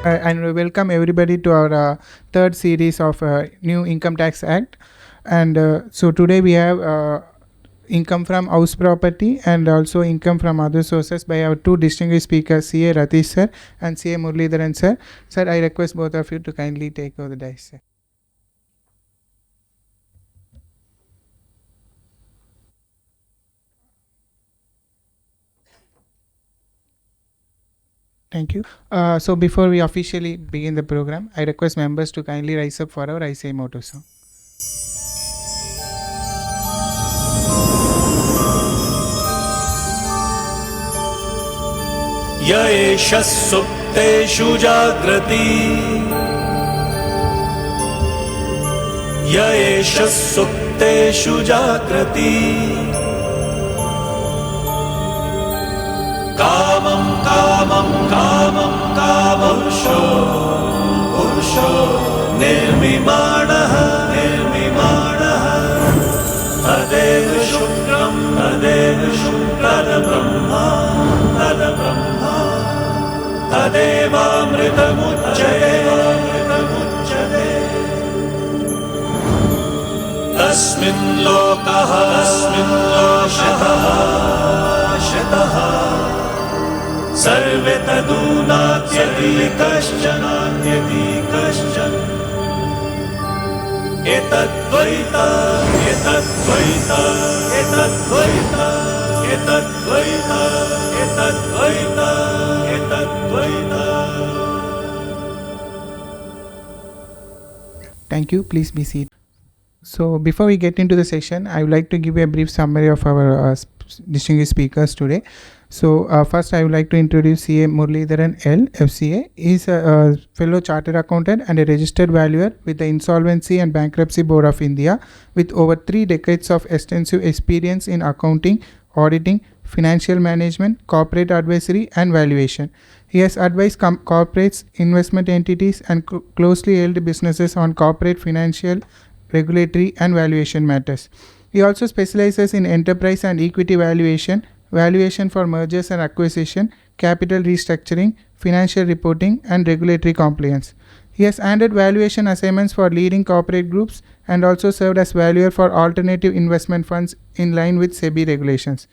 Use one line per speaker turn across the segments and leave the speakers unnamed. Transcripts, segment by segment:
And we welcome everybody to our third series of New Income Tax Act. And so today we have income from house property and also income from other sources by our two distinguished speakers, CA Rathish sir and CA Muralidharan sir. Sir, I request both of you to kindly take over the dice, sir. Thank you. So before we officially begin the program, I request members to kindly rise up for our I say motto song.
य एष सुप्तेषु जाग्रति य एष सुप्तेषु जाग्रति कामं कामं कामं कामपुरुषो पुरुषो निर्मिमाणः निर्मिमाणः तदेव शुक्रं तदेव शुक्रब्रह्मा तद्ब्रह्मा तदेवामृतमुच्यते अमृतमुच्यते तस्मिन् लोकः शतः सर्वे तदूनात्यति कश्चन एतद्वैता एतद्वैता एतद्वैता एतद्वैता एतद्वैता एतद्वैता.
Thank you. Please be seated. So before we get into the session, I would like to give you a brief summary of our distinguished speakers today. So first I would like to introduce CA Muralidharan L, FCA. He is a fellow chartered accountant and a registered valuer with the Insolvency and Bankruptcy Board of India with over 3 decades of extensive experience in accounting, auditing, financial management, corporate advisory and valuation. He has advised corporates, investment entities and closely held businesses on corporate financial, regulatory and valuation matters. He also specializes in enterprise and equity valuation, valuation for mergers and acquisition, capital restructuring, financial reporting and regulatory compliance. He has handled valuation assignments for leading corporate groups and also served as valuer for alternative investment funds in line with SEBI regulations.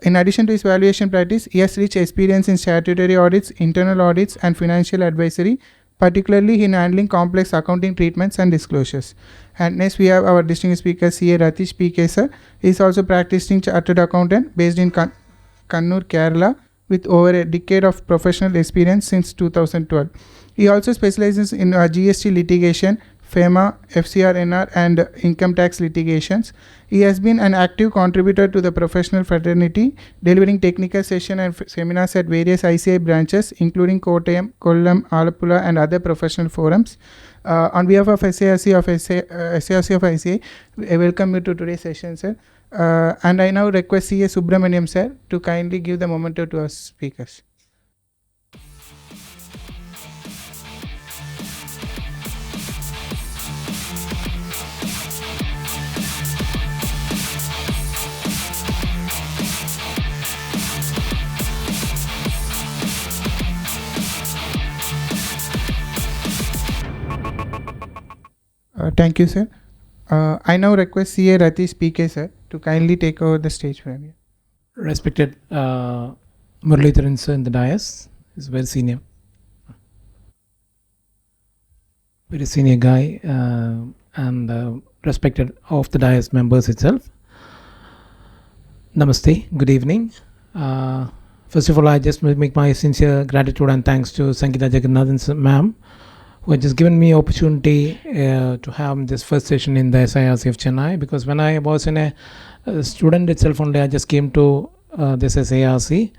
In addition to his valuation practice, he has rich experience in statutory audits, internal audits and financial advisory, particularly in handling complex accounting treatments and disclosures. And next we have our distinguished speaker CA Rathish PK sir. He is also practicing chartered accountant based in Kannur, Kerala with over a decade of professional experience since 2012. He also specializes in GST litigation, FEMA, FCRNR and income tax litigations. He has been an active contributor to the professional fraternity, delivering technical sessions and seminars at various ICI branches including Kottayam, Kollam, Alappuzha and other professional forums. On behalf of SIRC of ICI, I welcome you to today's session, sir. And I now request CA Subramaniam sir to kindly give the memento to our speakers. Thank you, sir. I now request CA Rathish PK sir to kindly take over the stage from here.
Respected Muralidharan sir in the dais, is very senior guy, and respected of the dais members itself. Namaste, good evening. First of all, I just make my sincere gratitude and thanks to Sangeeta Jagannathan ma'am, who has just given me opportunity to have this first session in the SIRC of Chennai, because when I was in a student itself only, I just came to this SIRC.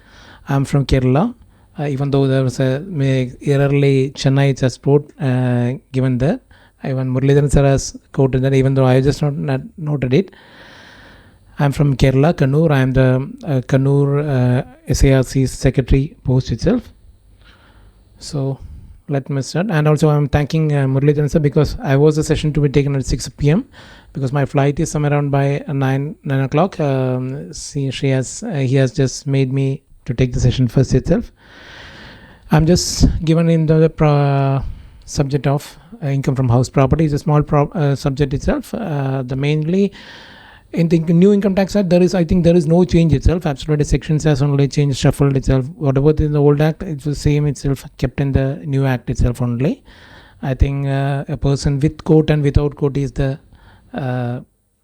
I'm from Kerala, even though there was a early Chennai just put given there. Even Muralidharan sir has quoted that, even though I just not noted it. I'm from Kerala, Kannur. I am the Kannur SIRC secretary post itself. So let me start. And also I'm thanking Muralidharan sir, because I was a session to be taken at 6 p.m. because my flight is somewhere around by 9 o'clock. He has just made me to take the session first itself. I'm just given in the subject of income from house property. Is a small subject itself. The mainly in the new income tax act, I think there is no change itself. Absolutely, sections has only changed, shuffled itself. Whatever in the old act, it's the same itself, kept in the new act itself only. I think a person with court and without court is the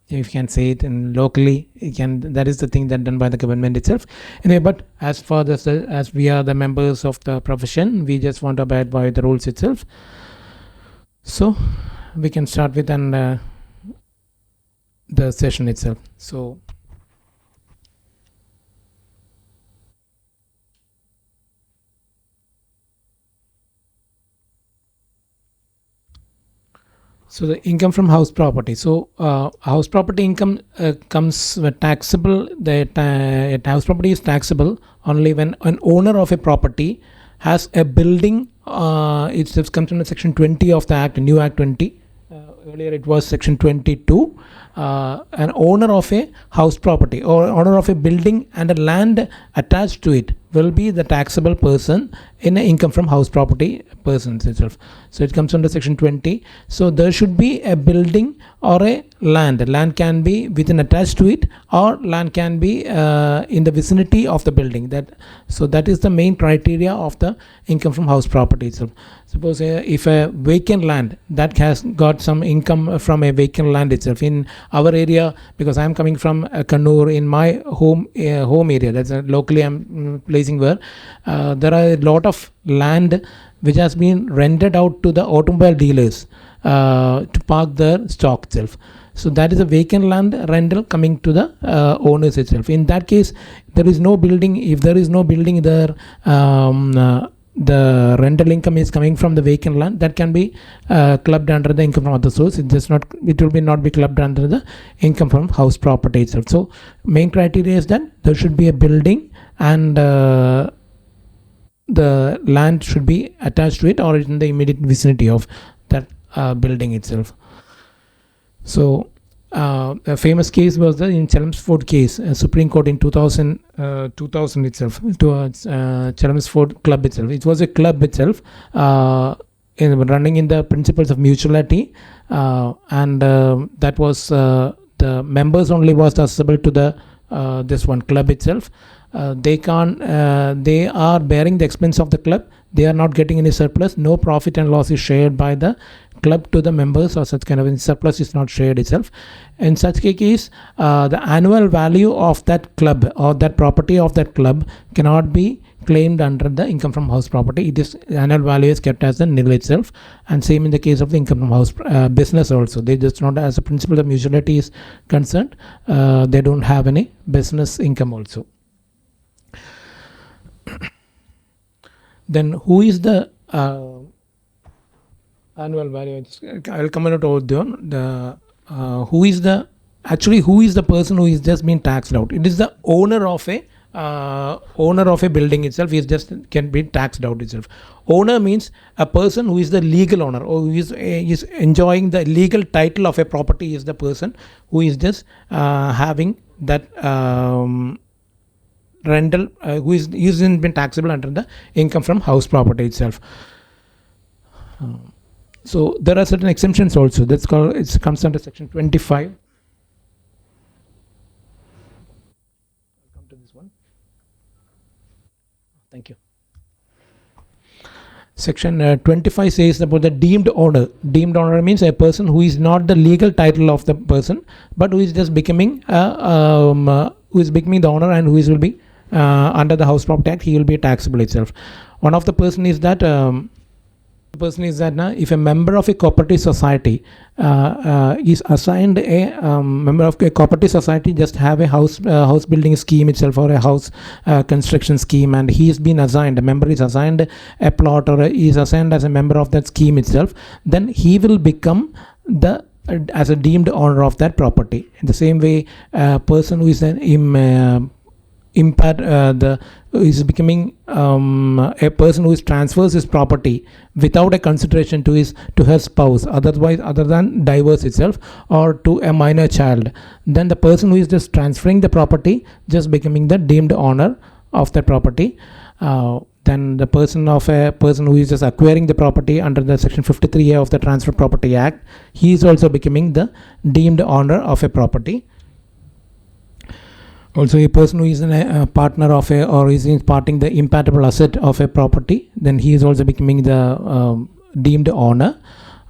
if you can say it in locally, that is the thing that done by the government itself. Anyway, but as for this, as we are the members of the profession, we just want to abide by the rules itself. So we can start with the session itself. So the income from house property. So house property income comes taxable. House property is taxable only when an owner of a property has a building. It comes under section 20 of the act, new act 20. Earlier it was section 22. An owner of a house property or owner of a building and a land attached to it will be the taxable person in an income from house property persons itself. So it comes under section 20. So there should be a building or a land. Land can be within attached to it, or land can be in the vicinity of the building. That is the main criteria of the income from house property itself. Suppose if a vacant land that has got some income from a vacant land itself in our area, because I am coming from Kannur, in my home area, that's locally I'm placing where there are a lot of land which has been rented out to the automobile dealers to park their stock itself. So that is a vacant land rental coming to the owners itself. In that case, there is no building. If there is no building there, the rental income is coming from the vacant land, that can be clubbed under the income from other source. It will not be clubbed under the income from house property itself. So main criteria is that there should be a building and the land should be attached to it or in the immediate vicinity of that building itself. So a famous case was the in Chelmsford case, Supreme Court in 2000 itself, Chelmsford club itself. It was a club itself running in the principles of mutuality, and that was the members only was accessible to the this one club itself. They are bearing the expense of the club. They are not getting any surplus. No profit and loss is shared by the club to the members, or such kind of surplus is not shared itself. In such a case, the annual value of that club or that property of that club cannot be claimed under the income from house property. It is annual value is kept as the nil itself, and same in the case of the income from house business also. They just not, as a principle of mutuality is concerned, they don't have any business income also. Then who is the annual value? I will comment over there. Who is the person who is just being taxed out? It is the owner of a building itself. Is just can be taxed out itself. Owner means a person who is the legal owner or who is enjoying the legal title of a property is the person who is just having that rental, who is been taxable under the income from house property itself. So there are certain exemptions also. That's called, it comes under section 25. I'll come to this one. Thank you. Section 25 says about the deemed owner. Deemed owner means a person who is not the legal title of the person, but who is just becoming the owner, and who will be under the House Property Act, he will be taxable itself. One of the person is that if a member of a cooperative society is assigned a member of a cooperative society, just have a house building scheme itself or a house construction scheme, and he has been assigned, a member is assigned a plot or is assigned as a member of that scheme itself, then he will become as a deemed owner of that property. In the same way, a person who is is becoming a person who transfers his property without a consideration to her spouse, other than divorce itself, or to a minor child, then the person who is just transferring the property just becoming the deemed owner of the property. then the person who is just acquiring the property under the section 53A of the Transfer Property Act, he is also becoming the deemed owner of a property. Also, a person who is a partner of or is imparting the impartable asset of a property, then he is also becoming the deemed owner.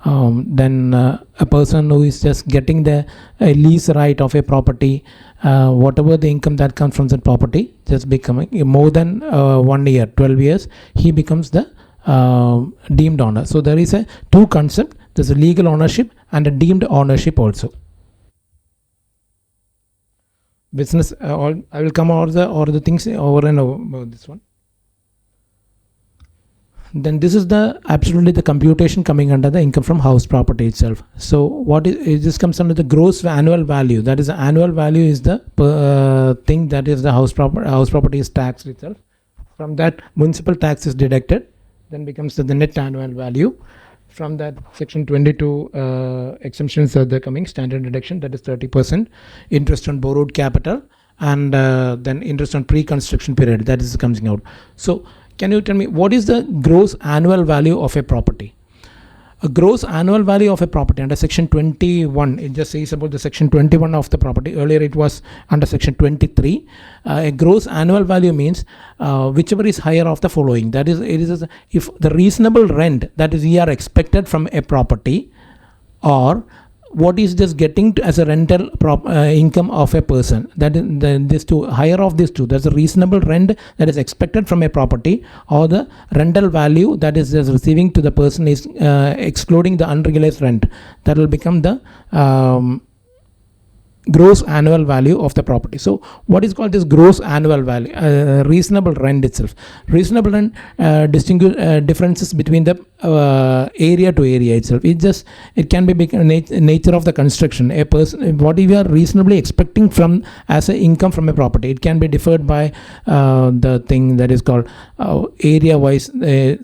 Then a person who is just getting the lease right of a property, whatever the income that comes from that property, just becoming more than 1 year, 12 years, he becomes the deemed owner. So there is a two concept. There's a legal ownership and a deemed ownership also. Business, I will come over the things over and over this one. Then this is absolutely the computation coming under the income from house property itself. So this comes under the gross annual value. That is, the annual value is the thing that is the house property is taxed itself. From that, municipal tax is deducted, then becomes the net annual value. From that, section 22 exemptions are the coming standard deduction, that is 30%, interest on borrowed capital, and then interest on pre-construction period, that is coming out. So can you tell me what is the gross annual value of a property? A gross annual value of a property under section 21, it just says about the section 21 of the property. Earlier it was under section 23. A gross annual value means whichever is higher of the following. That is, if the reasonable rent that is we are expected from a property, or what is just getting as a rental income of a person, that is this two, higher of these two, that's a reasonable rent that is expected from a property, or the rental value that is just receiving to the person is excluding the unregularized rent, that will become the gross annual value of the property. So what is called this gross annual value? Reasonable rent itself. Reasonable rent differences between the area to area itself. It can be nature of the construction. A person, what we are reasonably expecting from as an income from a property, it can be deferred by the thing that is called area wise.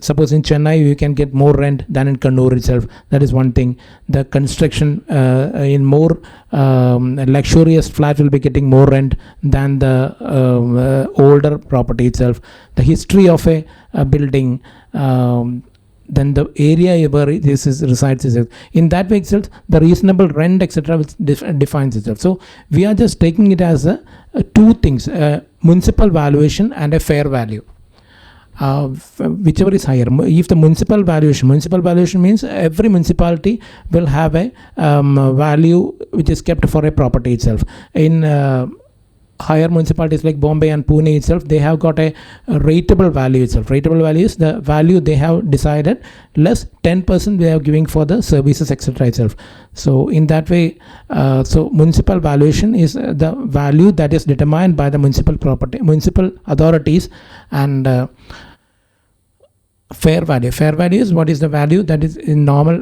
Suppose in Chennai you can get more rent than in Kannur itself. That is one thing. The construction in more luxurious flat will be getting more rent than the older property itself. The history of a building, then the area where this resides itself. In that way itself, the reasonable rent, etc., defines itself. So we are just taking it as two things: municipal valuation and a fair value. Whichever is higher. If the municipal valuation means every municipality will have a value which is kept for a property itself. In higher municipalities like Bombay and Pune itself, they have got a rateable value itself. Rateable value is the value they have decided less 10% they are giving for the services, etc. itself. So in that way, so municipal valuation is the value that is determined by the municipal authorities, and fair value is what is the value that is in normal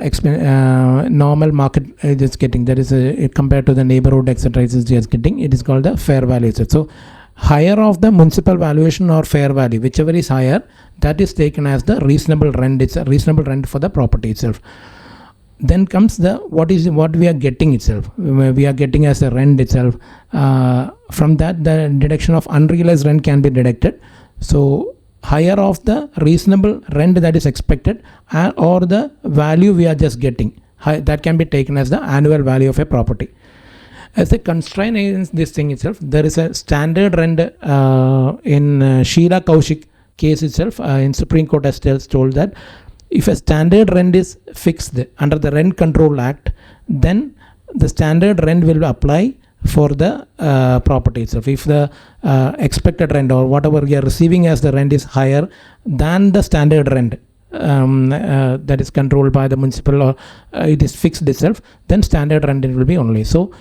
market is getting, that is compared to the neighborhood, etc. is just getting. It is called the fair value. So higher of the municipal valuation or fair value, whichever is higher, that is taken as the reasonable rent. It's a reasonable rent for the property itself. Then comes the what we are getting itself. We are getting as a rent itself. From that, the deduction of unrealized rent can be deducted. So higher of the reasonable rent that is expected, or the value we are just getting, that can be taken as the annual value of a property. As a constraint in this thing itself, there is a standard rent in Sheila Kaushik case itself. In Supreme Court has told that if a standard rent is fixed under the Rent Control Act, then the standard rent will apply for the property itself. If the expected rent or whatever we are receiving as the rent is higher than the standard rent that is controlled by the municipal, or it is fixed itself, then standard rent will be only. So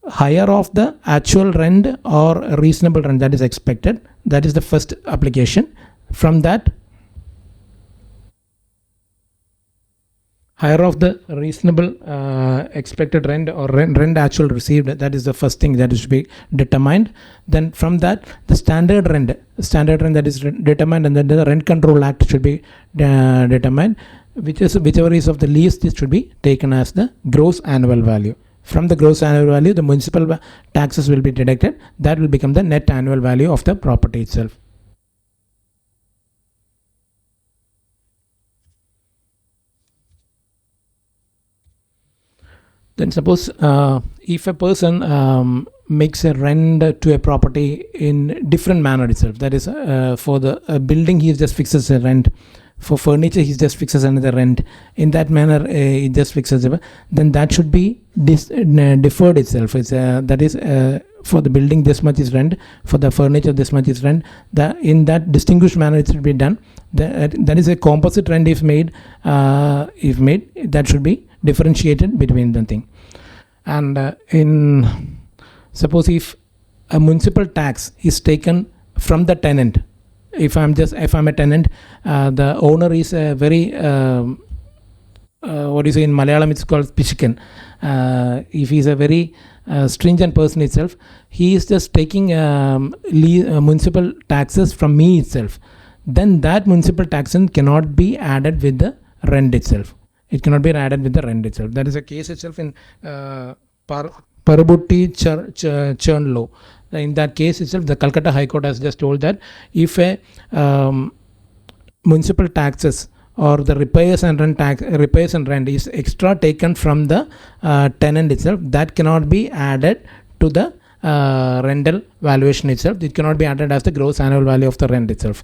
higher of the actual rent or reasonable rent that is expected, that is the first application. From that, higher of the reasonable expected rent or rent actual received, that is the first thing that should be determined. Then from that, the standard rent that is determined, and then the Rent Control Act should be determined. Whichever is of the least, this should be taken as the gross annual value. From the gross annual value, the municipal taxes will be deducted. That will become the net annual value of the property itself. Then suppose if a person makes a rent to a property in different manner itself, that is for the building he just fixes a rent, for furniture he just fixes another rent, in that manner he just fixes it, then that should be deferred itself. It's that is for the building this much is rent, for the furniture this much is rent, in that distinguished manner it should be done. That is a composite rent if made, that should be differentiated between the thing. And in suppose if a municipal tax is taken from the tenant, if I'm a tenant, the owner is a very what do you say in Malayalam, it's called Pishikan. If he's a very stringent person itself, he is just taking municipal taxes from me itself, then that municipal tax cannot be added with the rent itself. It cannot be added with the rent itself. That is a case itself in Parabutti Churn law. In that case itself, the Calcutta High Court has just told that if a municipal taxes or the repairs and rent is extra taken from the tenant itself, that cannot be added to the rental valuation itself. It cannot be added as the gross annual value of the rent itself.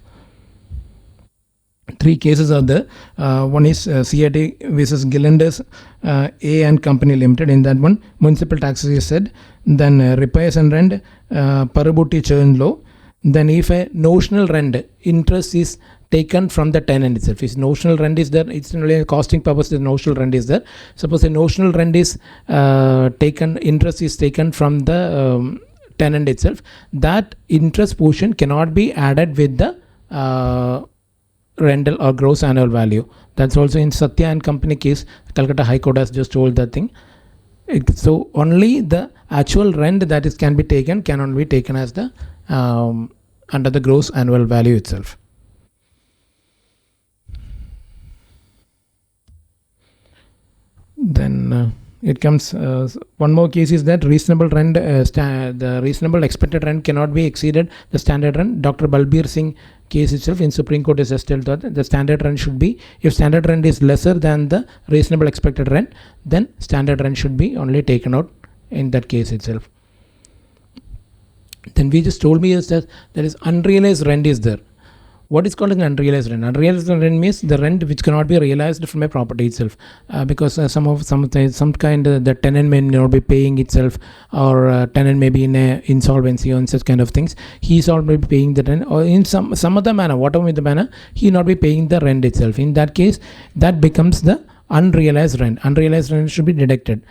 Three cases are there. One is CIT versus Gillanders A and Company Limited. In that one, municipal taxes is said. Then repairs and rent, Parabutti Churn law. Then if a notional rent interest is taken from the tenant itself, if notional rent is there, it's only a costing purpose, the notional rent is there. Suppose a notional rent is taken, interest is taken from the tenant itself, that interest portion cannot be added with the rental or gross annual value. That's also in Satya and Company case. Calcutta High Court has just told that thing. So only the actual rent that is can be taken cannot be taken as the under the gross annual value itself. Then it comes one more case is that reasonable rent, the reasonable expected rent cannot be exceeded the standard rent. Dr. Balbir Singh case itself in Supreme Court is just told that the standard rent should be, if standard rent is lesser than the reasonable expected rent, then standard rent should be only taken out in that case itself. Then we just told me is that there is unrealized rent is there. What is called an unrealized rent? Unrealized rent means the rent which cannot be realized from a property itself, because some kind the tenant may not be paying itself, or tenant may be in a insolvency or such kind of things. He is already paying the rent, or in some other manner, whatever the manner, he not be paying the rent itself. In that case, that becomes the unrealized rent. Unrealized rent should be deducted.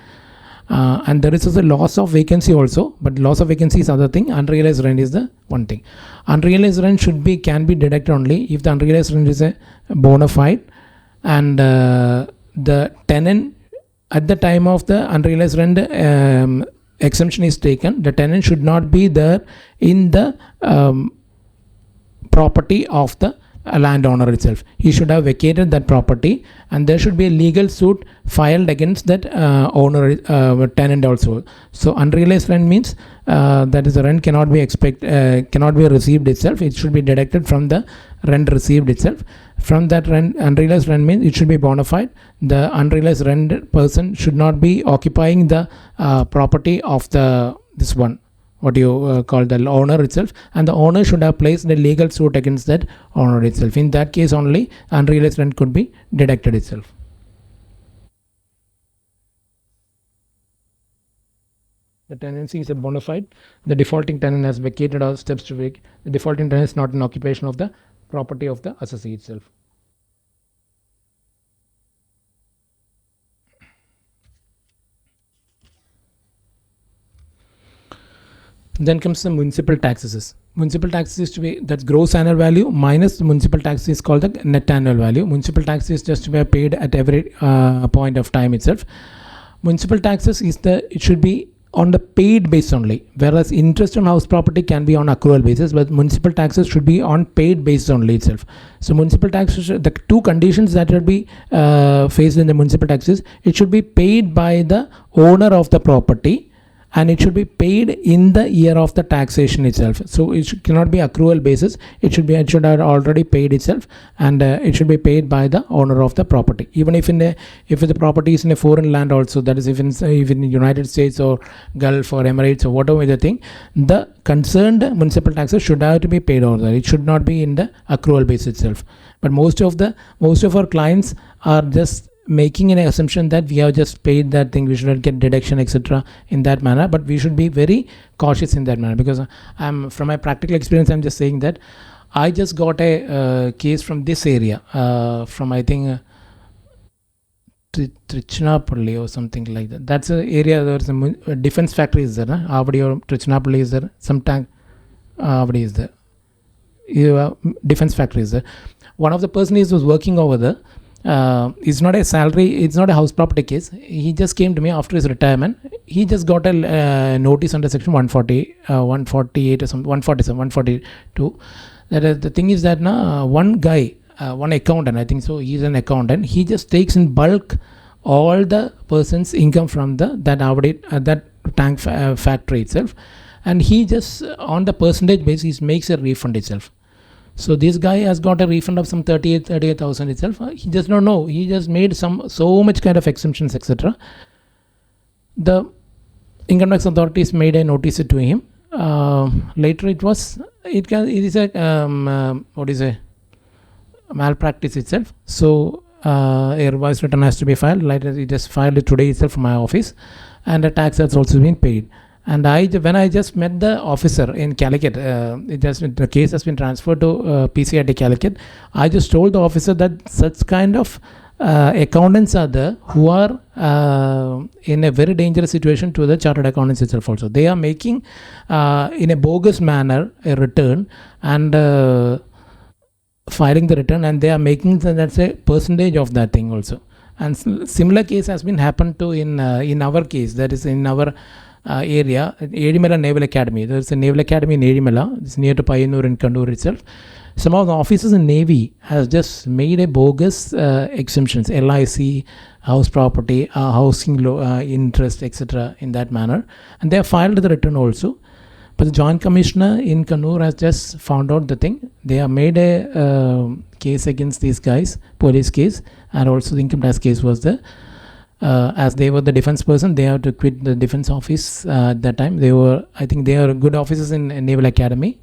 And there is also loss of vacancy also, but loss of vacancy is other thing. Unrealized rent is the one thing. Unrealized rent can be deducted only if the unrealized rent is a bona fide, and the tenant at the time of the unrealized rent exemption is taken, the tenant should not be there in the property of the landowner itself. He should have vacated that property, and there should be a legal suit filed against that tenant also. So unrealized rent means that is the rent cannot be received itself. It should be deducted from the rent received itself. From that rent, unrealized rent means it should be bona fide. The unrealized rent person should not be occupying the property of this one, what you call the owner itself, and the owner should have placed a legal suit against that owner itself. In that case only unrealized rent could be deducted itself. The tenancy is a bona fide. The defaulting tenant has vacated or steps to vacate. The defaulting tenant is not in occupation of the property of the assessee itself. Then comes the municipal taxes. Municipal taxes is to be, that's gross annual value minus the municipal tax is called the net annual value. Municipal tax is just to be paid at every point of time itself. Municipal taxes is it should be on the paid base only, whereas interest on house property can be on accrual basis, but municipal taxes should be on paid basis only itself. So municipal taxes, the two conditions that will be faced in the municipal taxes, it should be paid by the owner of the property and it should be paid in the year of the taxation itself. So cannot be accrual basis. It should have already paid itself, and it should be paid by the owner of the property. Even if the property is in a foreign land also, that is even in the United States or Gulf or Emirates or whatever the thing, the concerned municipal taxes should have to be paid over there. It should not be in the accrual base itself. But most of our clients are just making an assumption that we have just paid that thing, we should get deduction, etc. in that manner. But we should be very cautious in that manner, because from my practical experience, I'm just saying that I just got a case from this area, from I think Trichinapalli or something like that. That's an area where some defense factory is there. Avadi or Trichinapalli is there. Some tank Avadi is there. Defense factory is there. One of the persons was working over there. It's not a salary, it's not a house property case. He just came to me after his retirement. He just got a notice under section 140, 148 or something, 147, 142. The thing is that one guy, one accountant, I think so, he's an accountant. He just takes in bulk all the person's income from that tank factory itself, and he just on the percentage basis makes a refund itself. So this guy has got a refund of some 38,000 itself. He does not know. He just made so much kind of exemptions, etc. The income tax authorities made a notice to him. Later it is a malpractice itself. So a revised return has to be filed. Later it just filed it today itself from my office, and the tax has also been paid. And when I just met the officer in Calicut, the case has been transferred to PCID Calicut. I just told the officer that such kind of accountants are there who are in a very dangerous situation to the chartered accountants itself also. They are making in a bogus manner a return and filing the return, and they are making that's a percentage of that thing also. And similar case has been happened to in our case, that is in our area, Edimala Naval Academy. There's a Naval Academy in Edimala. It's near to Payyanur in Kannur itself. Some of the officers in Navy has just made a bogus exemptions, LIC, house property, housing interest, etc. in that manner, and they have filed the return also. But the Joint Commissioner in Kannur has just found out the thing. They have made a case against these guys, police case, and also the income tax case was there. As they were the defense person, they have to quit the defense office at that time. I think they are good officers in Naval Academy.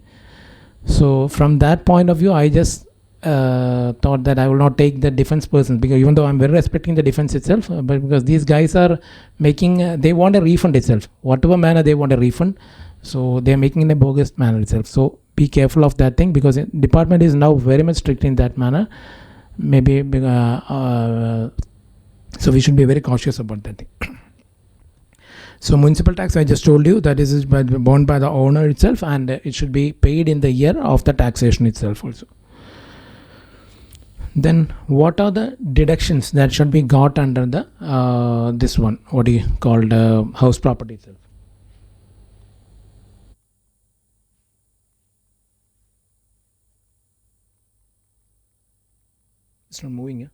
So from that point of view, I just thought that I will not take the defense person, because even though I'm very respecting the defense itself, but because these guys are making, they want a refund itself. Whatever manner they want a refund, so they are making in a bogus manner itself. So be careful of that thing, because the department is now very much strict in that manner. Maybe so we should be very cautious about that thing. So municipal tax, I just told you, that is borne by the owner itself, and it should be paid in the year of the taxation itself also. Then what are the deductions that should be got under the this one, what do you call the house property itself? It's not moving, yeah?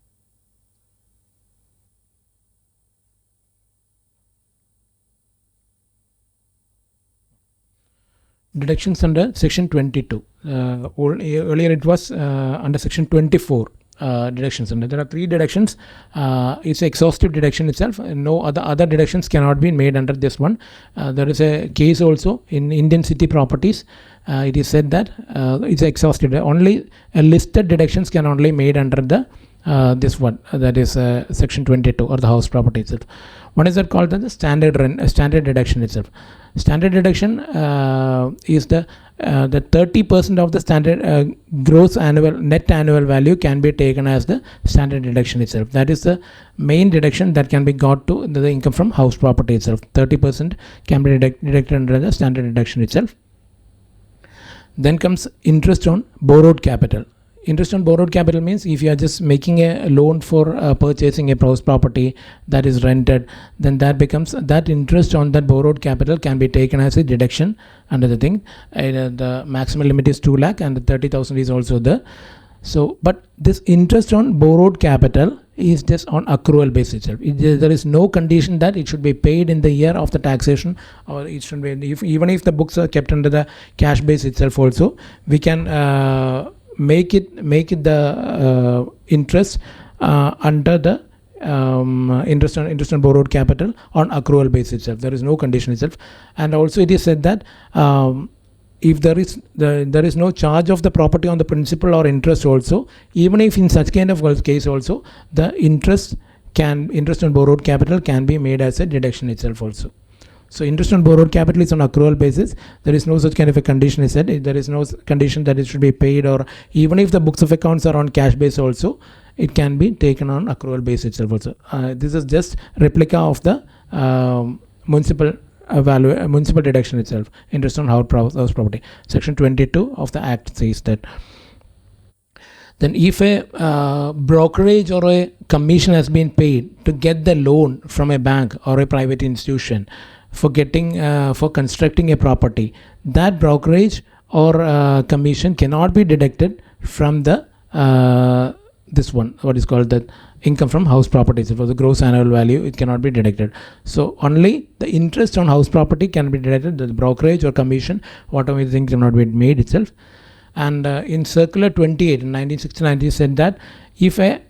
Deductions under section 22. Earlier it was under section 24. Deductions, and there are 3 deductions. It's exhaustive deduction itself. No other deductions cannot be made under this one. There is a case also in Indian city properties. It is said that it's exhaustive. Only listed deductions can only made under the this one, that is section 22, or the house property itself. What is that called? The standard deduction itself. Standard deduction is the 30% of the standard gross net annual value can be taken as the standard deduction itself. That is the main deduction that can be got to the income from house property itself. 30% can be deducted under the standard deduction itself. Then comes interest on borrowed capital. Interest on borrowed capital means if you are just making a loan for purchasing a house property that is rented, then that interest on that borrowed capital can be taken as a deduction under the thing. The maximum limit is 2 lakh and the 30,000 is also there. So, but this interest on borrowed capital is just on accrual basis itself. There is no condition that it should be paid in the year of the taxation, or it should be, even if the books are kept under the cash base itself also, we can make it the interest under the interest on borrowed capital on accrual basis itself. There is no condition itself. And also it is said that if there is no charge of the property on the principal or interest also, even if in such kind of case also, the interest on borrowed capital can be made as a deduction itself also. So interest on borrowed capital is on accrual basis. There is no such kind of a condition is said. There is no condition that it should be paid, or even if the books of accounts are on cash base also, it can be taken on accrual base itself also. This is just replica of the municipal deduction itself, interest on house property. Section 22 of the Act says that. Then if a brokerage or a commission has been paid to get the loan from a bank or a private institution for constructing a property, that brokerage or commission cannot be deducted from the this one, what is called the income from house properties. For the gross annual value, it cannot be deducted. So only the interest on house property can be deducted. The brokerage or commission, whatever thing, cannot be made itself. And in Circular 28 in 1969, it said that if a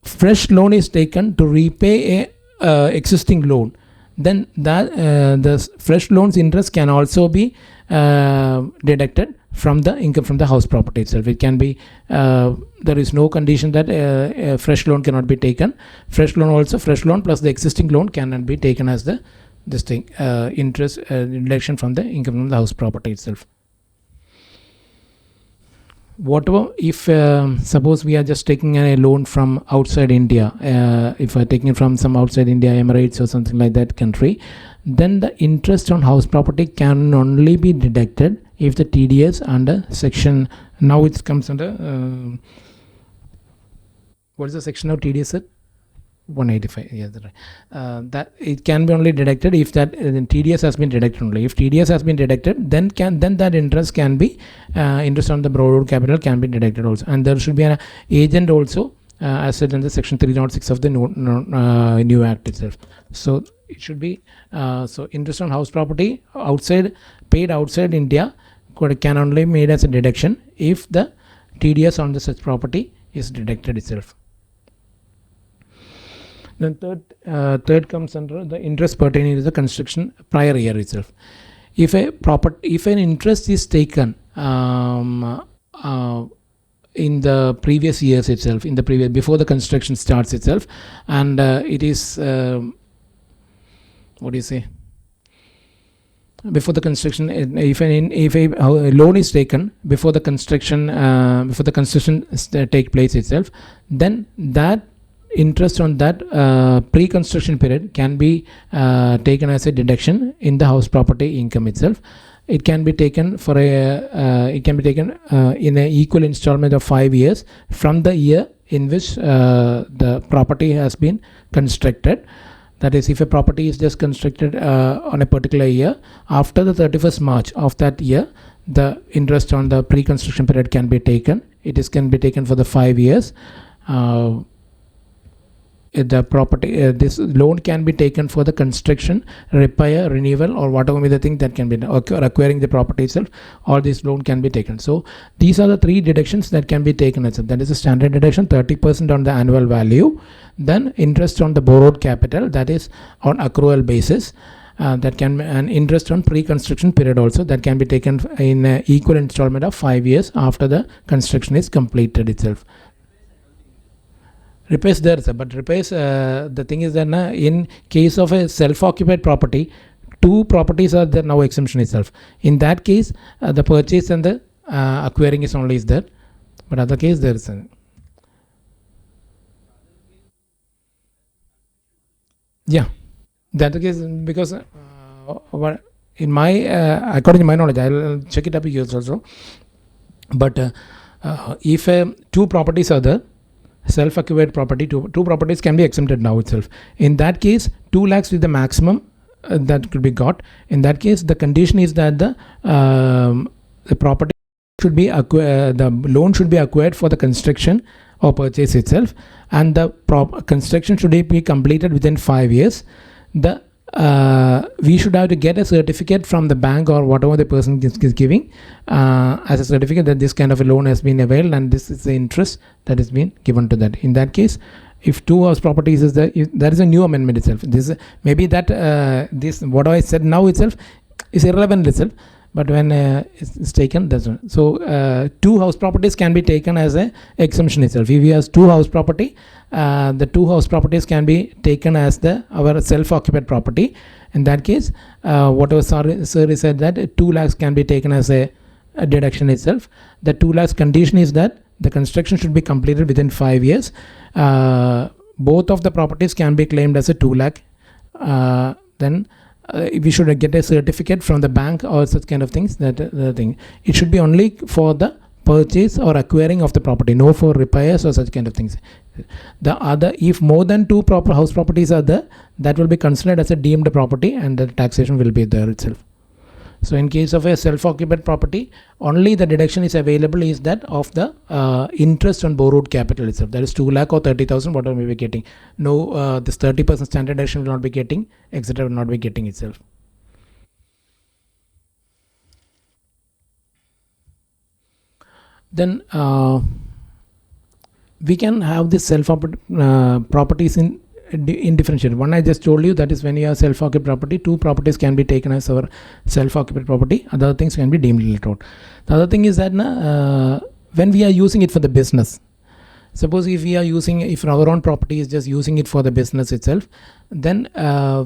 fresh loan is taken to repay a existing loan, then that the fresh loan's interest can also be deducted from the income from the house property itself. It can be, there is no condition that a fresh loan cannot be taken. Fresh loan plus the existing loan cannot be taken as the interest deduction from the income from the house property itself. Whatever, if suppose we are just taking a loan from outside India, if we are taking it from some outside India, Emirates or something like that country, then the interest on house property can only be deducted if the TDS under section, now it comes under, what is the section of TDS, sir? 185, yeah, that's right. That it can be only deducted if that TDS has been deducted only. If TDS has been deducted, then that interest can be, interest on the borrowed capital can be deducted also. And there should be an agent also, as said in the section 306 of the new Act itself. So it should be, so interest on house property paid outside India can only be made as a deduction if the TDS on the such property is deducted itself. Then third comes under the interest pertaining to the construction prior year itself. If an interest is taken in the previous years itself, before the construction starts itself, and it is before the construction, if a loan is taken before the construction take place itself, then that interest on that pre-construction period can be taken as a deduction in the house property income itself. It can be taken in an equal installment of 5 years from the year in which the property has been constructed. That is, if a property is just constructed on a particular year, after the 31st March of that year, the interest on the pre-construction period can be taken. Can be taken for the 5 years. The property, this loan can be taken for the construction, repair, renewal, or whatever may the thing that can be acquiring the property itself. All this loan can be taken. So these are the three deductions that can be taken itself. That is a standard deduction, 30% on the annual value. Then interest on the borrowed capital, that is on accrual basis. That can be an interest on pre-construction period also, that can be taken in equal installment of 5 years after the construction is completed itself. Repairs there, sir, but repairs, the thing is that in case of a self-occupied property, 2 properties are there now exemption itself. In that case, the purchase and the acquiring is only is there, but other case there is. Yeah, that the case, because in my according to my knowledge, I'll check it up here also. But if 2 properties are there, self-acquired property, two properties can be exempted now itself. In that case, 2 lakhs is the maximum that could be got. In that case, the condition is that the property should be the loan should be acquired for the construction or purchase itself, and the construction should be completed within 5 years, we should have to get a certificate from the bank or whatever the person is giving as a certificate that this kind of a loan has been availed and this is the interest that has been given to that. In that case, if two house properties is there, that is a new amendment itself. This maybe that this what I said now itself is irrelevant itself, but when it's taken, that's one. So two house properties can be taken as a exemption itself. If we have two house property, the two house properties can be taken as our self-occupied property. In that case, whatever sir said that 2 lakhs can be taken as a deduction itself. The 2 lakhs condition is that the construction should be completed within 5 years. Both of the properties can be claimed as a 2 lakh. Then we should get a certificate from the bank or such kind of things. That the thing, it should be only for the purchase or acquiring of the property, no for repairs or such kind of things. The other, if more than two proper house properties are there, that will be considered as a deemed property and the taxation will be there itself. So in case of a self-occupied property, only the deduction is available is that of the interest on borrowed capital itself. That is 2 lakh or 30,000, whatever we be getting. No, this 30% standard deduction will not be getting, etc. will not be getting itself. Then we can have this self-occupied properties in differentiate. One I just told you, that is when you have self-occupied property, two properties can be taken as our self-occupied property, other things can be deemed let out. The other thing is that when we are using it for the business, suppose if we are using, if our own property is just using it for the business itself, then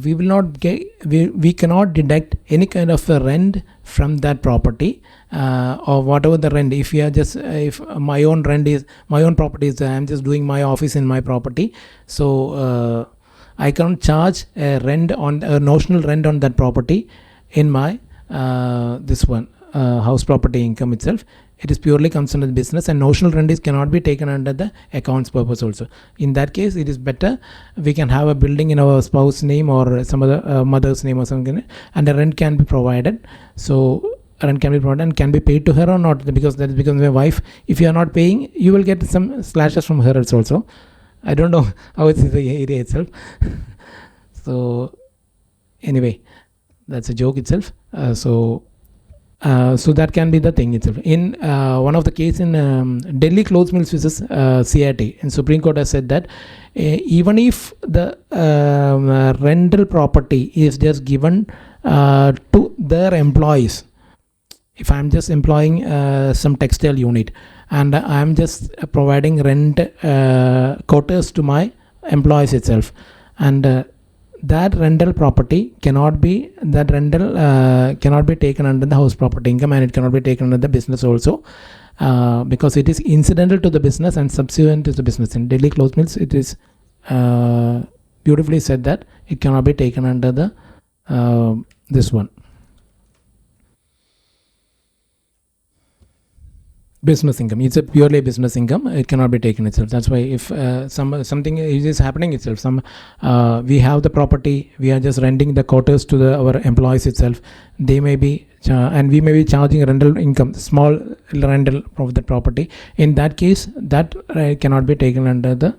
we will not get, we cannot deduct any kind of a rent from that property or whatever the rent. If we are just, if my own rent is, my own property is, I am just doing my office in my property, so I can't charge a rent on a notional rent on that property in my this one house property income itself. It is purely comes under the business, and notional rent is cannot be taken under the accounts purpose also. In that case, it is better we can have a building in our spouse's name or some other mother's name or something, and the rent can be provided. So rent can be provided and can be paid to her or not, because that is because my wife. If you are not paying, you will get some slashes from her also. I don't know how it's in the area itself. So anyway, that's a joke itself. So that can be the thing itself. In one of the case in Delhi Clothes Mills versus CIT, in Supreme Court has said that even if the rental property is just given to their employees, if I'm just employing some textile unit and I'm just providing rent quotas to my employees itself, and that rental property cannot be, that rental cannot be taken under the house property income, and it cannot be taken under the business also, because it is incidental to the business and subsequent to the business. In Delhi Clothes Mills, it is beautifully said that it cannot be taken under the this one. Business income. It's a purely business income. It cannot be taken itself. That's why if something is happening itself, we have the property, we are just renting the quarters to our employees itself. They may be and we may be charging rental income, small rental of the property. In that case, that cannot be taken under the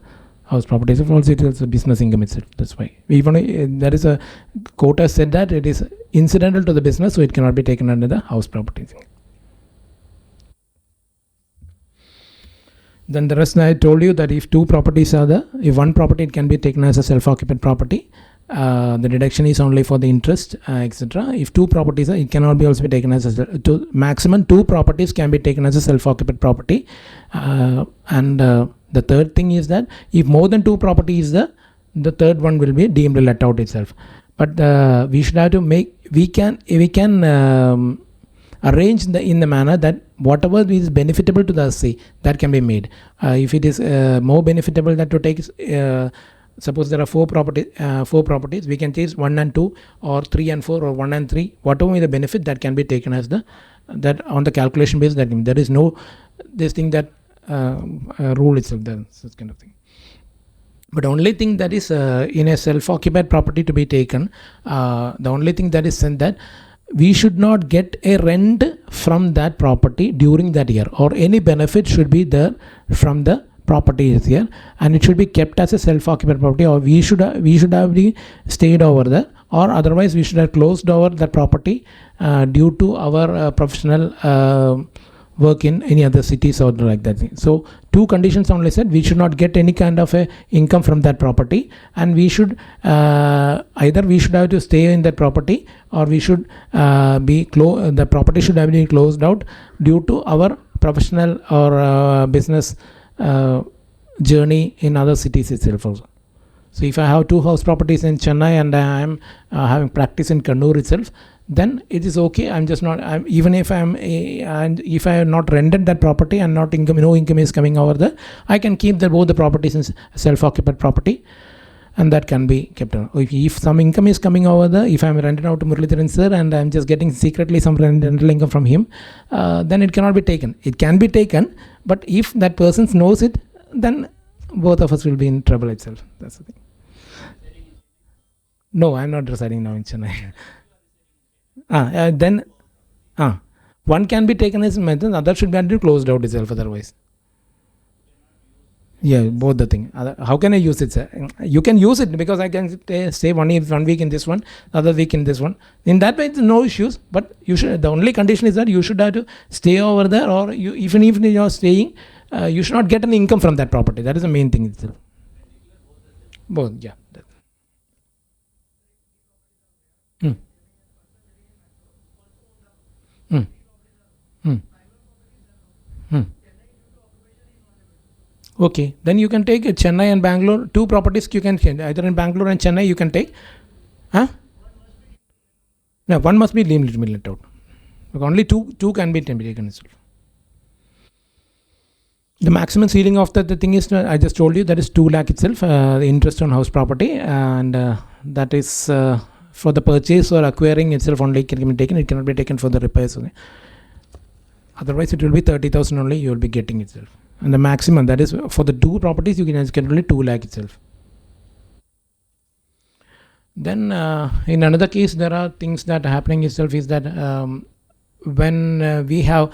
house property. So also it is a business income itself. That's why even there is a court has said that it is incidental to the business, so it cannot be taken under the house property. Then the rest I told you that if two properties are there, if one property it can be taken as a self-occupied property, the deduction is only for the interest, etc. If two properties are, it cannot be also be taken as a maximum two properties can be taken as a self-occupied property. And the third thing is that if more than two properties there, the third one will be deemed let out itself. But we should have to make, we can arrange in the manner that whatever is benefitable to the assay, that can be made. If it is more benefitable that to take, suppose there are four properties, we can choose 1 and 2 or 3 and 4 or 1 and 3, whatever is the benefit that can be taken as that on the calculation base. That there is no this thing that rule itself, such kind of thing. But only thing that is in a self-occupied property to be taken, the only thing that is said that we should not get a rent from that property during that year, or any benefit should be there from the property is here, and it should be kept as a self-occupied property, or we should have been stayed over there, or otherwise we should have closed over the property due to our professional work in any other cities or like that thing. So two conditions only said: we should not get any kind of a income from that property, and we should either we should have to stay in that property, or we should the property should have been closed out due to our professional or business journey in other cities itself also. So if I have two house properties in Chennai and I am having practice in Kannur itself, then it is okay. I'm just not, even if if I have not rented that property and no income is coming over there, I can keep both the properties in self-occupied property, and that can be kept on. If some income is coming over there, if I'm rented out to Muralidharan sir and I'm just getting secretly some rental income from him, then it cannot be taken. It can be taken, but if that person knows it, then both of us will be in trouble itself. That's the thing. No, I'm not residing now in Chennai. Then one can be taken as method, other should be closed out itself otherwise. Yeah, both the thing. How can I use it, sir? You can use it because I can stay 1 week in this one, other week in this one. In that way, no issues. But you should. The only condition is that you should have to stay over there, or even if you are staying, you should not get an income from that property. That is the main thing itself. Both, yeah. Okay, then you can take Chennai and Bangalore, two properties you can change. Either in Bangalore and Chennai you can take. No, one must be let out. Only two can be taken itself. The maximum ceiling of the thing is, I just told you, that is 2 lakh itself, the interest on house property, and that is for the purchase or acquiring itself only can be taken. It cannot be taken for the repairs. Okay? Otherwise it will be 30,000 only you will be getting itself. And the maximum, that is for the 2 properties, you can only 2 lakh itself. Then in another case, there are things that are happening itself is that when we have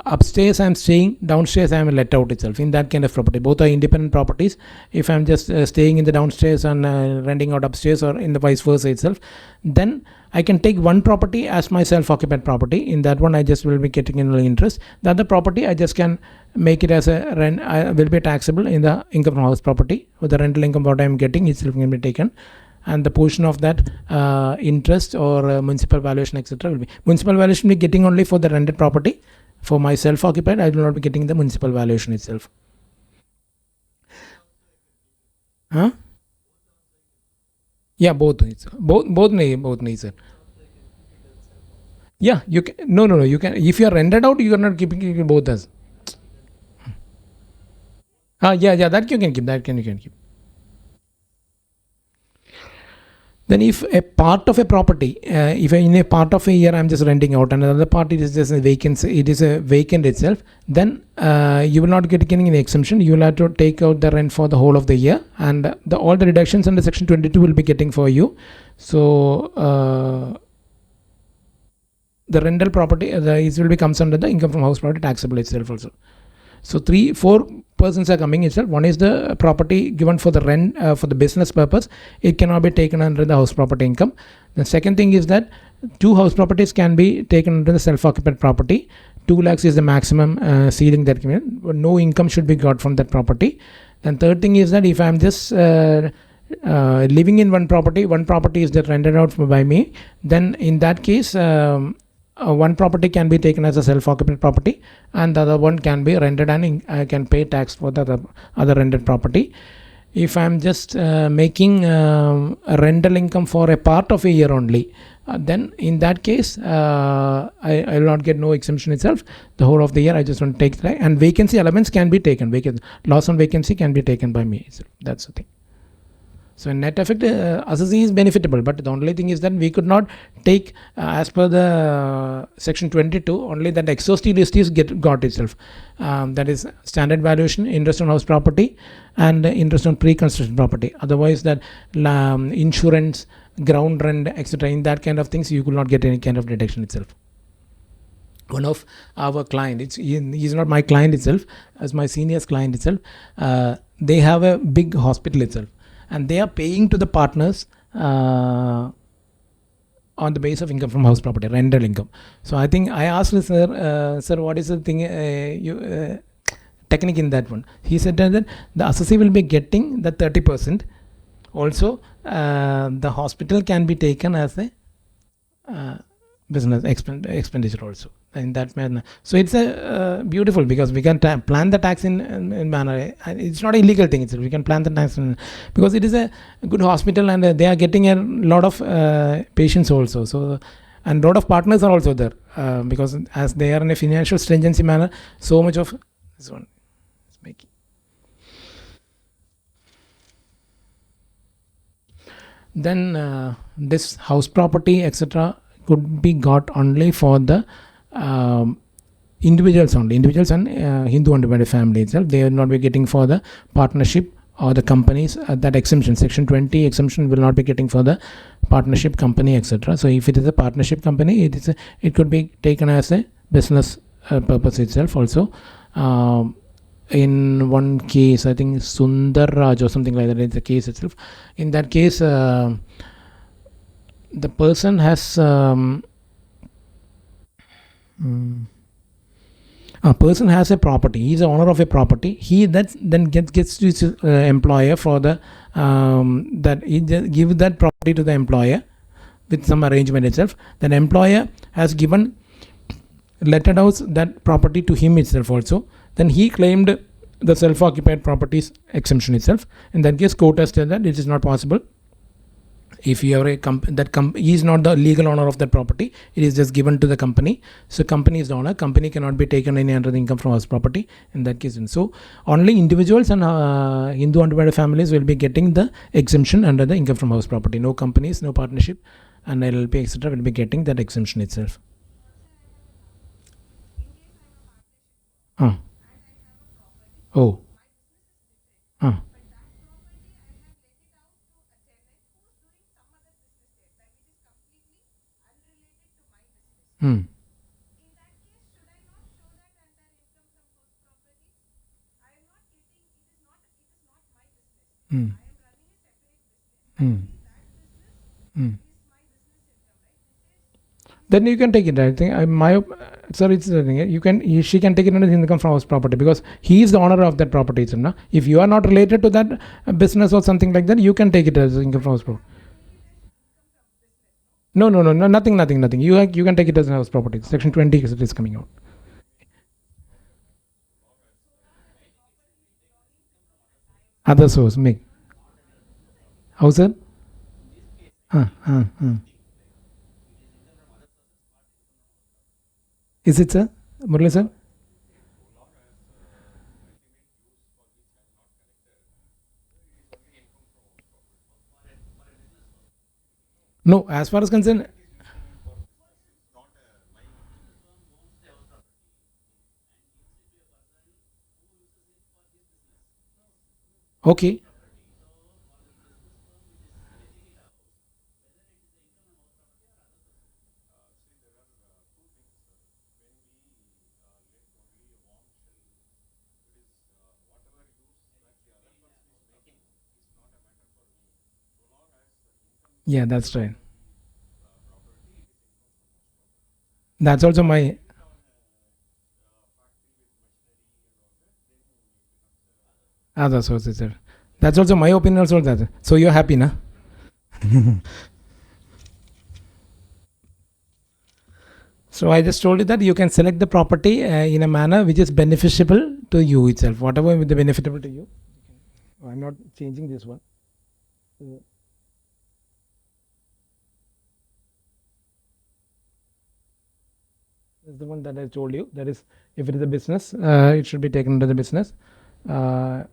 upstairs I am staying, downstairs I am let out itself. In that kind of property, both are independent properties. If I am just staying in the downstairs and renting out upstairs, or in the vice versa itself, then I can take one property as my self-occupied property. In that one, I just will be getting in interest. The other property, I just can make it as a rent. I will be taxable in the income from house property. With the rental income what I am getting, itself can be taken, and the portion of that interest or municipal valuation, etc. will be municipal valuation. Will be getting only for the rented property. For my self-occupied, I will not be getting the municipal valuation itself. Yeah, both needs sir. Yeah, you can. No. You can. If you are rented out, you are not keeping both as. Yeah. That you can keep. You can keep. Then if a part of a property, if in a part of a year I'm just renting out, and another part it is just a vacancy, it is a vacant itself, then you will not get any exemption. You will have to take out the rent for the whole of the year, and all the deductions under section 22 will be getting for you. So the rental property, it will be comes under the income from house property taxable itself also. So 3-4 persons are coming itself. One is the property given for the rent for the business purpose. It cannot be taken under the house property income. The second thing is that 2 house properties can be taken under the self-occupied property. 2 lakhs is the maximum ceiling that can be. No income should be got from that property. Then third thing is that if I am just living in one property is that rented out by me, then in that case one property can be taken as a self-occupied property, and the other one can be rented, and I can pay tax for the other rented property. If I am just making a rental income for a part of a year only, then in that case I will not get no exemption itself. The whole of the year I just want to take that, and vacancy elements can be taken. Loss on vacancy can be taken by me itself. That's the thing. So in net effect, assessee is benefitable, but the only thing is that we could not take as per the section 22 only that exhaustive list is got itself. That is standard valuation, interest on house property, and interest on pre-construction property. Otherwise, that insurance, ground rent, etc. In that kind of things, you could not get any kind of deduction itself. one of our client, he's not my client itself, as my senior's client itself. They have a big hospital itself, and they are paying to the partners on the base of income from house property, rental income. So I think I asked sir, what is the thing, technique in that one? He said that the assessee will be getting the 30%. Also, the hospital can be taken as a business expenditure also in that manner. So it's a beautiful, because we can plan the tax in manner. It's not an illegal thing itself. We can plan the tax because it is a good hospital, and they are getting a lot of patients also. So, and lot of partners are also there, because as they are in a financial stringency manner, so much of this one is making. Then this house property etc could be got only for the individuals only, individuals and Hindu undivided family itself. They will not be getting for the partnership or the companies. That exemption, section 20 exemption, will not be getting for the partnership company etc. So if it is a partnership company, it could be taken as a business purpose itself also. In one case, I think Sundar Raj or something like that, it's the case itself. In that case, the person has a person has a property. He is the owner of a property. He then gets to his employer for the that he give that property to the employer with some arrangement itself. Then employer has given lettered out that property to him itself also. Then he claimed the self-occupied properties exemption itself. In that case, court has said that it is not possible. If you are he is not the legal owner of that property, it is just given to the company. So company is the owner. Company cannot be taken any under the income from house property in that case. And so only individuals and Hindu undivided families will be getting the exemption under the income from house property. No companies, no partnership, and LLP etc will be getting that exemption itself. Oh. Hmm. Hmm. Hmm. Hmm. Then you can take it. I think sir, it's you can she can take it under income from house property, because he is the owner of that property. No? If you are not related to that business or something like that, you can take it as income from house property. No, nothing. You can take it as a house property. Section 20 is coming out. Other source, make. How, sir? Is it, sir? Murali, sir? No, as far as concerned. Okay. Yeah, that's right. That's also my other sources, sir. That's also my opinion also that. So you're happy, na? So I just told you that you can select the property in a manner which is beneficial to you itself. Whatever with the beneficial to you. I'm not changing this one. This is the one that I told you. That is, if it is a business, it should be taken under the business. If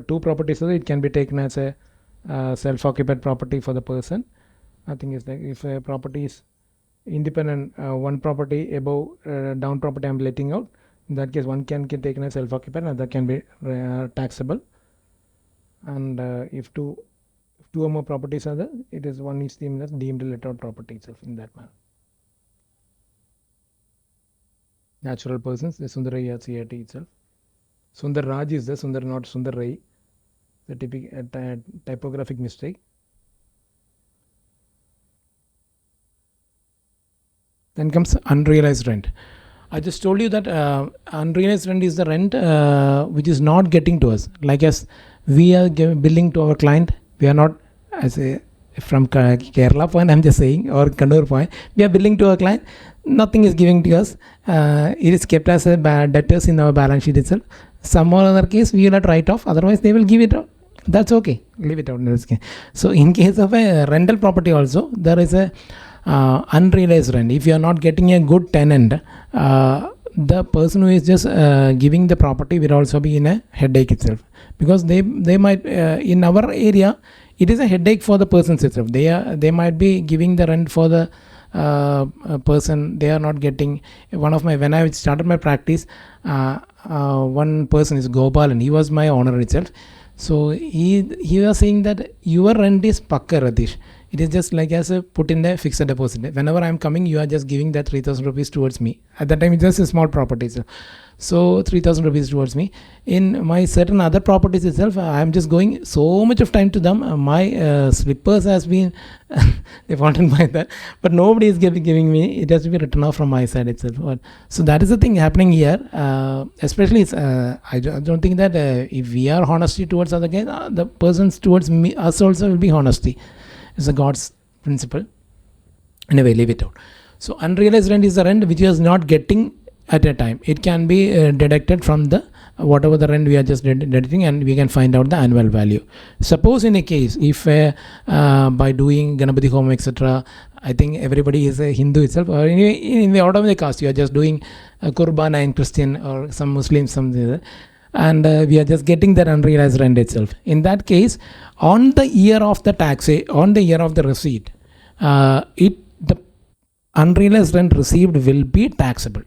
two properties, it can be taken as a self-occupied property for the person. I think is like if a property is independent, one property above down property I'm letting out. In that case, one can get taken as self-occupied, and that can be taxable. And if two or more properties are there, it is one is deemed let out property itself in that manner. natural persons, the Sundarai CAT itself. Sundar Raj is the Sundar, not Sundar Rai. The typical typographic mistake. Then comes unrealized rent. I just told you that unrealized rent is the rent which is not getting to us. Like as we are billing to our client, we are not, as a from Kerala point, I'm just saying, or Kannur point, we are billing to our client, nothing is giving to us. It is kept as a debtors in our balance sheet itself. Some or other case we will not write off, otherwise they will give it out. That's okay, leave it out in this case. So in case of a rental property also, there is a unrealized rent. If you are not getting a good tenant, the person who is just giving the property will also be in a headache itself, because they might in our area it is a headache for the persons itself. They might be giving the rent for the person, they are not getting. When I started my practice, one person is Gopal and he was my owner itself. So he was saying that your rent is pakka, Rathish. It is just like as a put in the fixed deposit. Whenever I am coming, you are just giving that 3,000 rupees towards me. At that time, it's just a small property. So 3,000 rupees towards me. In my certain other properties itself, I am just going so much of time to them. My slippers has been, they wanted to buy that, but nobody is giving me. It has to be written off from my side itself. So that is the thing happening here. Especially, I don't think that if we are honesty towards other guys, the persons towards me, us also will be honesty. It's a God's principle. Anyway, leave it out. So unrealized rent is the rent which is not getting at a time. It can be deducted from the whatever the rent we are just deducting, and we can find out the annual value. Suppose in a case if by doing Ganapati Home etc., I think everybody is a Hindu itself, or in the order of the caste, you are just doing Qurbana in Christian or some Muslim something, and we are just getting that unrealized rent itself. In that case, on the year of the tax, on the year of the receipt, the unrealized rent received will be taxable,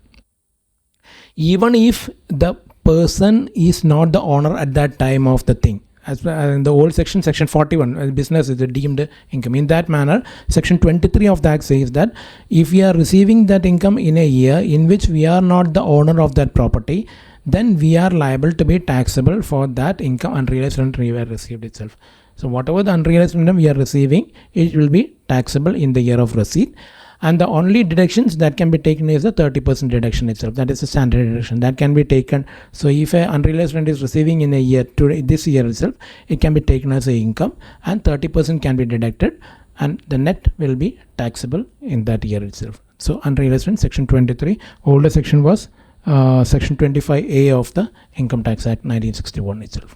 even if the person is not the owner at that time of the thing. As in the old section 41, business is deemed income. In that manner, section 23 of the Act says that if we are receiving that income in a year in which we are not the owner of that property, then we are liable to be taxable for that income, unrealized rent we have received itself. So whatever the unrealized income we are receiving, it will be taxable in the year of receipt. And the only deductions that can be taken is the 30% deduction itself. That is the standard deduction that can be taken. So if an unrealized rent is receiving in a year, this year itself, it can be taken as a income, and 30% can be deducted, and the net will be taxable in that year itself. So unrealized rent, section 23. Older section was section 25A of the Income Tax Act 1961 itself.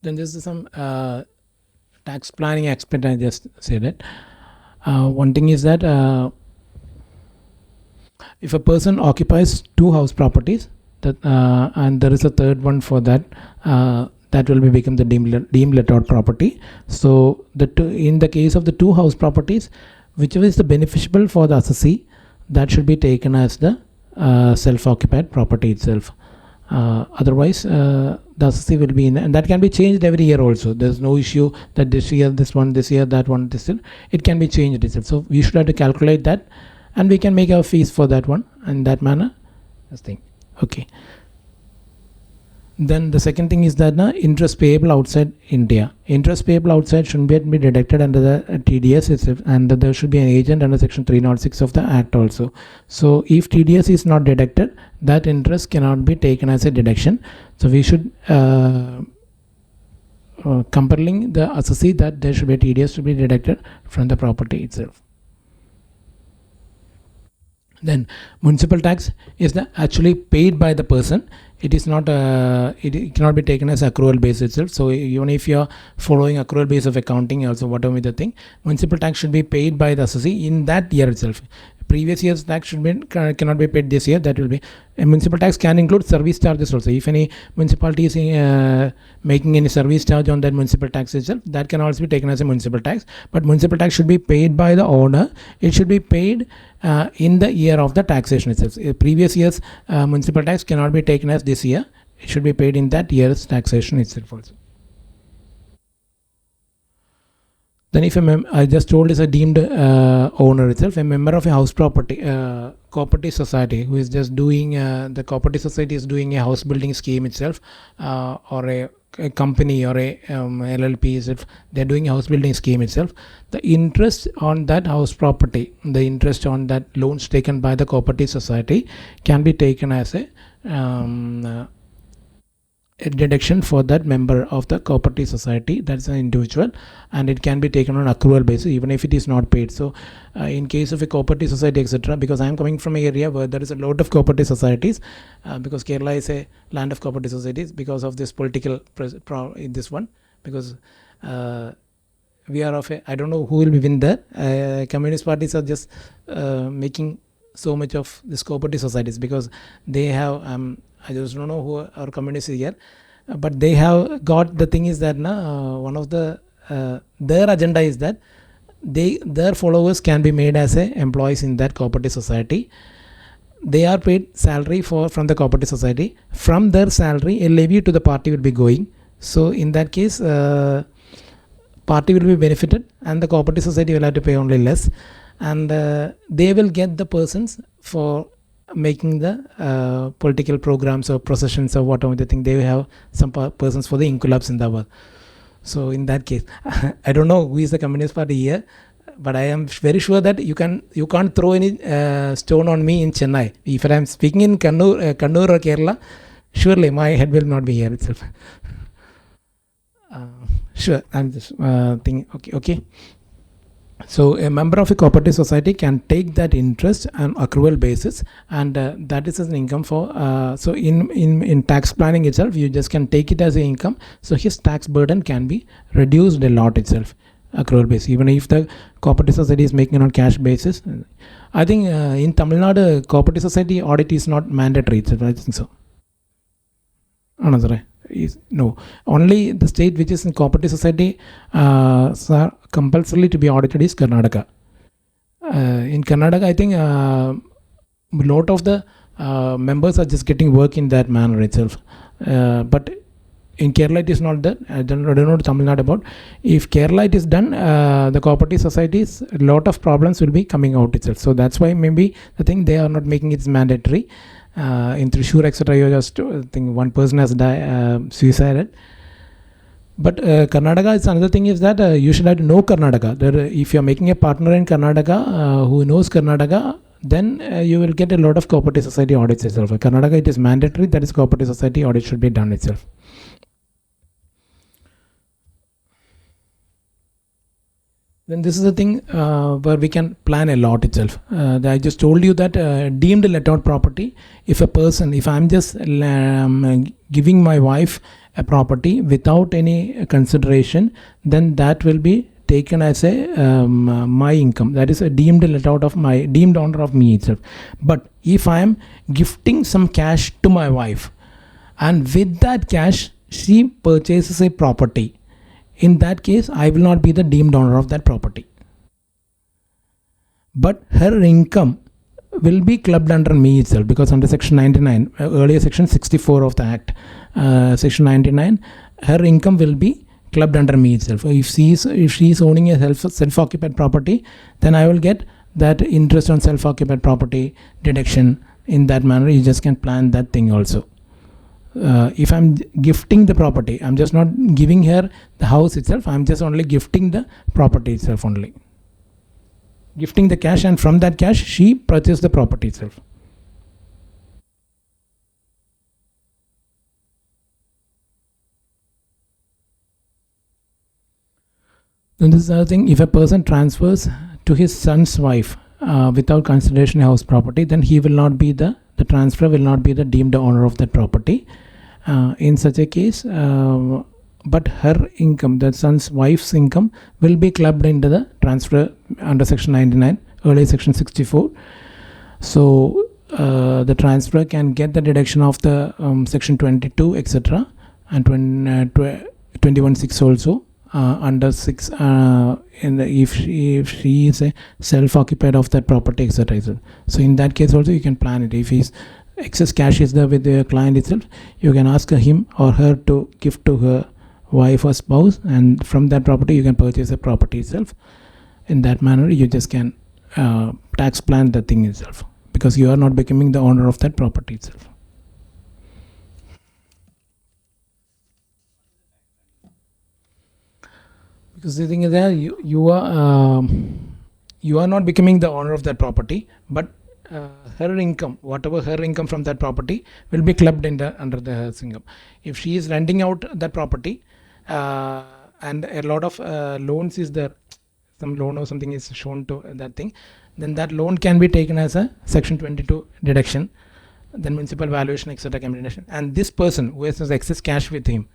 Then this is some tax planning aspect. I just said it. One thing is that if a person occupies 2 house properties, and there is a third one for that, that will become the deemed let out property. So in the case of the 2 house properties, whichever is the beneficial for the assessee, that should be taken as the self-occupied property itself. Otherwise, the assessee will be in, and that can be changed every year also. There's no issue that this year this one, this year that one, this year. It can be changed itself. So we should have to calculate that, and we can make our fees for that one in that manner. This thing. Okay. Then the second thing is that interest payable outside India. Interest payable outside should be deducted under the TDS itself, and there should be an agent under section 306 of the Act also. So if TDS is not deducted, that interest cannot be taken as a deduction. So we should compelling the assessee that there should be a TDS to be deducted from the property itself. Then municipal tax is actually paid by the person. It is not it cannot be taken as accrual base itself. So even if you are following accrual base of accounting, also whatever the thing, municipal tax should be paid by the assessee in that year itself. Previous year's tax cannot be paid this year. That will be a municipal tax can include service charges also. If any municipality is making any service charge on that municipal tax itself, that can also be taken as a municipal tax. But municipal tax should be paid by the owner. It should be paid in the year of the taxation itself. Previous year's municipal tax cannot be taken as this year. It should be paid in that year's taxation itself also. Then if I just told is a deemed owner itself, a member of a house property cooperative society who is just doing the cooperative society is doing a house building scheme itself, or a company or a LLP itself, they're doing a house building scheme itself. The interest on that house property, the interest on that loans taken by the cooperative society can be taken as a deduction for that member of the cooperative society, that's an individual, and it can be taken on accrual basis even if it is not paid. So in case of a cooperative society etc., because I am coming from an area where there is a lot of cooperative societies, because Kerala is a land of cooperative societies, because of this political in this one, because we are of a, I don't know who will win there. Communist parties are just making so much of this cooperative societies, because they have I just don't know who our communists here, but they have got, the thing is that one of the their agenda is that their followers can be made as a employees in that cooperative society. They are paid salary from the cooperative society. From their salary, a levy to the party will be going. So in that case, party will be benefited and the cooperative society will have to pay only less, and they will get the persons for making the political programs or processions or whatever the thing. They have some persons for the inculabs in the world. So in that case, I don't know who is the Communist Party here, but I am very sure that you can't throw any stone on me in Chennai. If I am speaking in Kannur or Kerala, surely my head will not be here itself. Sure, I'm just thinking. Okay. So a member of a cooperative society can take that interest on accrual basis, and that is as an income for. So in tax planning itself, you just can take it as an income. So his tax burden can be reduced a lot itself, accrual basis. Even if the cooperative society is making it on cash basis, I think in Tamil Nadu cooperative society audit is not mandatory itself. I think so. No, only the state which is in cooperative society compulsorily to be audited is Karnataka. In Karnataka, I think a lot of the members are just getting work in that manner itself. But in Kerala it is not that. I don't know Tamil Nadu about. If Kerala it is done, the cooperative societies, a lot of problems will be coming out itself. So that's why maybe the thing they are not making it mandatory. In Thrissur etc., you just think one person has suicided. But Karnataka is another thing is that you should have to know Karnataka. If you are making a partner in Karnataka who knows Karnataka, then you will get a lot of cooperative society audits itself. Karnataka it is mandatory, that is cooperative society audit should be done itself. Then this is the thing where we can plan a lot itself. I just told you that deemed let out property, if I'm just giving my wife a property without any consideration, then that will be taken as a my income. That is a deemed let out of my deemed honor of me itself. But if I am gifting some cash to my wife, and with that cash she purchases a property, in that case, I will not be the deemed owner of that property. But her income will be clubbed under me itself, because under section 99, earlier section 64 of the Act, section 99, her income will be clubbed under me itself. If she is owning a self-occupied property, then I will get that interest on self-occupied property deduction. In that manner, you just can plan that thing also. If I'm gifting the property, I'm just not giving her the house itself, I'm just only gifting the property itself only. Gifting the cash, and from that cash she purchased the property itself. Then this is another thing, if a person transfers to his son's wife without consideration of house property, then he will not be the transfer will not be the deemed owner of that property. In such a case, but her income, the son's wife's income, will be clubbed into the transfer under section 99, earlier section 64. So the transfer can get the deduction of the section 22 etc. and 21(6) also under 6 if she is a self-occupied of that property etc. So in that case also you can plan it. If he's excess cash is there with the client itself, you can ask him or her to give to her wife or spouse, and from that property you can purchase the property itself. In that manner you just can tax plan the thing itself, because you are not becoming the owner of that property itself. Because the thing is that you are not becoming the owner of that property, but her income, whatever her income from that property, will be clubbed in the under the income. If she is renting out that property, and a lot of loans is there, some loan or something is shown to that thing, then that loan can be taken as a Section 22 deduction, then municipal valuation, etc. can be deduction. And this person who has excess cash with him,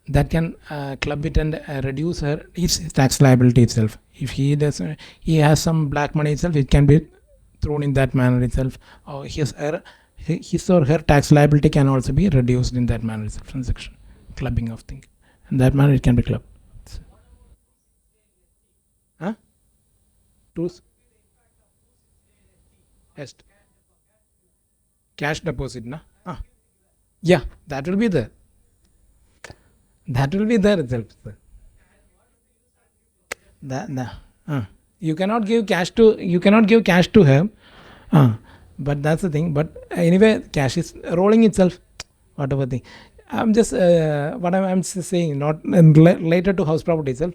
that can club it and reduce her his tax liability itself. If he has some black money itself, it can be thrown in that manner itself, or his or her tax liability can also be reduced in that manner itself, transaction clubbing of thing. In that manner it can be clubbed. Cash deposit, na? Yeah, that will be there. That will be there itself. You cannot give cash to her. But that's the thing. But anyway, cash is rolling itself. Whatever thing. I'm just what I'm just saying. Not related to house property itself.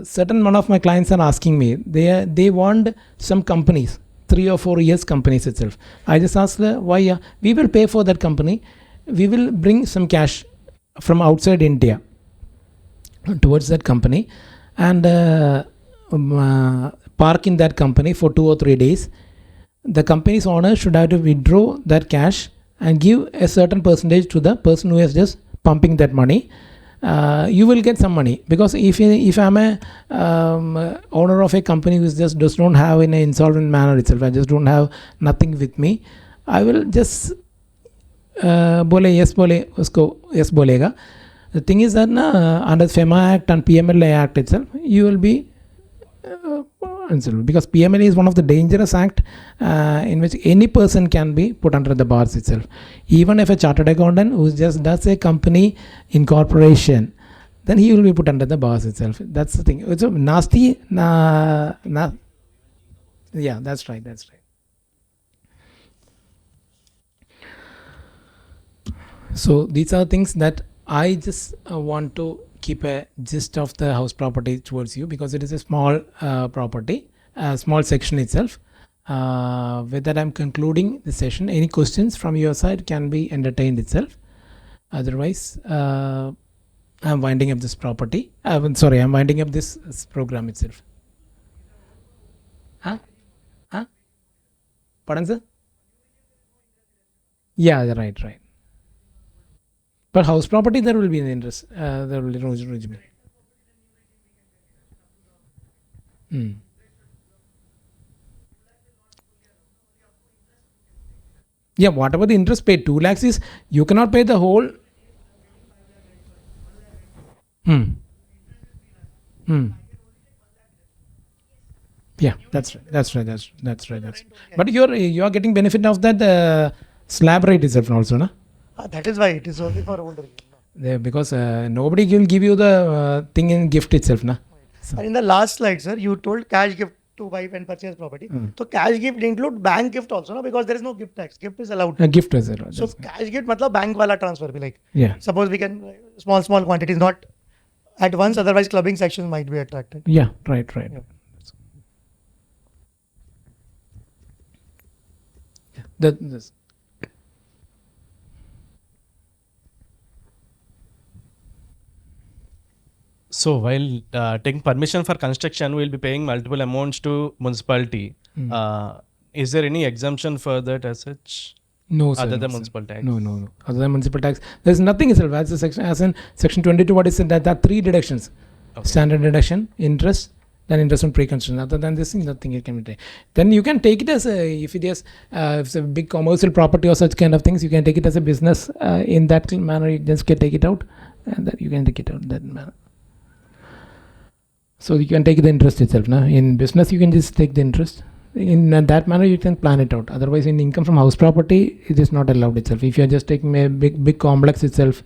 Certain one of my clients are asking me. They want some companies, 3 or 4 years companies itself. I just asked why. We will pay for that company. We will bring some cash from outside India towards that company, and park in that company for 2 or 3 days. The company's owner should have to withdraw that cash and give a certain percentage to the person who is just pumping that money. You will get some money, because if I'm a owner of a company who just does not have in an insolvent manner itself, I just don't have nothing with me, I will just yes bolega. The thing is that under FEMA Act and PMLA Act itself, you will be because PMLA is one of the dangerous act in which any person can be put under the bars itself. Even if a chartered accountant who just does a company incorporation, then he will be put under the bars itself. That's the thing. It's a nasty. Yeah, that's right. So these are things that I just want to keep a gist of the house property towards you, because it is a small property, a small section itself. With that, I'm concluding the session. Any questions from your side can be entertained itself. Otherwise, I'm winding up this property. I'm winding up this program itself. Pardon, sir? Yeah, right. But house property, there will be an interest. There will be no regime. Yeah, whatever the interest paid, 2 lakhs is, you cannot pay the whole. Yeah, that's right. But you are getting benefit of that slab rate itself also, na?
That is why it is only for old.
Because nobody will give you the thing in gift itself, na?
So. And in the last slide, sir, you told cash gift to buy and purchase property. So cash gift include bank gift also, no? Because there is no gift tax. Gift is allowed.
Gift is allowed.
So cash gift, matlab bank wala transfer be like.
Yeah.
Suppose we can small quantities, not at once. Otherwise, clubbing sections might be attracted.
Yeah, right.
Yeah.
This.
So while taking permission for construction, we'll be paying multiple amounts to municipality. Is there any exemption for that as such?
No, sir.
Other than municipal tax?
No. Other than municipal tax, there's nothing itself. As in section 22, what is it? That there are 3 deductions. Okay. Standard deduction, interest, then interest on pre-construction. Other than this thing, nothing you can take. Then you can take it as if it's a big commercial property or such kind of things, you can take it as a business in that manner. You just can take it out, and then you can take it out in that manner. So you can take the interest itself. Na? In business, you can just take the interest. In that manner, you can plan it out. Otherwise, in income from house property, it is not allowed itself. If you are just taking a big complex itself,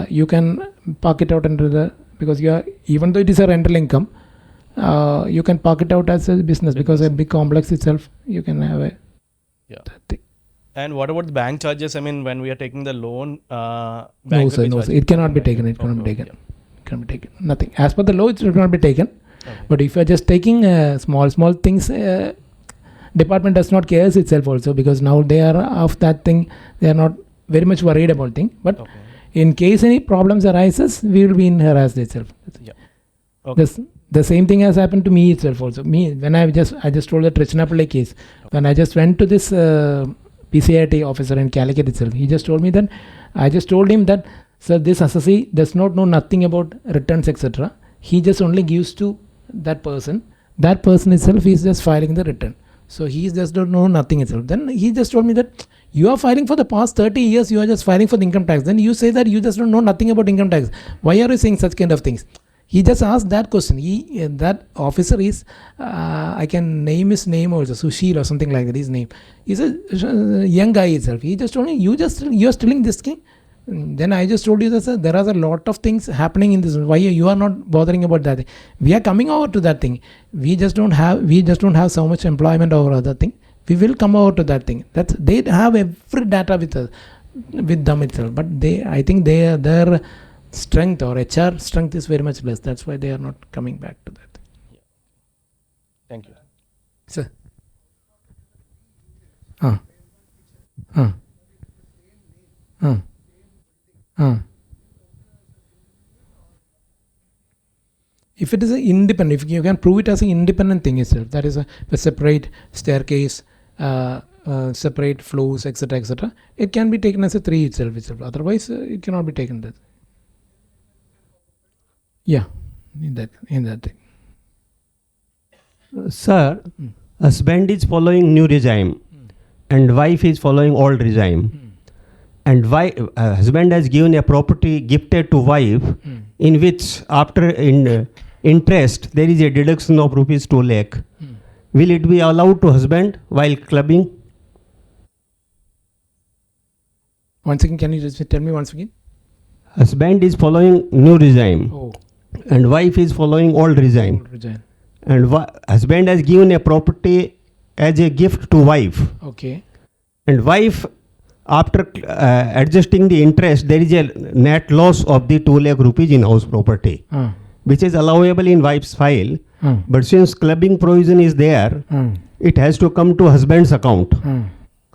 You can park it out under the, because you are, even though it is a rental income, you can park it out as a business, because a big complex itself, you can have a that thing.
And what about the bank charges? I mean, when we are taking the loan,
No,
bank
sir,
will be
no, sir.
charging
It cannot be
nothing,
taken.
right?
It cannot be
Okay,
taken.
yeah.
It cannot be taken. Nothing. As per the law, it cannot be taken.
Okay.
But if you are just taking small things, department does not care itself also, because now they are of that thing. They are not very much worried about thing. But
Okay.
in case any problems arises, we will be in harassed itself.
Yeah. Okay.
The same thing has happened to me itself also. Me, when I just told the Trichinapalli case, when I just went to this PCIT officer in Calicut itself, he just told me that, I just told him that, sir, this assessee does not know nothing about returns, etc. He just only gives to that person. That person itself is just filing the return. So he just don't know nothing itself. Then he just told me that you are filing for the past 30 years, you are just filing for the income tax. Then you say that you just don't know nothing about income tax. Why are you saying such kind of things? He just asked that question. That officer is, I can name his name also, Sushil or something like that, his name. He's a young guy itself. He just told me, you are stealing this thing. Then I just told you that, sir, there are a lot of things happening in this. Why you are not bothering about that? We are coming over to that thing. We just don't have so much employment over other thing. We will come over to that thing. They have every data with them itself. But I think their strength or HR strength is very much less. That's why they are not coming back to that.
Thank you.
Sir. If it is an independent, if you can prove it as an independent thing itself, that is a separate staircase, separate floors, etc., it can be taken as a 3 itself. Otherwise, it cannot be taken that. Yeah, in that thing.
Sir, husband is following new regime and wife is following old regime. And husband has given a property gifted to wife in which after interest there is a deduction of rupees 2 lakh. Will it be allowed to husband while clubbing?
Once again, can you just tell me once again?
Husband is following new regime and wife is following old regime. And husband has given a property as a gift to wife.
Okay.
And wife, after adjusting the interest, there is a net loss of the 2 lakh rupees in house property, which is allowable in wife's file. But since clubbing provision is there, it has to come to husband's account.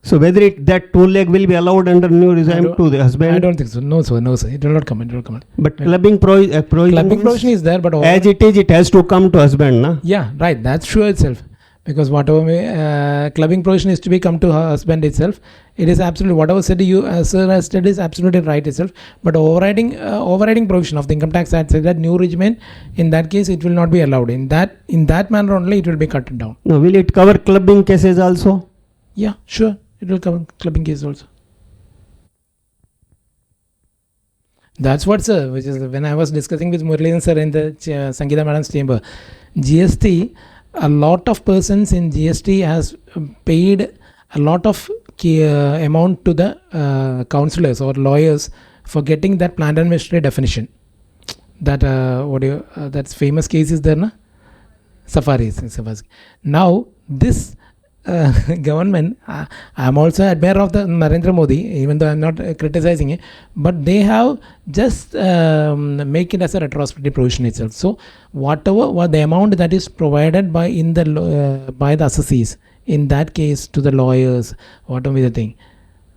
So whether that 2 lakh will be allowed under new regime to the husband?
I don't think so. No, sir. It will not come.
But clubbing provision
is there, but
as it has to come to husband, na?
Yeah, right. That's true itself. Because whatever clubbing provision is to be come to her husband itself, it is absolutely, whatever said you, sir has said is absolutely right itself. But overriding provision of the income tax act said that new regime, in that case, it will not be allowed. In that manner only, it will be cut down.
No, will it cover clubbing cases also?
Yeah, sure. It will cover clubbing cases also. That's what, sir, which is when I was discussing with Muralidharan sir in the Sangeeta Madam's chamber, GST, a lot of persons in GST has paid a lot of amount to the counselors or lawyers for getting that planned administrative definition. That that's famous case is there, na? Safaris. Now this government, I am also admirer of the Narendra Modi, even though I am not criticizing it, but they have just make it as a retrospective provision itself. So whatever the amount that is provided by the assessees, in that case to the lawyers, whatever the thing,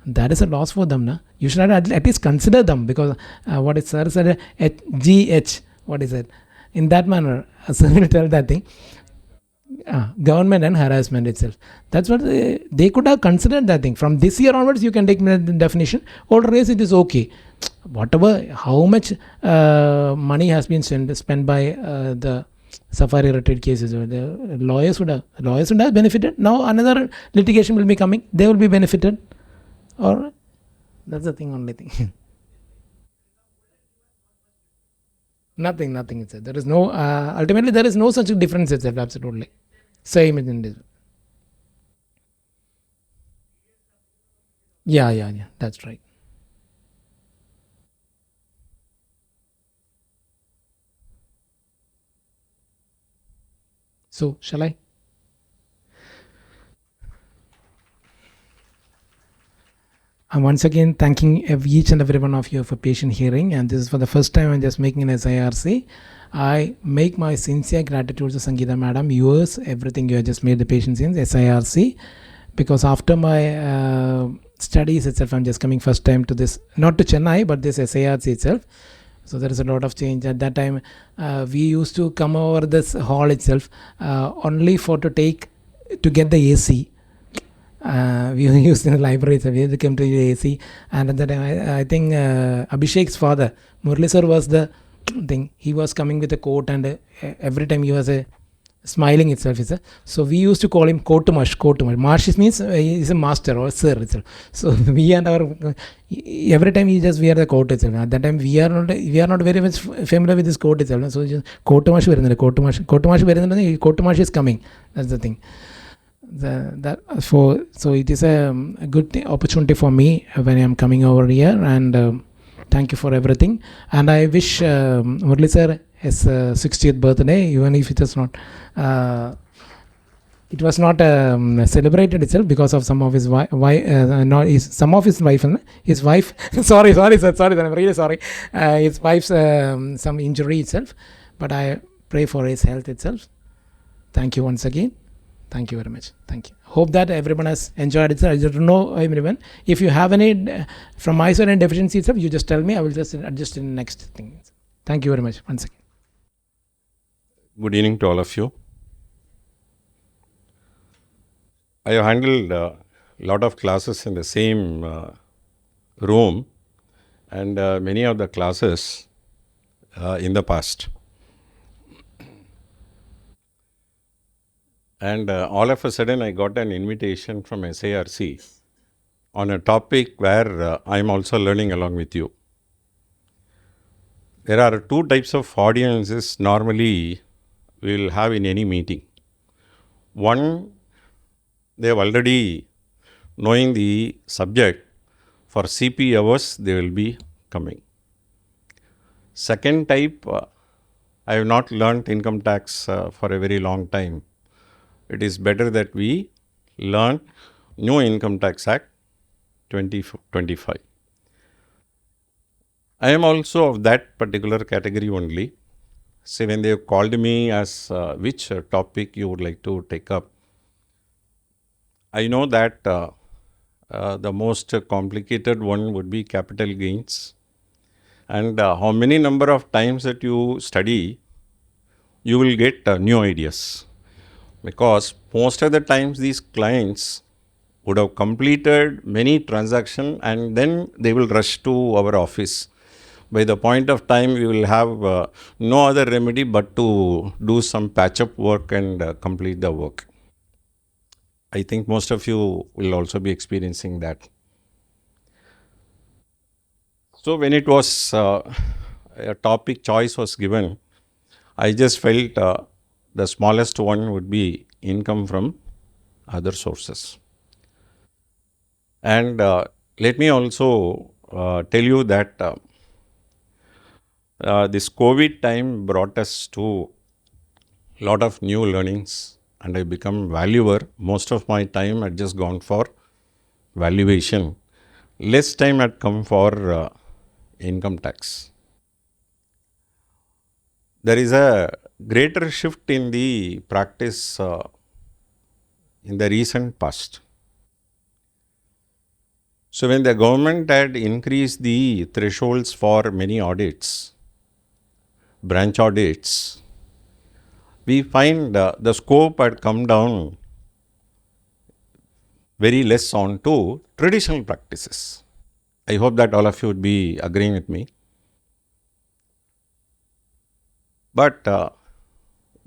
that is a loss for them. Na? You should at least consider them, because what is sir said, GH, what is it? In that manner, sir will tell that thing. Government and harassment itself. That's what they could have considered that thing. From this year onwards, you can take the definition. Otherwise, it is okay. Whatever, how much money has been spent by the safari retreat cases, the lawyers would have benefited. Now another litigation will be coming. They will be benefited. Or that's the thing, only thing. Nothing. It's there is no. Ultimately, there is no such difference itself. Absolutely, same in this. Yeah. That's right. So, shall I? I'm once again thanking each and every one of you for patient hearing, and this is for the first time I'm just making an SIRC. I make my sincere gratitude to Sangeeta madam, yours, everything you have just made the patients in SIRC, because after my studies itself, I'm just coming first time to this, not to Chennai, but this SIRC itself. So there is a lot of change. At that time, we used to come over this hall itself only for to get the AC. We used in the library, so we had to come to the AC. And at that time, I think Abhishek's father, Murli sir, was the thing. He was coming with a coat, and every time he was smiling itself. So we used to call him Kotumash. Marsh means he is a master or sir itself. So we and our every time he just wear the coat itself. At that time we are not very much familiar with this coat itself. So just Kotumash is coming. That's the thing. So it is a good opportunity for me when I am coming over here, and thank you for everything. And I wish Murli sir his 60th birthday, even if it is not celebrated itself because of some of his wife. Sorry sir, I'm really sorry. His wife's some injury itself, but I pray for his health itself. Thank you once again. Thank you very much. Thank you. Hope that everyone has enjoyed it. I don't know everyone. If you have any from my side and deficiency itself, you just tell me. I will just adjust in the next thing. Thank you very much once again.
Good evening to all of you. I have handled a lot of classes in the same room, and many of the classes in the past. And all of a sudden I got an invitation from SIRC on a topic where I am also learning along with you. There are two types of audiences normally we will have in any meeting. One, they have already knowing the subject. For CPE hours they will be coming. Second type, I have not learnt income tax for a very long time. It is better that we learn New Income Tax Act 2025. I am also of that particular category only. Say when they have called me as which topic you would like to take up, I know that the most complicated one would be capital gains, and how many number of times that you study, you will get new ideas. Because most of the times these clients would have completed many transactions and then they will rush to our office. By the point of time, we will have no other remedy but to do some patch-up work and complete the work. I think most of you will also be experiencing that. So when it was a topic choice was given, I just felt the smallest one would be income from other sources. And let me also tell you that this COVID time brought us to a lot of new learnings, and I become valuer. Most of my time had just gone for valuation. Less time had come for income tax. There is a greater shift in the practice in the recent past. So when the government had increased the thresholds for many audits, branch audits, we find the scope had come down very less on to traditional practices. I hope that all of you would be agreeing with me. But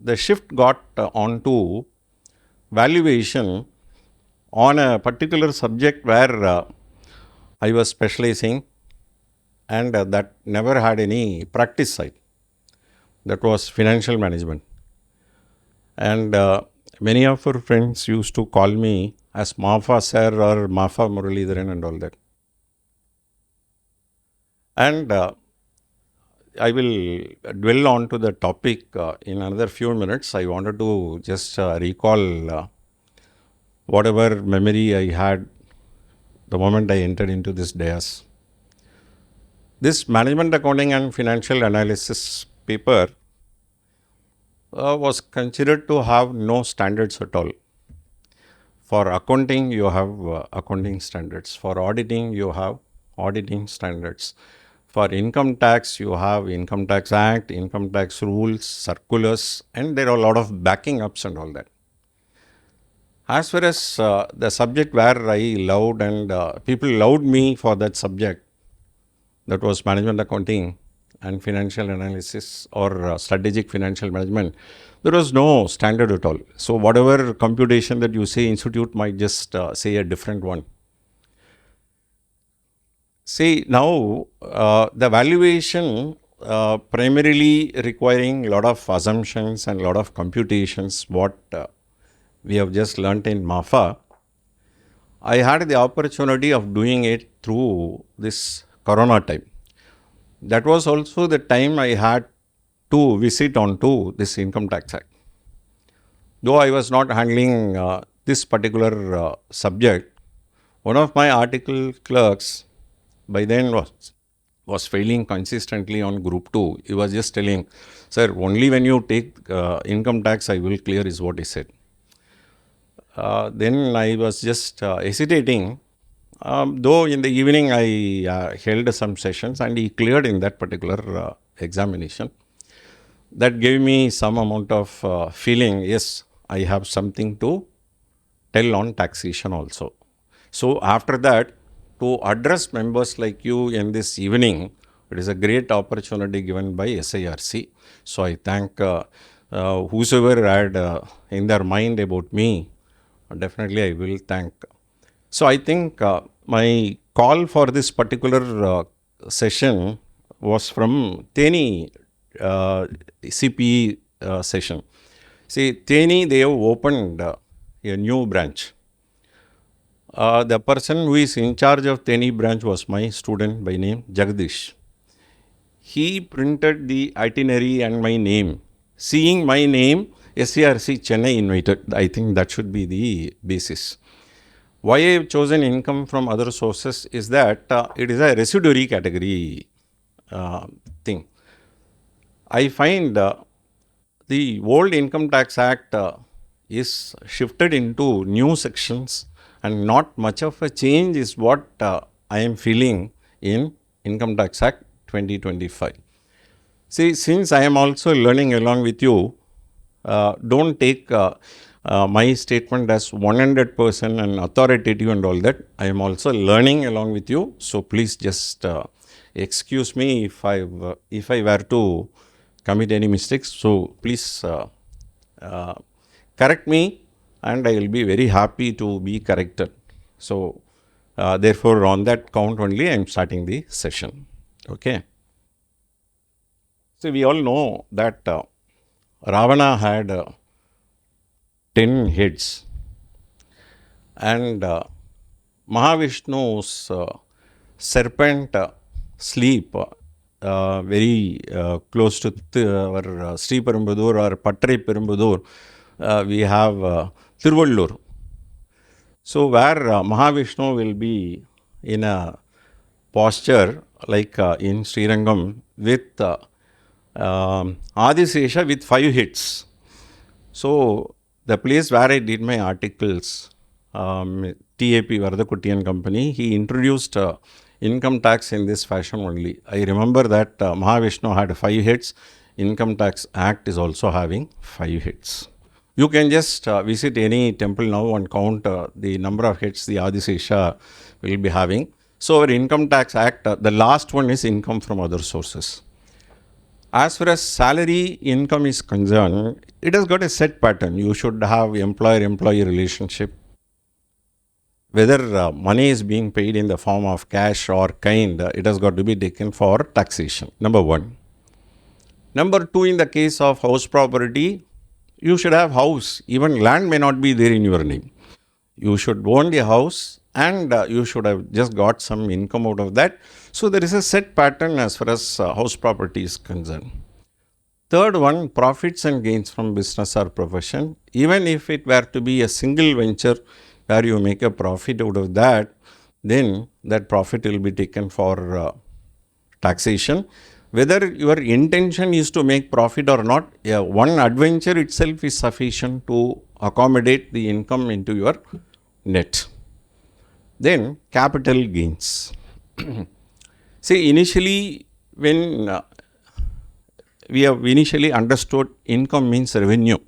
the shift got onto valuation on a particular subject where I was specializing, and that never had any practice side. That was financial management. And many of our friends used to call me as Mafa sir or Mafa Muralidharan and all that. And I will dwell on to the topic in another few minutes. I wanted to just recall whatever memory I had the moment I entered into this dais. This management accounting and financial analysis paper was considered to have no standards at all. For accounting, you have accounting standards. For auditing, you have auditing standards. For income tax, you have Income Tax Act, income tax rules, circulars, and there are a lot of backing ups and all that. As far as the subject where I loved and people loved me for that subject, that was management accounting and financial analysis or strategic financial management, there was no standard at all. So whatever computation that you say, institute might just say a different one. See, now the valuation primarily requiring a lot of assumptions and a lot of computations, what we have just learnt in MAFA. I had the opportunity of doing it through this Corona time. That was also the time I had to visit onto this Income Tax Act. Though I was not handling this particular subject, one of my article clerks by then was failing consistently on group 2. He was just telling, sir, only when you take income tax I will clear, is what he said. Then I was just hesitating. Though in the evening I held some sessions and he cleared in that particular examination. That gave me some amount of feeling, yes, I have something to tell on taxation also. So after that, to address members like you in this evening, it is a great opportunity given by SIRC. So I thank whosoever had in their mind about me, definitely I will thank. So I think my call for this particular session was from Teni CPE session. See, Teni, they have opened a new branch. The person who is in charge of Teni branch was my student by name Jagdish. He printed the itinerary and my name. Seeing my name, SIRC Chennai invited. I think that should be the basis. Why I have chosen income from other sources is that it is a residuary category thing. I find the old Income Tax Act is shifted into new sections and not much of a change is what I am feeling in Income Tax Act 2025. See, since I am also learning along with you, don't take my statement as 100% and authoritative and all that. I am also learning along with you. So please just excuse me if I were to commit any mistakes. So please correct me and I will be very happy to be corrected. So therefore on that count only I am starting the session. Okay. So we all know that Ravana had 10 heads and Mahavishnu's serpent sleep very close to our Sri Perumbudur or Patrai Perumbudur, we have Tiruvallur. So where Mahavishnu will be in a posture like in Srirangam with Adisesha with 5 hits. So the place where I did my articles, TAP Vardhakutti and Company, he introduced income tax in this fashion only. I remember that Mahavishnu had 5 hits. Income Tax Act is also having 5 hits. You can just visit any temple now and count the number of hits the Adisesha will be having. So our Income Tax Act, the last one is income from other sources. As far as salary income is concerned, it has got a set pattern. You should have employer-employee relationship. Whether money is being paid in the form of cash or kind, it has got to be taken for taxation. Number 1. Number 2, in the case of house property, you should have house. Even land may not be there in your name. You should own the house and you should have just got some income out of that. So there is a set pattern as far as house property is concerned. Third one, profits and gains from business or profession. Even if it were to be a single venture where you make a profit out of that, then that profit will be taken for taxation. Whether your intention is to make profit or not, one adventure itself is sufficient to accommodate the income into your net. Then capital gains. See, initially when we have initially understood income means revenue,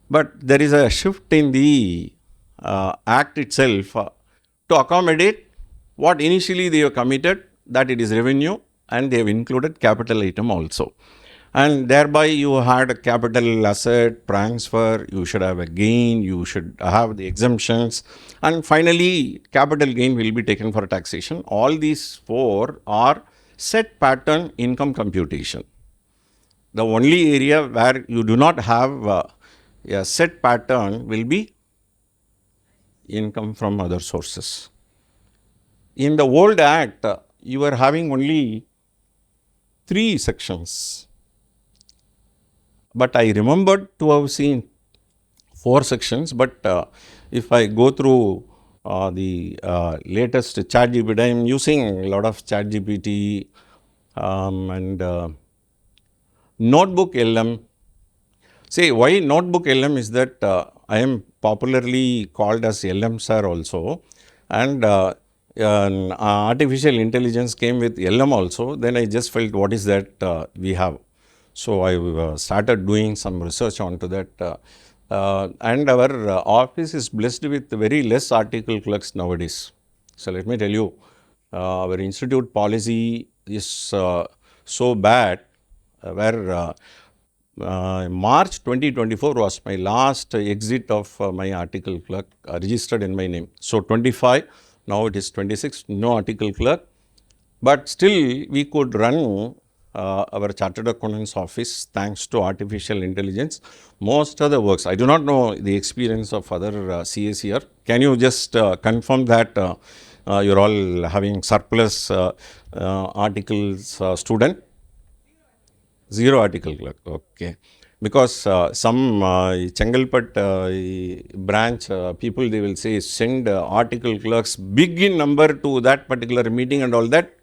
but there is a shift in the act itself to accommodate what initially they have committed, that it is revenue, and they have included capital item also. And thereby you had a capital asset transfer, you should have a gain, you should have the exemptions, and finally capital gain will be taken for taxation. All these four are set pattern income computation. The only area where you do not have a set pattern will be income from other sources. In the old act, you were having only 3 sections, but I remembered to have seen 4 sections. But if I go through the latest ChatGPT, I am using a lot of ChatGPT and Notebook LM. See, why Notebook LM is that I am popularly called as LM sir also, and artificial intelligence came with LM also. Then I just felt, what is that we have? So I started doing some research onto that, and our office is blessed with very less article clerks nowadays. So let me tell you, our institute policy is so bad, where March 2024 was my last exit of my article clerk registered in my name. So 25, now it is 26, no article clerk, but still we could run our chartered accountant's office thanks to artificial intelligence. Most of the works, I do not know the experience of other CAs here. Can you just confirm that you're all having surplus articles student? 0 article clerk, okay. Because some Chengalpet branch people, they will say send article clerks big in number to that particular meeting and all that.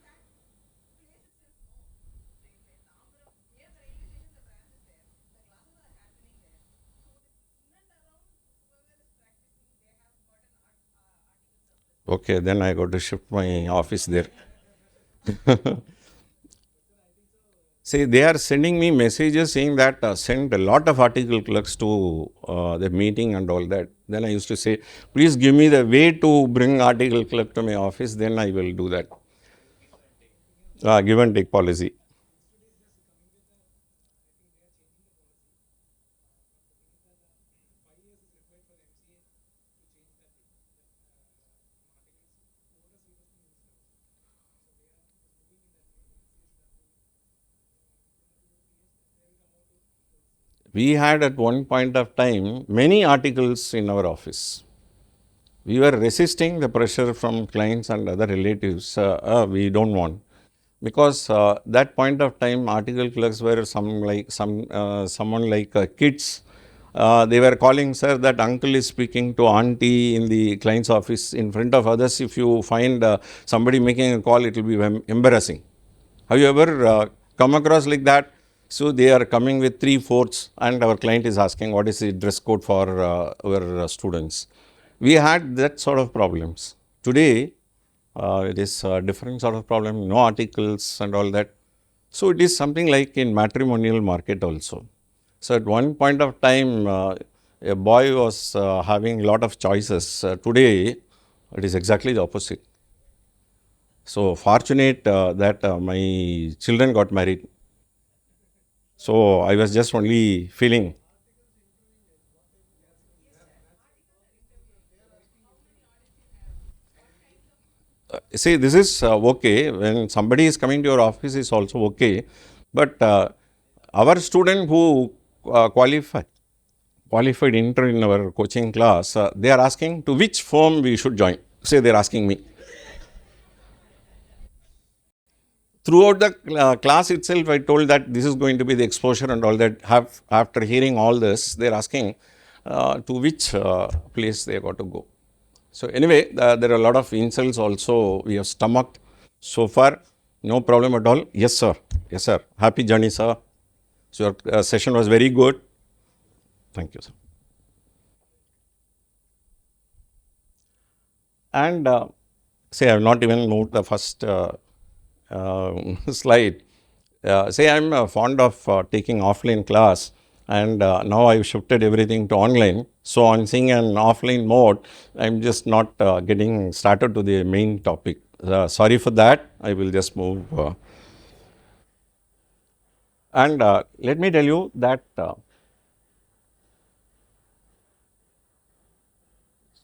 Okay, then I got to shift my office there. See, they are sending me messages saying that send a lot of article clerks to the meeting and all that. Then I used to say, please give me the way to bring article clerk to my office, then I will do that. Give and take policy. We had at one point of time many articles in our office. We were resisting the pressure from clients and other relatives. We don't want, because that point of time article clerks were someone like kids. They were calling, sir, that uncle is speaking to auntie in the client's office in front of others. If you find somebody making a call, it will be embarrassing. Have you ever come across like that? So they are coming with 3/4 and our client is asking what is the dress code for our students. We had that sort of problems. Today, it is a different sort of problem, no articles and all that. So it is something like in matrimonial market also. So at one point of time, a boy was having a lot of choices. Today, it is exactly the opposite. So fortunate that my children got married. So I was just only feeling. See, this is okay. When somebody is coming to your office, is also okay. But our student who qualify qualified intern in our coaching class, they are asking to which firm we should join. Say they are asking me. Throughout the class itself, I told that this is going to be the exposure and all that. After hearing all this, they are asking to which place they got to go. So anyway, there are a lot of insults also we have stomached so far. No problem at all. Yes, sir. Yes, sir. Happy journey, sir. So your session was very good. Thank you, sir. And say I have not even moved the first slide. Say I am fond of taking offline class, and now I have shifted everything to online. So on seeing an offline mode, I am just not getting started to the main topic. Sorry for that. I will just move. And let me tell you that it's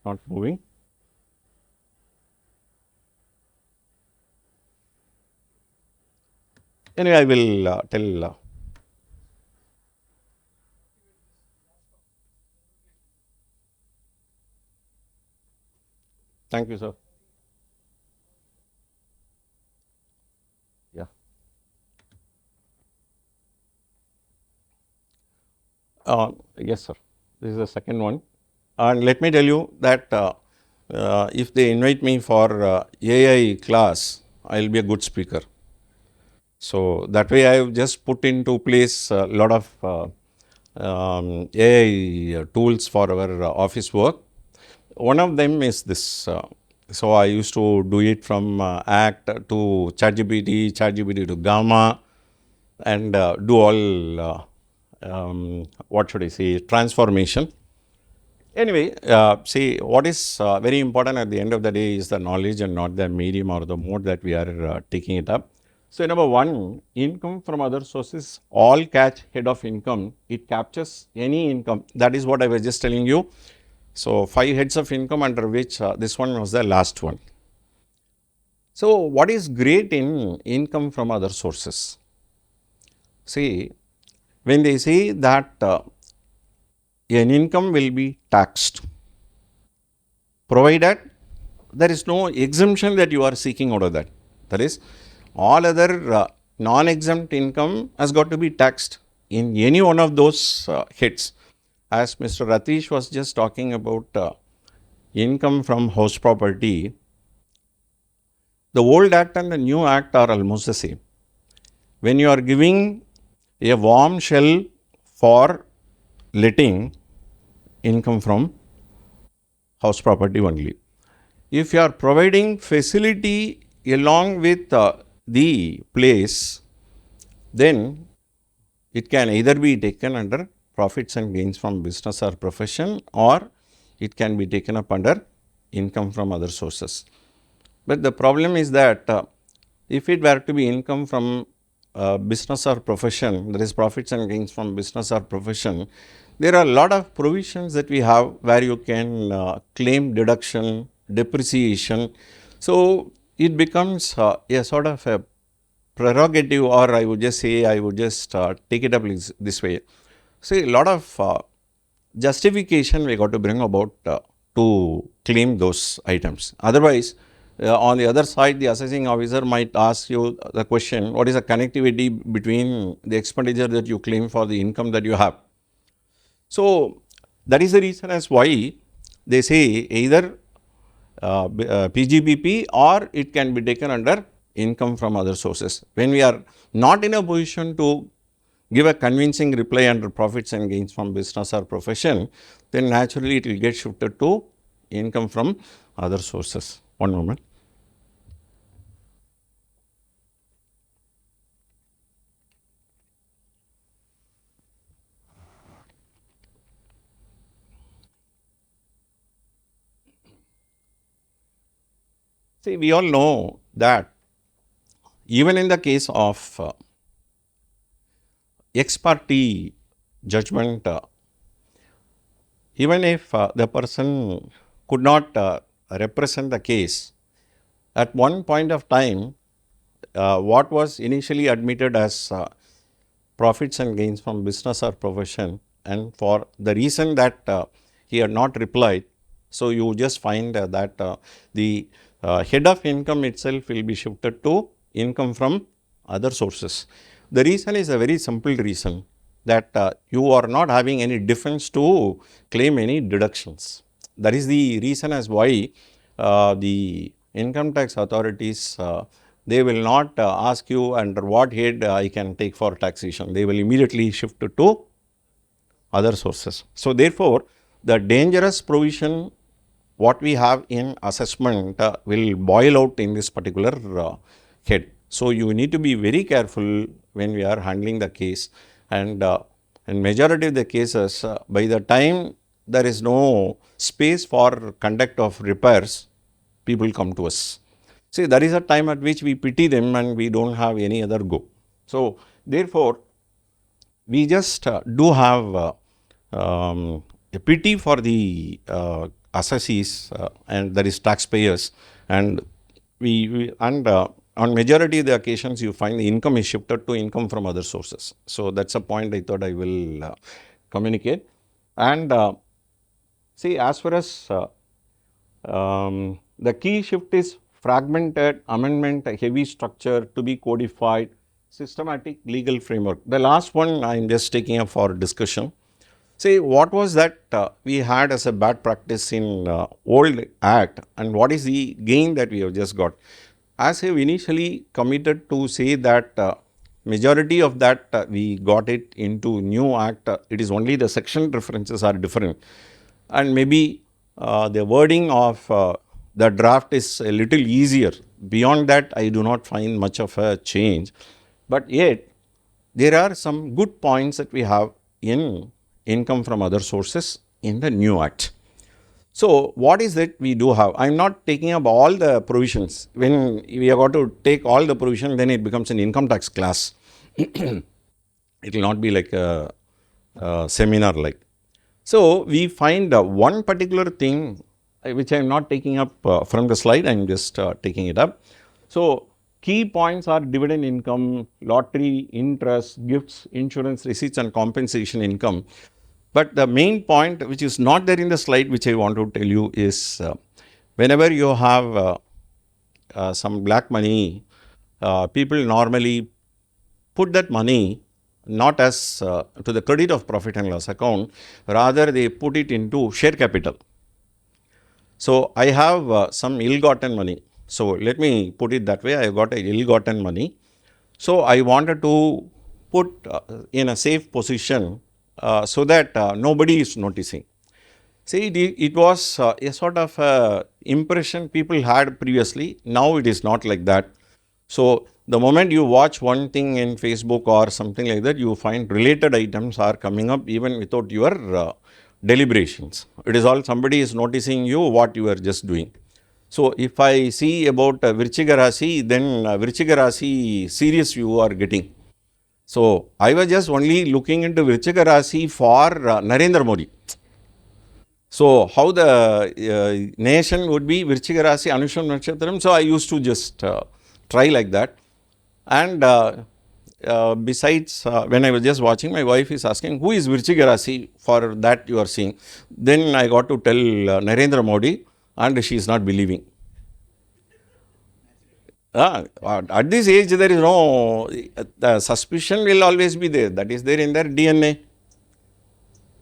not moving. Anyway, I will tell. Thank you, sir. Yeah. Yes, sir. This is the second one. And let me tell you that if they invite me for AI class, I will be a good speaker. So that way I have just put into place a lot of AI tools for our office work. One of them is this. So I used to do it from ACT to ChatGPT to Gamma, and do all what should I say, transformation. Anyway, see, what is very important at the end of the day is the knowledge and not the medium or the mode that we are taking it up. So, number one, income from other sources, all catch head of income, it captures any income. That is what I was just telling you. So, 5 heads of income, under which this one was the last one. So, what is great in income from other sources? See, when they say that an income will be taxed, provided there is no exemption that you are seeking out of that. That is, all other non-exempt income has got to be taxed in any one of those heads. As Mr. Rathish was just talking about income from house property, the old act and the new act are almost the same. When you are giving a warm shell for letting, income from house property only. If you are providing facility along with the place, then it can either be taken under profits and gains from business or profession, or it can be taken up under income from other sources. But the problem is that if it were to be income from business or profession, that is profits and gains from business or profession, there are a lot of provisions that we have where you can claim deduction, depreciation. So it becomes a sort of a prerogative, or I would just say, I would just take it up this way. See, a lot of justification we got to bring about to claim those items. Otherwise, on the other side, the assessing officer might ask you the question, what is the connectivity between the expenditure that you claim for the income that you have? So that is the reason as why they say either PGBP, or it can be taken under income from other sources. When we are not in a position to give a convincing reply under profits and gains from business or profession, then naturally it will get shifted to income from other sources. One moment. See, we all know that even in the case of ex parte judgment, even if the person could not represent the case, at one point of time, what was initially admitted as profits and gains from business or profession and for the reason that he had not replied, so you just find that the head of income itself will be shifted to income from other sources. The reason is a very simple reason, that you are not having any defense to claim any deductions. That is the reason as why the income tax authorities, they will not ask you under what head I can take for taxation. They will immediately shift it to other sources. So, therefore, the dangerous provision what we have in assessment will boil out in this particular head. So, you need to be very careful when we are handling the case, and in majority of the cases, by the time there is no space for conduct of repairs, people come to us. See, there is a time at which we pity them and we don't have any other go. So, therefore, we just do have a pity for the assessees and that is taxpayers, and on majority of the occasions you find the income is shifted to income from other sources. So, that is a point I thought I will communicate. And see, as far as the key shift is fragmented amendment, a heavy structure to be codified, systematic legal framework. The last one I am just taking up for discussion. See, what was that we had as a bad practice in old act, and what is the gain that we have just got? As I have initially committed to say that majority of that we got it into new act, it is only the section references are different, and maybe the wording of the draft is a little easier. Beyond that, I do not find much of a change, but yet there are some good points that we have in income from other sources in the new act. So, what is it we do have? I am not taking up all the provisions. When we are going to take all the provision, then it becomes an income tax class. It will not be like a seminar like. So, we find one particular thing which I am not taking up from the slide, I am just taking it up. So, key points are dividend income, lottery, interest, gifts, insurance, receipts and compensation income. But the main point which is not there in the slide which I want to tell you is whenever you have some black money, people normally put that money not as to the credit of profit and loss account, rather they put it into share capital. So, I have some ill-gotten money. So, let me put it that way, I got a ill-gotten money. So, I wanted to put in a safe position so that nobody is noticing. See, it was a sort of impression people had previously, now it is not like that. So, the moment you watch one thing in Facebook or something like that, you find related items are coming up even without your deliberations. It is all somebody is noticing you what you are just doing. So, if I see about Virchiga Rasi, then Virchiga Rasi serious you are getting. So, I was just only looking into Virchiga Rasi for Narendra Modi. So, how the nation would be Virchiga Rasi, Anusham Nakshatram. So, I used to just try like that. And besides, when I was just watching, my wife is asking, who is Virchiga Rasi for that you are seeing? Then I got to tell Narendra Modi, and she is not believing. At this age, there is no, the suspicion will always be there, that is there in their DNA.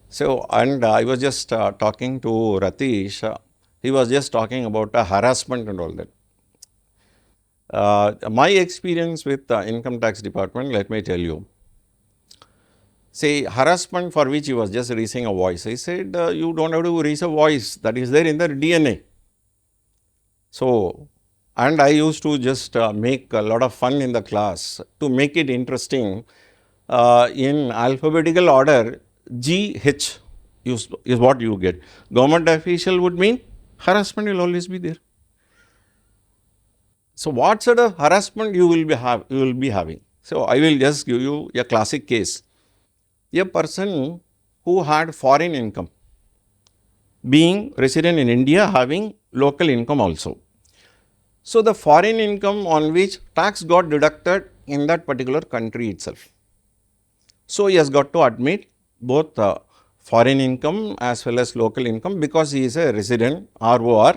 So, and I was just talking to Rathish, he was just talking about harassment and all that. My experience with the income tax department, let me tell you. Say, harassment for which he was just raising a voice. I said, you don't have to raise a voice, that is there in their DNA. So, and I used to just make a lot of fun in the class to make it interesting. In alphabetical order, GH is what you get. Government official would mean harassment will always be there. So, what sort of harassment you will be having? So, I will just give you a classic case. A person who had foreign income, being resident in India, having local income also. So, the foreign income on which tax got deducted in that particular country itself. So, he has got to admit both foreign income as well as local income because he is a resident ROR.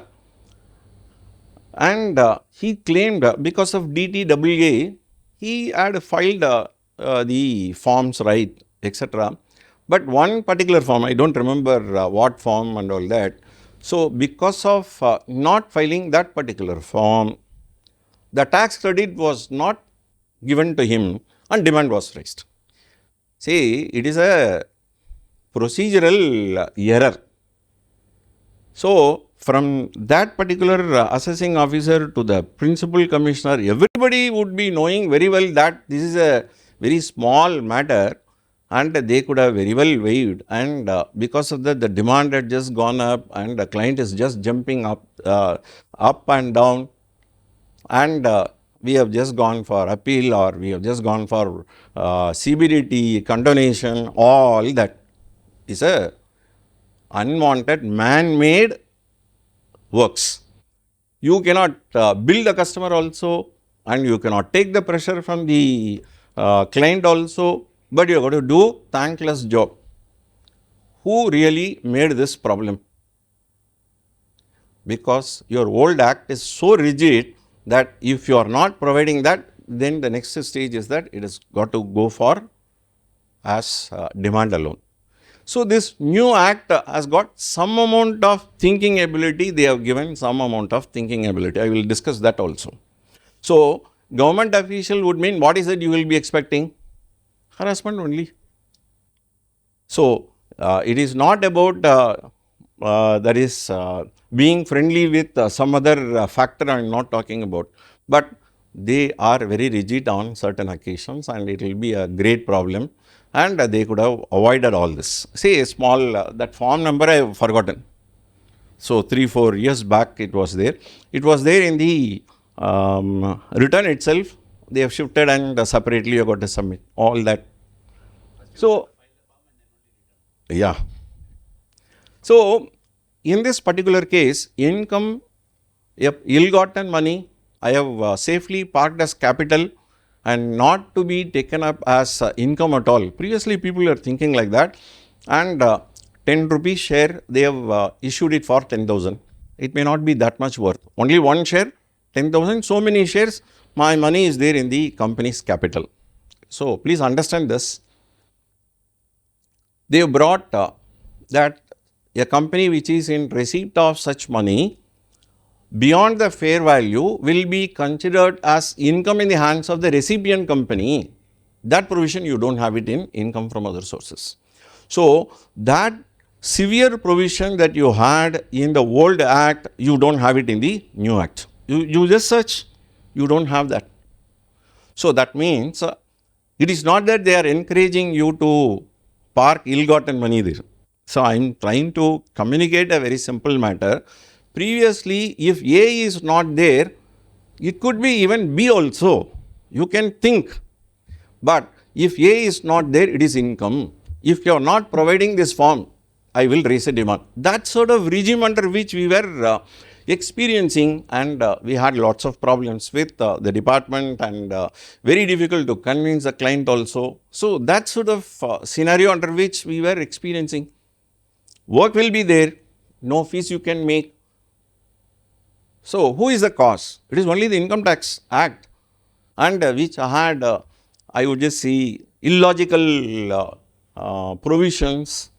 And he claimed because of DTAA, he had filed the forms right, etc. But one particular form, I don't remember what form and all that. So, because of not filing that particular form, the tax credit was not given to him and demand was raised. See, it is a procedural error. So, from that particular assessing officer to the principal commissioner, everybody would be knowing very well that this is a very small matter and they could have very well waived, and because of that the demand had just gone up and the client is just jumping up and down, and we have just gone for appeal or we have just gone for CBDT, condonation. All that is a unwanted man-made works. You cannot bill the customer also, and you cannot take the pressure from the client also, but you have got to do thankless job. Who really made this problem? Because your old act is so rigid that if you are not providing that, then the next stage is that it has got to go for as demand alone. So, this new act has got some amount of thinking ability, they have given some amount of thinking ability. I will discuss that also. So, government official would mean what is it you will be expecting? Harassment only. So, it is not about that is being friendly with some other factor I am not talking about, but they are very rigid on certain occasions and it will be a great problem, and they could have avoided all this. Say a small that form number I have forgotten. So, 3-4 years back it was there. It was there in the return itself. They have shifted and separately you got to submit all that. So, yeah. So, in this particular case, income, ill-gotten money, I have safely parked as capital and not to be taken up as income at all. Previously, people are thinking like that, and 10 rupees share, they have issued it for 10,000. It may not be that much worth. Only one share, 10,000, so many shares, my money is there in the company's capital. So, please understand this. They have brought that a company which is in receipt of such money beyond the fair value will be considered as income in the hands of the recipient company. That provision you don't have it in income from other sources. So, that severe provision that you had in the old act, you don't have it in the new act. You just search, you don't have that. So, that means it is not that they are encouraging you to park ill-gotten money there. So, I am trying to communicate a very simple matter. Previously, if A is not there, it could be even B also. You can think. But if A is not there, it is income. If you are not providing this form, I will raise a demand. That sort of regime under which we were experiencing, and we had lots of problems with the department, and very difficult to convince the client also. So, that sort of scenario under which we were experiencing. Work will be there, no fees you can make. So, who is the cause? It is only the Income Tax Act, and which had, I would just see, illogical provisions.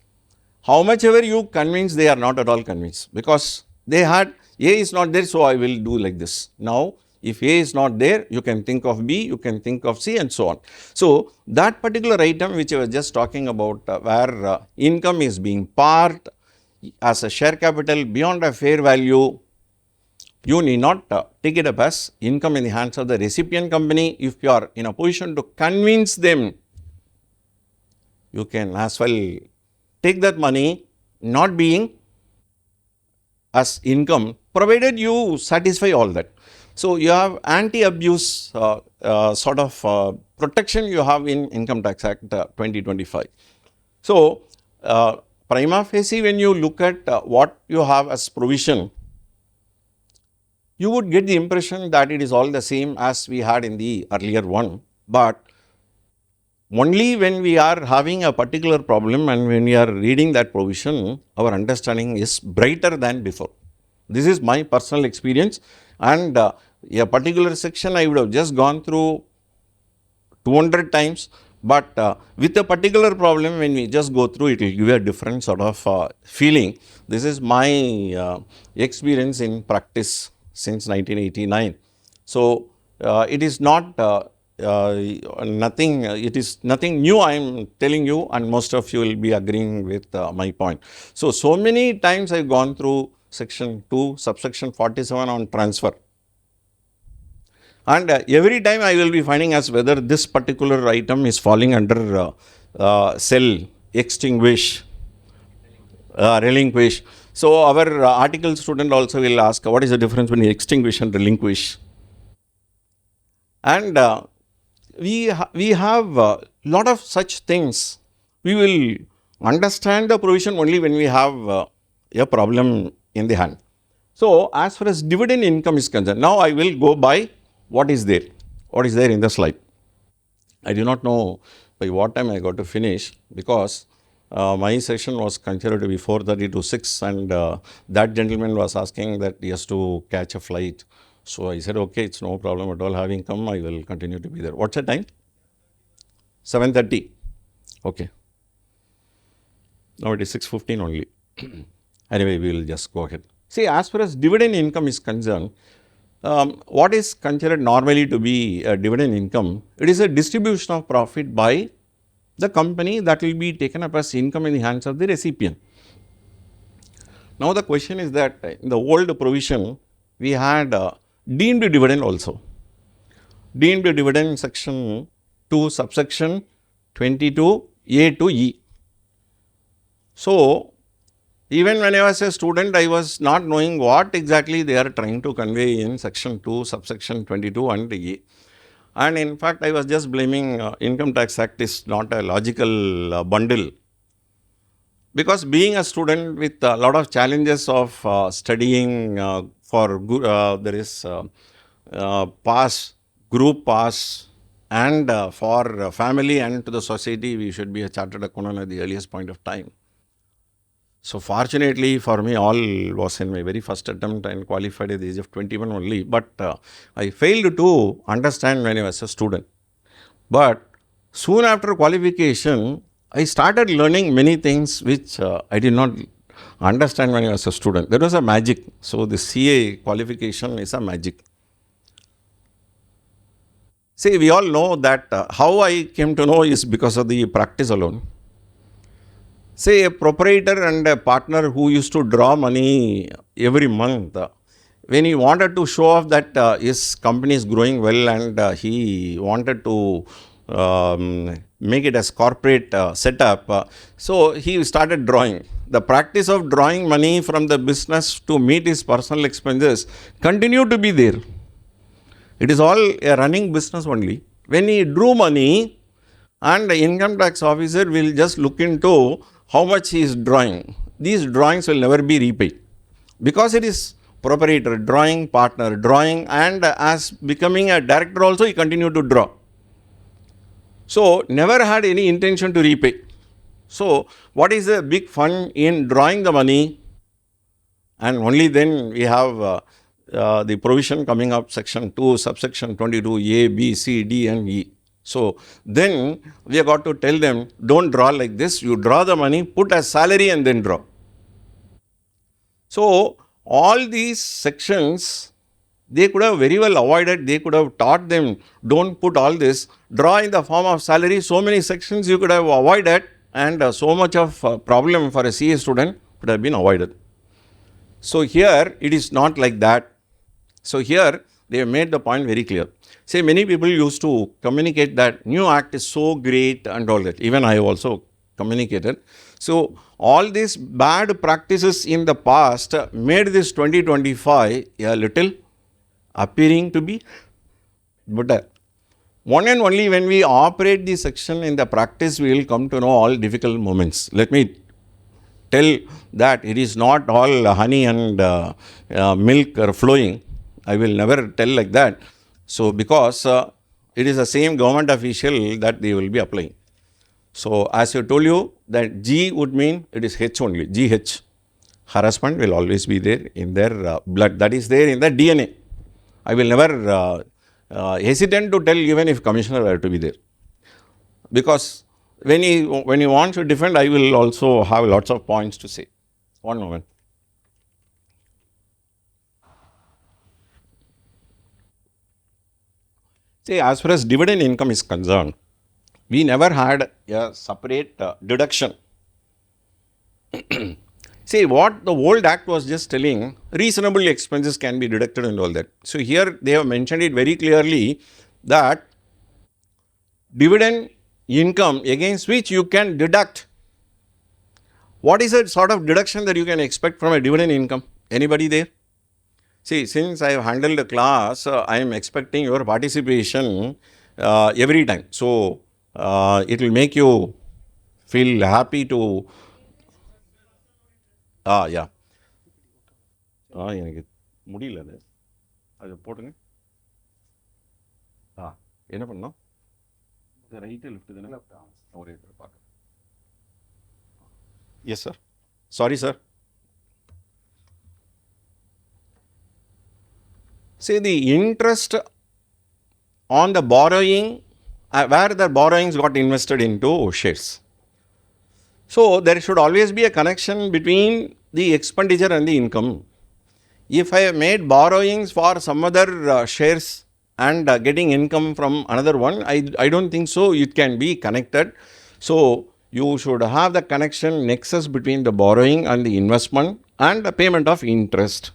How much ever you convince, they are not at all convinced, because they had A is not there, so I will do like this. Now, if A is not there, you can think of B, you can think of C, and so on. So, that particular item which I was just talking about, where income is being parked as a share capital beyond a fair value, you need not take it up as income in the hands of the recipient company. If you are in a position to convince them, you can as well take that money not being as income, provided you satisfy all that. So, you have anti-abuse sort of protection you have in Income Tax Act 2025. So, prima facie, when you look at what you have as provision, you would get the impression that it is all the same as we had in the earlier one, but only when we are having a particular problem and when we are reading that provision, our understanding is brighter than before. This is my personal experience, and a particular section I would have just gone through 200 times, but with a particular problem, when we just go through, it will give a different sort of feeling. This is my experience in practice since 1989. So it is not nothing. It is nothing new. I am telling you, and most of you will be agreeing with my point. So many times I have gone through section 2, subsection 47 on transfer. And every time I will be finding as whether this particular item is falling under sell, extinguish, relinquish. So our article student also will ask, what is the difference between extinguish and relinquish? And we have a lot of such things. We will understand the provision only when we have a problem in the hand. So as far as dividend income is concerned, now I will go by what is there in the slide. I do not know by what time I got to finish, because my session was considered to be 4:30 to 6, and that gentleman was asking that he has to catch a flight. So I said, okay, it's no problem at all. Having come, I will continue to be there. What's the time? 7:30. Okay. Now it is 6:15 only. Anyway, we will just go ahead. See, as far as dividend income is concerned, what is considered normally to be a dividend income? It is a distribution of profit by the company that will be taken up as income in the hands of the recipient. Now the question is that in the old provision, we had deemed dividend also. Deemed dividend section 2, subsection 22, A to E. So even when I was a student, I was not knowing what exactly they are trying to convey in section 2, subsection 22 and E. And in fact, I was just blaming Income Tax Act is not a logical bundle. Because being a student with a lot of challenges of studying there is pass, group pass, and for family and to the society, we should be a chartered accountant at the earliest point of time. So fortunately for me, all was in my very first attempt and qualified at the age of 21 only. But I failed to understand when I was a student. But soon after qualification, I started learning many things which I did not understand when I was a student. There was a magic. So the CA qualification is a magic. See, we all know that how I came to know is because of the practice alone. Say a proprietor and a partner who used to draw money every month, when he wanted to show off that his company is growing well and he wanted to make it as corporate setup, so he started drawing. The practice of drawing money from the business to meet his personal expenses continued to be there. It is all a running business only. When he drew money, and the income tax officer will just look into how much he is drawing. These drawings will never be repaid, because it is proprietor drawing, partner drawing, and as becoming a director also he continued to draw. So never had any intention to repay. So what is the big fun in drawing the money? And only then we have the provision coming up, section 2, subsection 22, A, B, C, D and E. So then we have got to tell them, don't draw like this, you draw the money, put as salary and then draw. So all these sections, they could have very well avoided, they could have taught them, don't put all this, draw in the form of salary. So many sections you could have avoided, and so much of problem for a CA student could have been avoided. So here it is not like that. So here they have made the point very clear. Say many people used to communicate that new act is so great and all that. Even I also communicated. So all these bad practices in the past made this 2025 a little appearing to be better. One and only when we operate the section in the practice, we will come to know all difficult moments. Let me tell that it is not all honey and milk are flowing. I will never tell like that. So because it is the same government official that they will be applying. So as I told you that G would mean it is H only, GH. Harassment will always be there in their blood. That is there in the DNA. I will never hesitate to tell even if commissioner were to be there. Because when he wants to defend, I will also have lots of points to say. One moment. See, as far as dividend income is concerned, we never had a separate deduction. See, what the old act was just telling, reasonable expenses can be deducted and all that. So here they have mentioned it very clearly that dividend income against which you can deduct. What is a sort of deduction that you can expect from a dividend income? Anybody there? See, since I have handled the class, I am expecting your participation every time. So, it will make you feel happy to... yeah. எனக்கு முடியல அது அது போட்டுங்க என்ன பண்ணோம் right left தானே ஒரே பார்க்க yes sir sorry sir See, the interest on the borrowing, where the borrowings got invested into shares. So, there should always be a connection between the expenditure and the income. If I have made borrowings for some other shares and getting income from another one, I don't think so it can be connected. So, you should have the connection nexus between the borrowing and the investment and the payment of interest.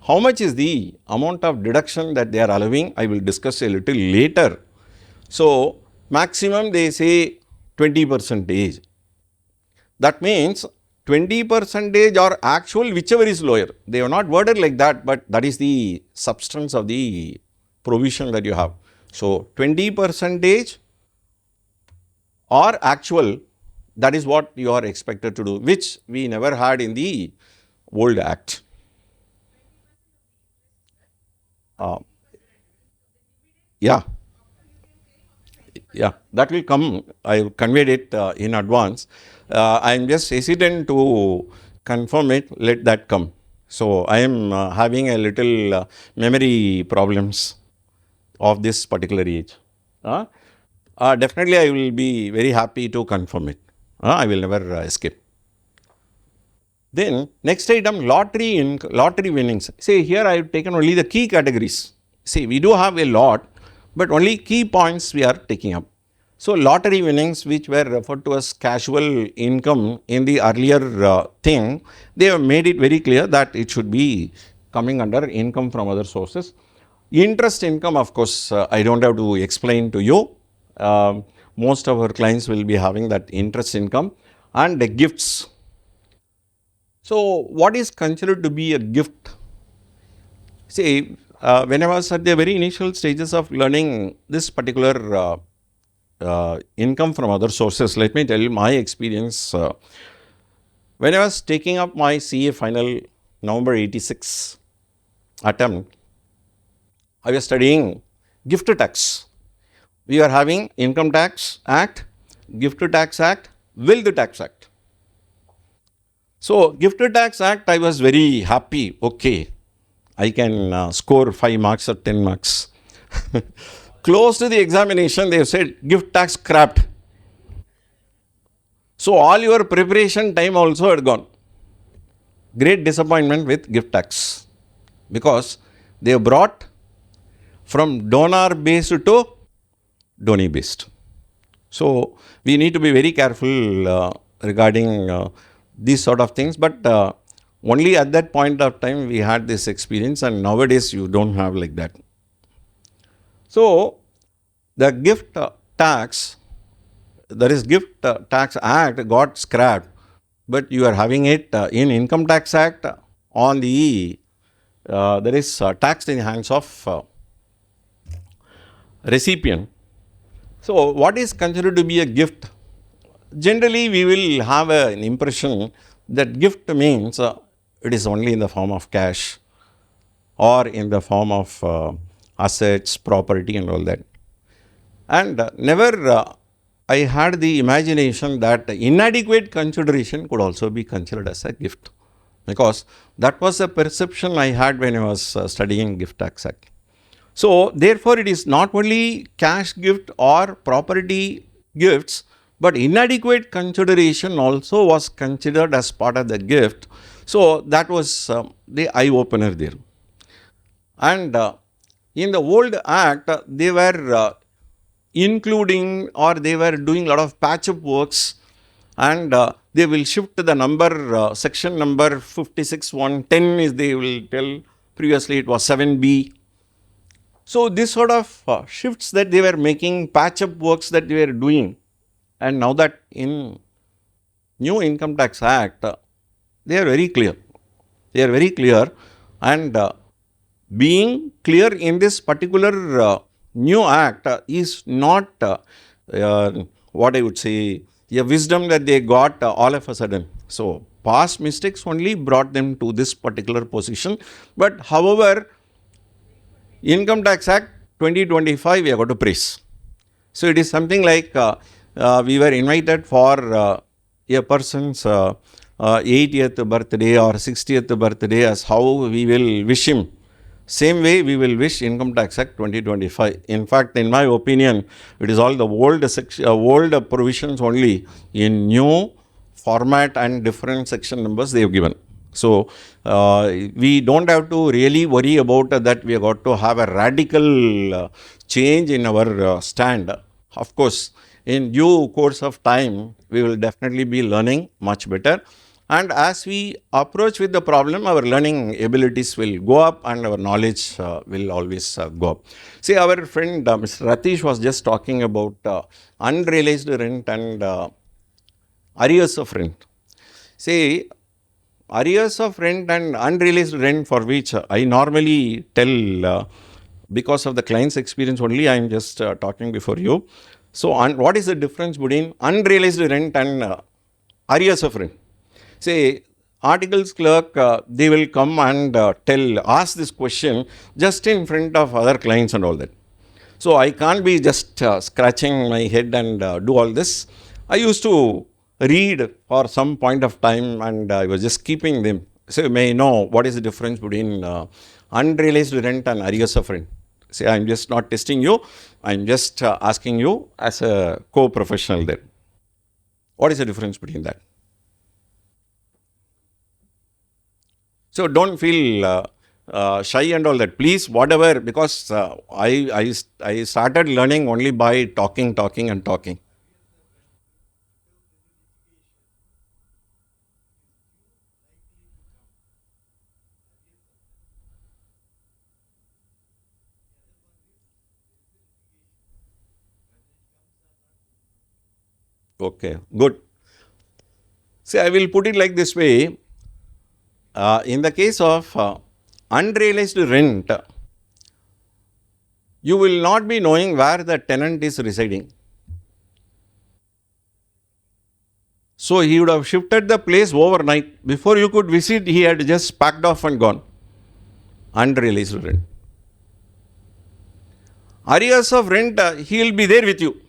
How much is the amount of deduction that they are allowing? I will discuss a little later. So, maximum they say 20%. That means 20% or actual, whichever is lower. They are not worded like that, but that is the substance of the provision that you have. So, 20% or actual, that is what you are expected to do, which we never had in the old act. Yeah, that will come. I conveyed it in advance. I am just hesitant to confirm it. Let that come. So I am having a little memory problems of this particular age. Definitely, I will be very happy to confirm it. I will never escape. Then next item, lottery winnings. See, here I have taken only the key categories. See, we do have a lot, but only key points we are taking up. So, lottery winnings, which were referred to as casual income in the earlier thing, they have made it very clear that it should be coming under income from other sources. Interest income, of course, I don't have to explain to you. Most of our clients will be having that interest income and the gifts. So, what is considered to be a gift? See, when I was at the very initial stages of learning this particular income from other sources, let me tell you my experience. When I was taking up my CA final November 86 attempt, I was studying gift tax. We are having Income Tax Act, Gift Tax Act, Wealth Tax Act. So, Gift Tax Act, I was very happy. Okay, I can score 5 marks or 10 marks. Close to the examination, they have said gift tax scrapped. So, all your preparation time also had gone. Great disappointment with gift tax, because they have brought from donor based to donee based. So, we need to be very careful regarding these sort of things, but only at that point of time we had this experience, and nowadays you don't have like that. So, the gift tax, that is Gift Tax Act got scrapped, but you are having it in Income Tax Act on the, there is tax in the hands of recipient. So, what is considered to be a gift? Generally, we will have an impression that gift means it is only in the form of cash or in the form of assets, property and all that. And never I had the imagination that inadequate consideration could also be considered as a gift, because that was the perception I had when I was studying Gift Tax Act. So, therefore, it is not only cash gift or property gifts, but inadequate consideration also was considered as part of the gift. So, that was the eye opener there. And in the old act, they were including, or they were doing a lot of patch-up works, and they will shift the number, section number 56(1)(10) is, they will tell, previously it was 7B. So, this sort of shifts that they were making, patch-up works that they were doing, and now that in new Income Tax Act, they are very clear. They are very clear, and being clear in this particular new act is not what I would say, a wisdom that they got all of a sudden. So, past mistakes only brought them to this particular position. But however, Income Tax Act 2025 we have got to praise. So, it is something like we were invited for a person's 80th birthday or 60th birthday, as how we will wish him. Same way we will wish Income Tax Act 2025. In fact, in my opinion, it is all the old provisions only in new format and different section numbers they have given. So, we don't have to really worry about that we have got to have a radical change in our stand. Of course, in due course of time, we will definitely be learning much better. And as we approach with the problem, our learning abilities will go up and our knowledge will always go up. See, our friend Mr. Rathish was just talking about unrealized rent and arrears of rent. See, arrears of rent and unrealized rent, for which I normally tell, because of the client's experience only, I am just talking before you. So, what is the difference between unrealized rent and arrears of rent? Say, articles clerk, they will come and ask this question just in front of other clients and all that. So, I can't be just scratching my head and do all this. I used to read for some point of time and I was just keeping them. So, you may know what is the difference between unrealized rent and arrears of rent. Say, I am just not testing you, I am just asking you as a co-professional there. What is the difference between that? So, don't feel shy and all that. Please, whatever, because I started learning only by talking and talking. Okay, good. See, I will put it like this way. In the case of unrealized rent, you will not be knowing where the tenant is residing. So, he would have shifted the place overnight. Before you could visit, he had just packed off and gone. Unrealized rent. Arrears of rent, he will be there with you.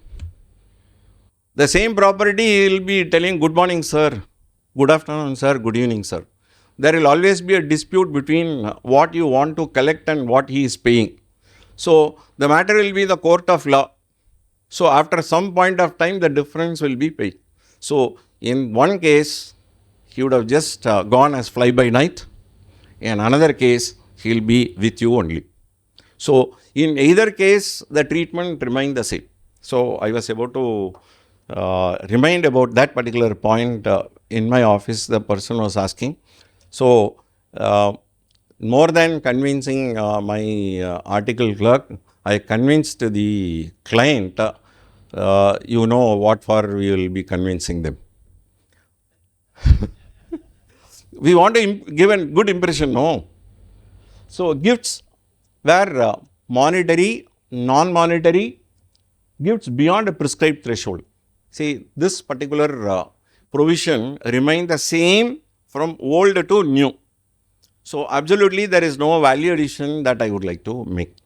The same property, he will be telling, good morning sir, good afternoon sir, good evening sir. There will always be a dispute between what you want to collect and what he is paying. So, the matter will be the court of law. So, after some point of time, the difference will be paid. So, in one case, he would have just gone as fly by night. In another case, he will be with you only. So, in either case, the treatment remained the same. So, I was about to remind about that particular point in my office, the person was asking. So, more than convincing my article clerk, I convinced the client, you know what for we will be convincing them. We want to give a good impression, no? So, gifts were monetary, non-monetary, gifts beyond a prescribed threshold. See, this particular provision remained the same from old to new. So, absolutely there is no value addition that I would like to make.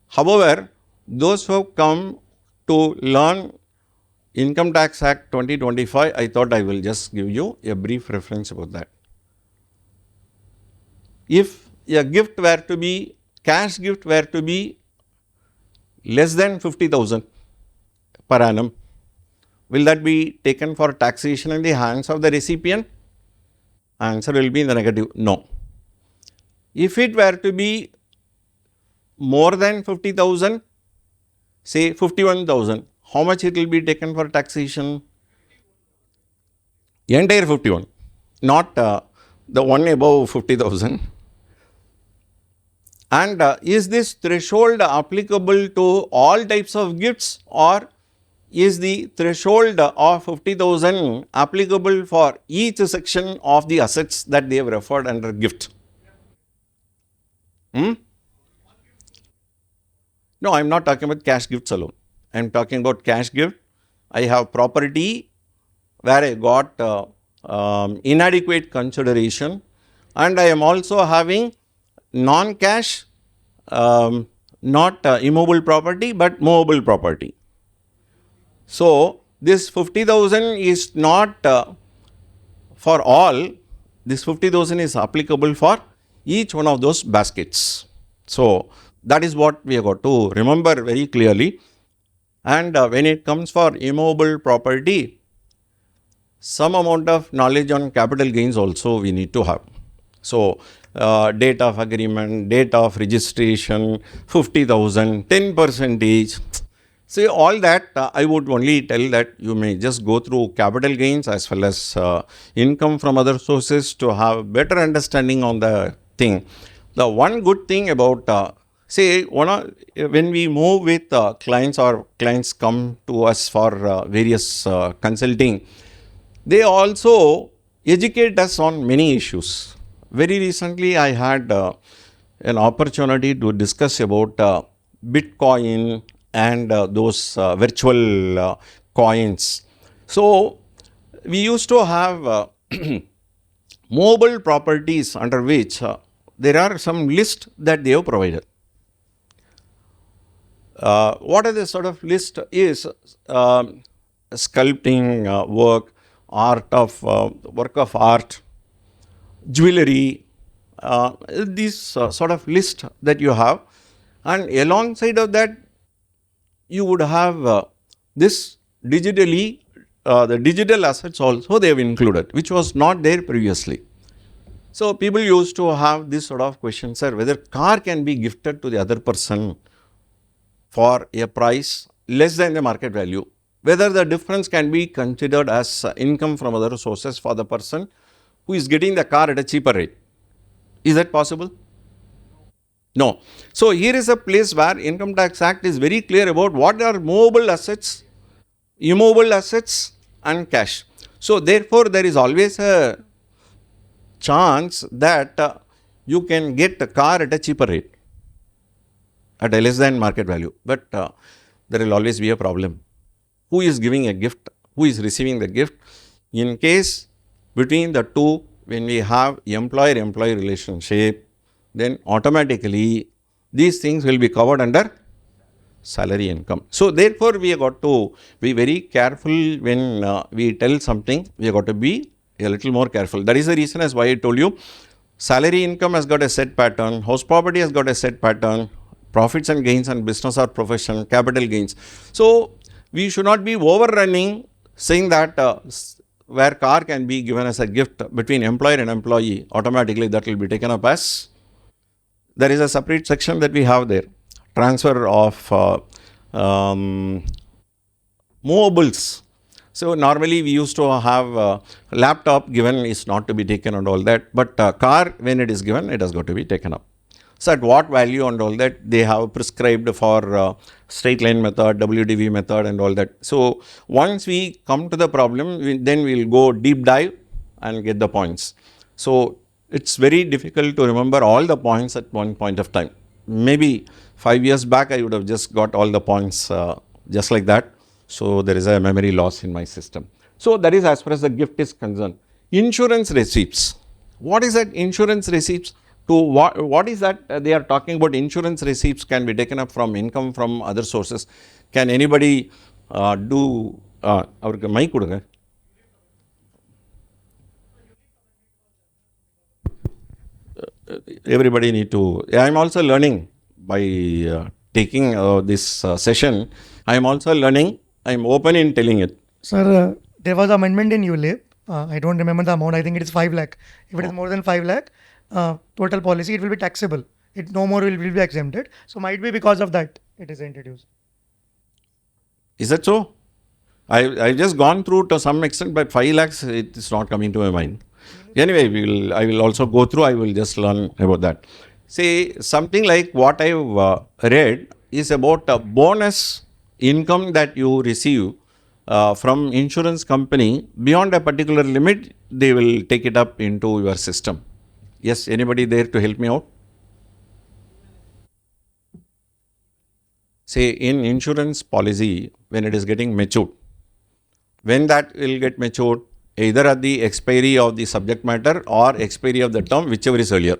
However, those who have come to learn Income Tax Act 2025, I thought I will just give you a brief reference about that. If a gift were to be, cash gift were to be less than 50,000 per annum, will that be taken for taxation in the hands of the recipient? Answer will be in the negative, no. If it were to be more than 50,000, say 51,000, how much it will be taken for taxation? Entire 51, not the one above 50,000. And is this threshold applicable to all types of gifts, or is the threshold of 50,000 applicable for each section of the assets that they have referred under gift? No, I am not talking about cash gifts alone. I am talking about cash gift. I have property where I got inadequate consideration, and I am also having non-cash, not immobile property, but movable property. So, this 50,000 is not for all, this 50,000 is applicable for each one of those baskets. So, that is what we have got to remember very clearly. And when it comes for immobile property, some amount of knowledge on capital gains also we need to have. So, date of agreement, date of registration, 50,000, 10%. See, all that I would only tell that you may just go through capital gains as well as income from other sources to have better understanding on the thing. The one good thing about, say, when we move with clients, or clients come to us for various consulting, they also educate us on many issues. Very recently, I had an opportunity to discuss about Bitcoin and those virtual coins. So, we used to have mobile properties under which there are some list that they have provided. What are the sort of list is sculpting work, art of work of art, jewelry, these sort of list that you have, and alongside of that you would have this digitally, the digital assets also they have included, which was not there previously. So, people used to have this sort of question, sir, whether car can be gifted to the other person for a price less than the market value, whether the difference can be considered as income from other sources for the person who is getting the car at a cheaper rate. Is that possible? No. So, here is a place where Income Tax Act is very clear about what are movable assets, immobile assets and cash. So, therefore, there is always a chance that you can get a car at a cheaper rate, at a less than market value, but there will always be a problem. Who is giving a gift? Who is receiving the gift? In case between the two, when we have employer-employee relationship, then automatically these things will be covered under salary income. So, therefore, we have got to be very careful when we tell something, we have got to be a little more careful. That is the reason as why I told you, salary income has got a set pattern, house property has got a set pattern, profits and gains and business or profession, capital gains. So, we should not be overrunning saying that where car can be given as a gift between employer and employee, automatically that will be taken up as, there is a separate section that we have there, transfer of movables. So, normally we used to have laptop given is not to be taken and all that, but car when it is given, it has got to be taken up. So, at what value and all that they have prescribed for straight line method, WDV method and all that. So, once we come to the problem, then we will go deep dive and get the points. So, it's very difficult to remember all the points at one point of time. Maybe 5 years back, I would have just got all the points just like that. So, there is a memory loss in my system. So, that is as far as the gift is concerned. Insurance receipts. What is that insurance receipts? To what is that they are talking about? Insurance receipts can be taken up from income from other sources. Can anybody do அவருக்கு mic கொடுங்க. Everybody need to. I am also learning by taking this session. I am also learning. I am open in telling it.
Sir, there was amendment in ULIP. I don't remember the amount. I think it is 5 lakh. If it is more than 5 lakh, total policy, it will be taxable. It no more will be exempted. So might be because of that it is introduced.
Is that so? I've just gone through to some extent, but 5 lakhs, it is not coming to my mind. Anyway, I will also go through, I will just learn about that. See, something like what I've read is about a bonus income that you receive from insurance company. Beyond a particular limit, they will take it up into your system. Yes, anybody there to help me out? Say, in insurance policy, when it is getting matured, when that will get matured, either at the expiry of the subject matter or expiry of the term, whichever is earlier.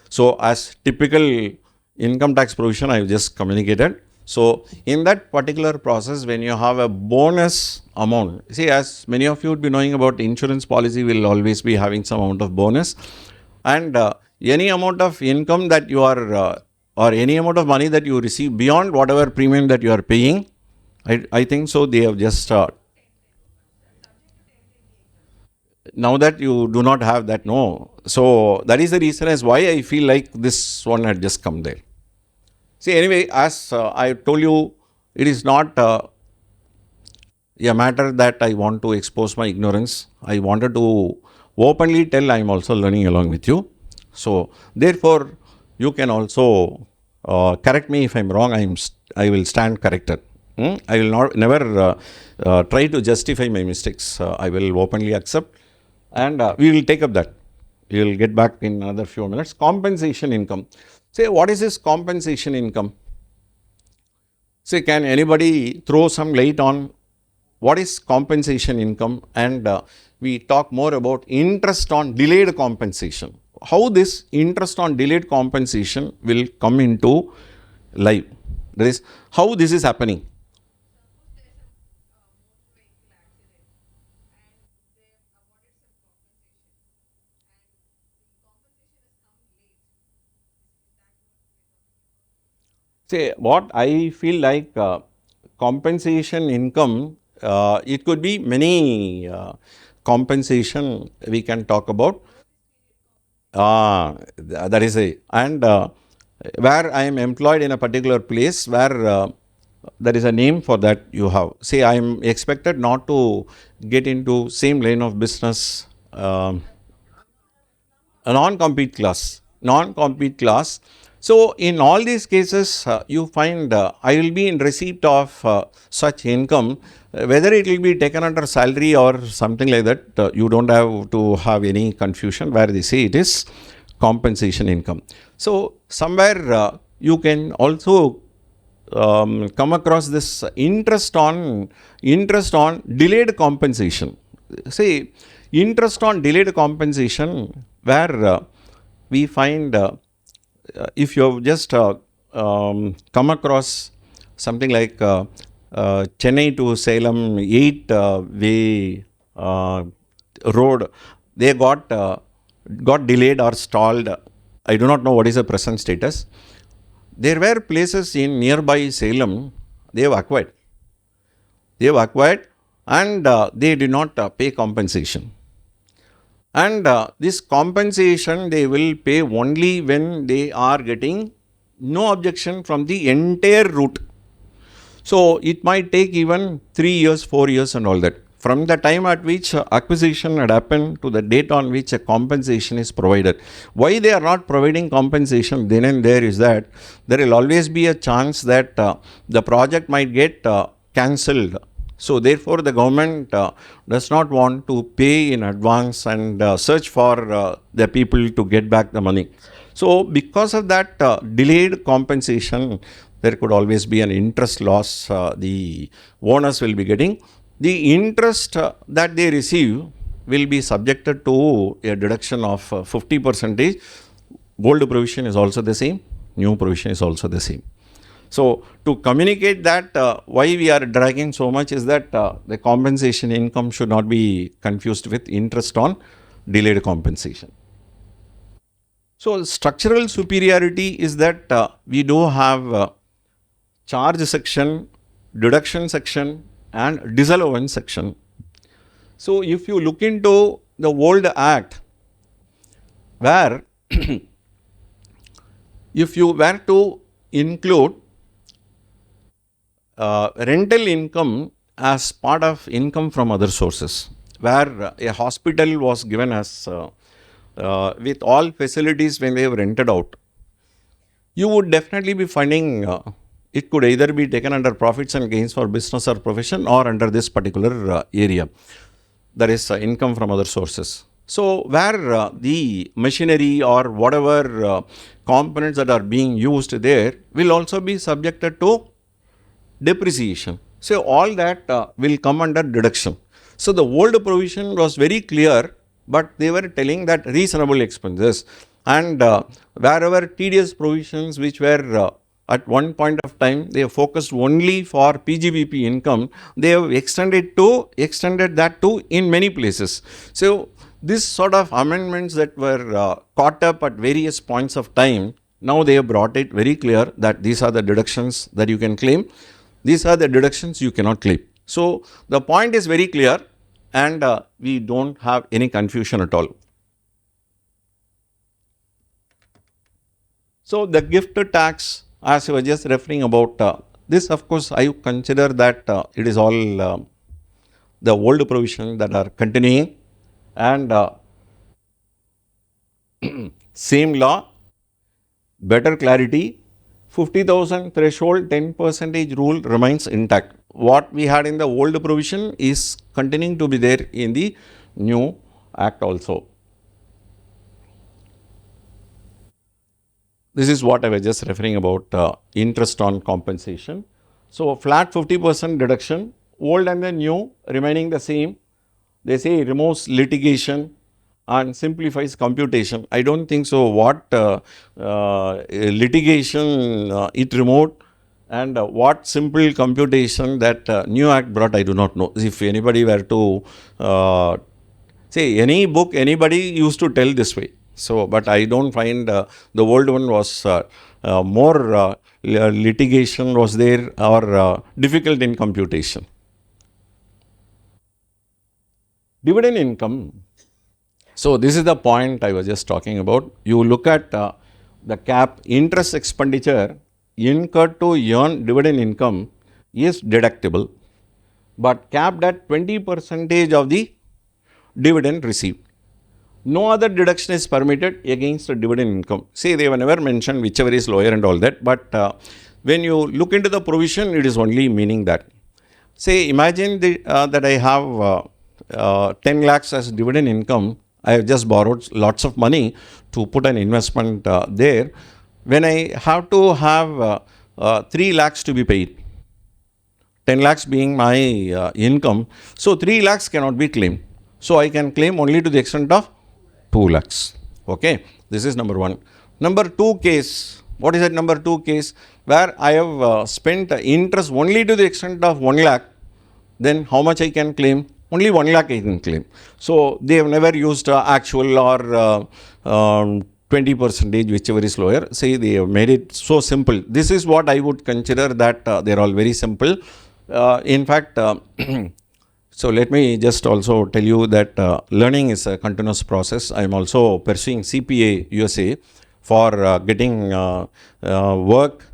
So, as typical income tax provision, I have just communicated. So, in that particular process, when you have a bonus amount, see, as many of you would be knowing about insurance policy, will always be having some amount of bonus, and any amount of income that you are or any amount of money that you receive beyond whatever premium that you are paying, I think so they have just now that you do not have that, no. So that is the reason as why I feel like this one had just come there. See, anyway, as I told you, it is not a matter that I want to expose my ignorance. I wanted to openly tell I am also learning along with you. So therefore, you can also correct me if I am wrong. I will stand corrected. I will never try to justify my mistakes. I will openly accept, and we will take up that. We will get back in another few minutes. Compensation income. Say, what is this compensation income? Say, can anybody throw some light on what is compensation income? And we talk more about interest on delayed compensation. How this interest on delayed compensation will come into life. That is, how this is happening. Say, what I feel like compensation income, it could be many compensation we can talk about. That is a, and where I am employed in a particular place where there is a name for that you have. Say, I am expected not to get into same line of business, a non-compete class. Non-compete class. So, in all these cases, you find I will be in receipt of such income, whether it will be taken under salary or something like that, you don't have to have any confusion where they say it is compensation income. So, somewhere you can also come across this interest on delayed compensation. Say, interest on delayed compensation where we find if you have just come across something like Chennai to Salem 8-way road, they got delayed or stalled. I do not know what is the present status. There were places in nearby Salem, they have acquired. And they did not pay compensation. And this compensation they will pay only when they are getting no objection from the entire route. So it might take even 3 years, 4 years and all that. From the time at which acquisition had happened to the date on which a compensation is provided. Why they are not providing compensation then and there is that there will always be a chance that the project might get cancelled. So therefore, the government does not want to pay in advance and search for the people to get back the money. So because of that delayed compensation, there could always be an interest loss the owners will be getting. The interest that they receive will be subjected to a deduction of 50%. Old provision is also the same, new provision is also the same. So to communicate that, why we are dragging so much is that the compensation income should not be confused with interest on delayed compensation. So structural superiority is that we do have charge section, deduction section and disallowance section. So if you look into the old act, where if you were to include rental income as part of income from other sources, where a hospital was given as with all facilities when they have rented out, you would definitely be finding it could either be taken under profits and gains for business or profession or under this particular area, that is income from other sources. So where the machinery or whatever components that are being used there will also be subjected to depreciation. So all that will come under deduction. So the old provision was very clear, but they were telling that reasonable expenses, and wherever tedious provisions which were at one point of time they have focused only for PGBP income, they have extended that to in many places. So this sort of amendments that were caught up at various points of time, now they have brought it very clear that these are the deductions that you can claim, these are the deductions you cannot claim. So the point is very clear, and we don't have any confusion at all. So the gift tax, as I was just referring about, this of course I consider that it is all the old provision that are continuing, and same law, better clarity, 50,000 threshold 10% rule remains intact. What we had in the old provision is continuing to be there in the new act also. This is what I was just referring about, interest on compensation. So flat 50% deduction, old and the new remaining the same. They say removes litigation and simplifies computation. I don't think so. What litigation it removed, and what simple computation that new act brought, I do not know. If anybody were to say any book, anybody used to tell this way. So, but I don't find the old one was more litigation was there, or difficult in computation. Dividend income. So this is the point I was just talking about. You look at the cap, interest expenditure incurred to earn dividend income is deductible, but capped at 20% of the dividend received. No other deduction is permitted against the dividend income. See, they were never mentioned whichever is lower and all that, but when you look into the provision, it is only meaning that. Say, imagine that I have 10 lakhs as dividend income. I have just borrowed lots of money to put an investment there. When I have to have 3 lakhs to be paid, 10 lakhs being my income, so 3 lakhs cannot be claimed. So I can claim only to the extent of 2 lakhs. Okay, this is number one. Number two case, what is that number two case? Where I have spent interest only to the extent of 1 lakh, then how much I can claim? Only 1 lakh I can claim. So they have never used actual or 20%, whichever is lower. Say they have made it so simple. This is what I would consider that they are all very simple. In fact, so let me just also tell you that learning is a continuous process. I am also pursuing CPA USA for getting work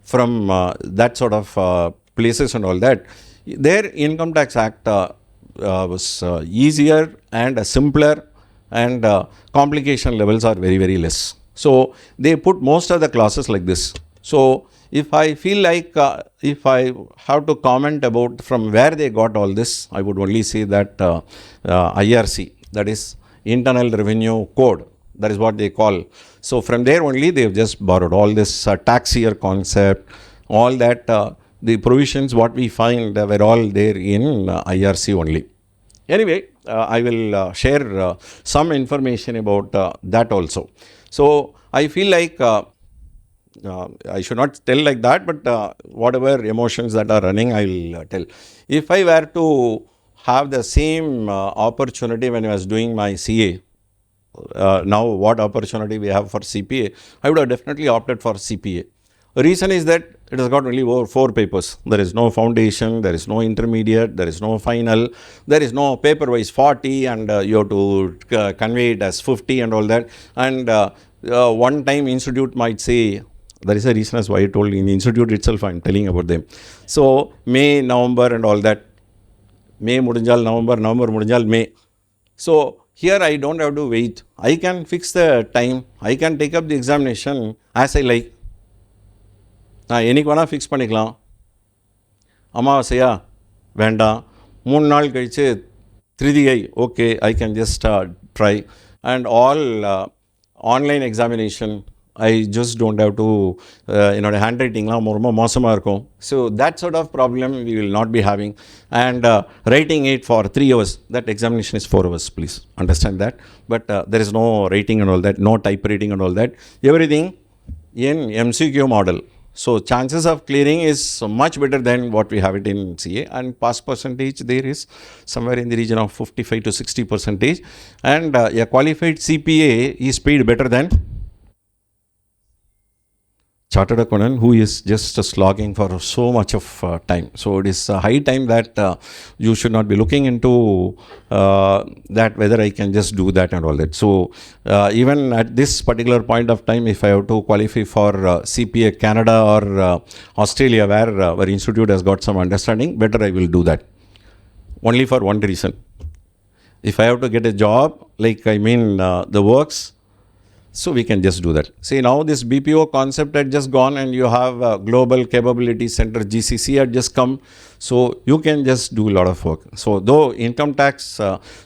from that sort of places and all that. Their Income Tax Act was easier and simpler, and complication levels are very, very less. So they put most of the classes like this. So if I feel like if I have to comment about from where they got all this, I would only say that IRC, that is Internal Revenue Code, that is what they call. So from there only they have just borrowed all this tax year concept, all that the provisions what we find were all there in IRC only. Anyway, I will share some information about that also. So I feel like I should not tell like that, but whatever emotions that are running, I will tell. If I were to have the same opportunity when I was doing my CA, now what opportunity we have for CPA, I would have definitely opted for CPA. The reason is that it has got only over 4 papers. There is no foundation, there is no intermediate, there is no final, there is no paper wise 40 and you have to convey it as 50 and all that. And one time institute might say, there is a reason as why I told in the institute itself, I am telling about them. So May, November and all that. May mudinjal, November mudinjal, May. So here I don't have to wait. I can fix the time. I can take up the examination as I like. என்னைக்கு வேணால் fix பண்ணிக்கலாம். அமாவாசையா வேண்டாம், 3 நாள் கழித்து திருதியை, okay, I can just try. And all online examination I just don't have to, என்னோடய hand ரைட்டிங்லாம் ரொம்ப மோசமாக இருக்கும். So that sort of problem we will not be having. And writing it for 3 hours, that examination is 4 hours, please understand that. But there is no writing and all that, no typewriting and all that, everything in MCQ model. So chances of clearing is much better than what we have it in CA, and pass percentage there is somewhere in the region of 55 to 60%, and a qualified CPA is paid better than chartered accountant who is just slogging for so much of time. So it is high time that you should not be looking into that whether I can just do that and all that. So even at this particular point of time, if I have to qualify for CPA Canada or Australia, where our institute has got some understanding, better I will do that. Only for one reason. If I have to get a job, like the works, so we can just do that. See, now this BPO concept had just gone, and you have Global Capability Center, GCC had just come. So you can just do a lot of work. So though income tax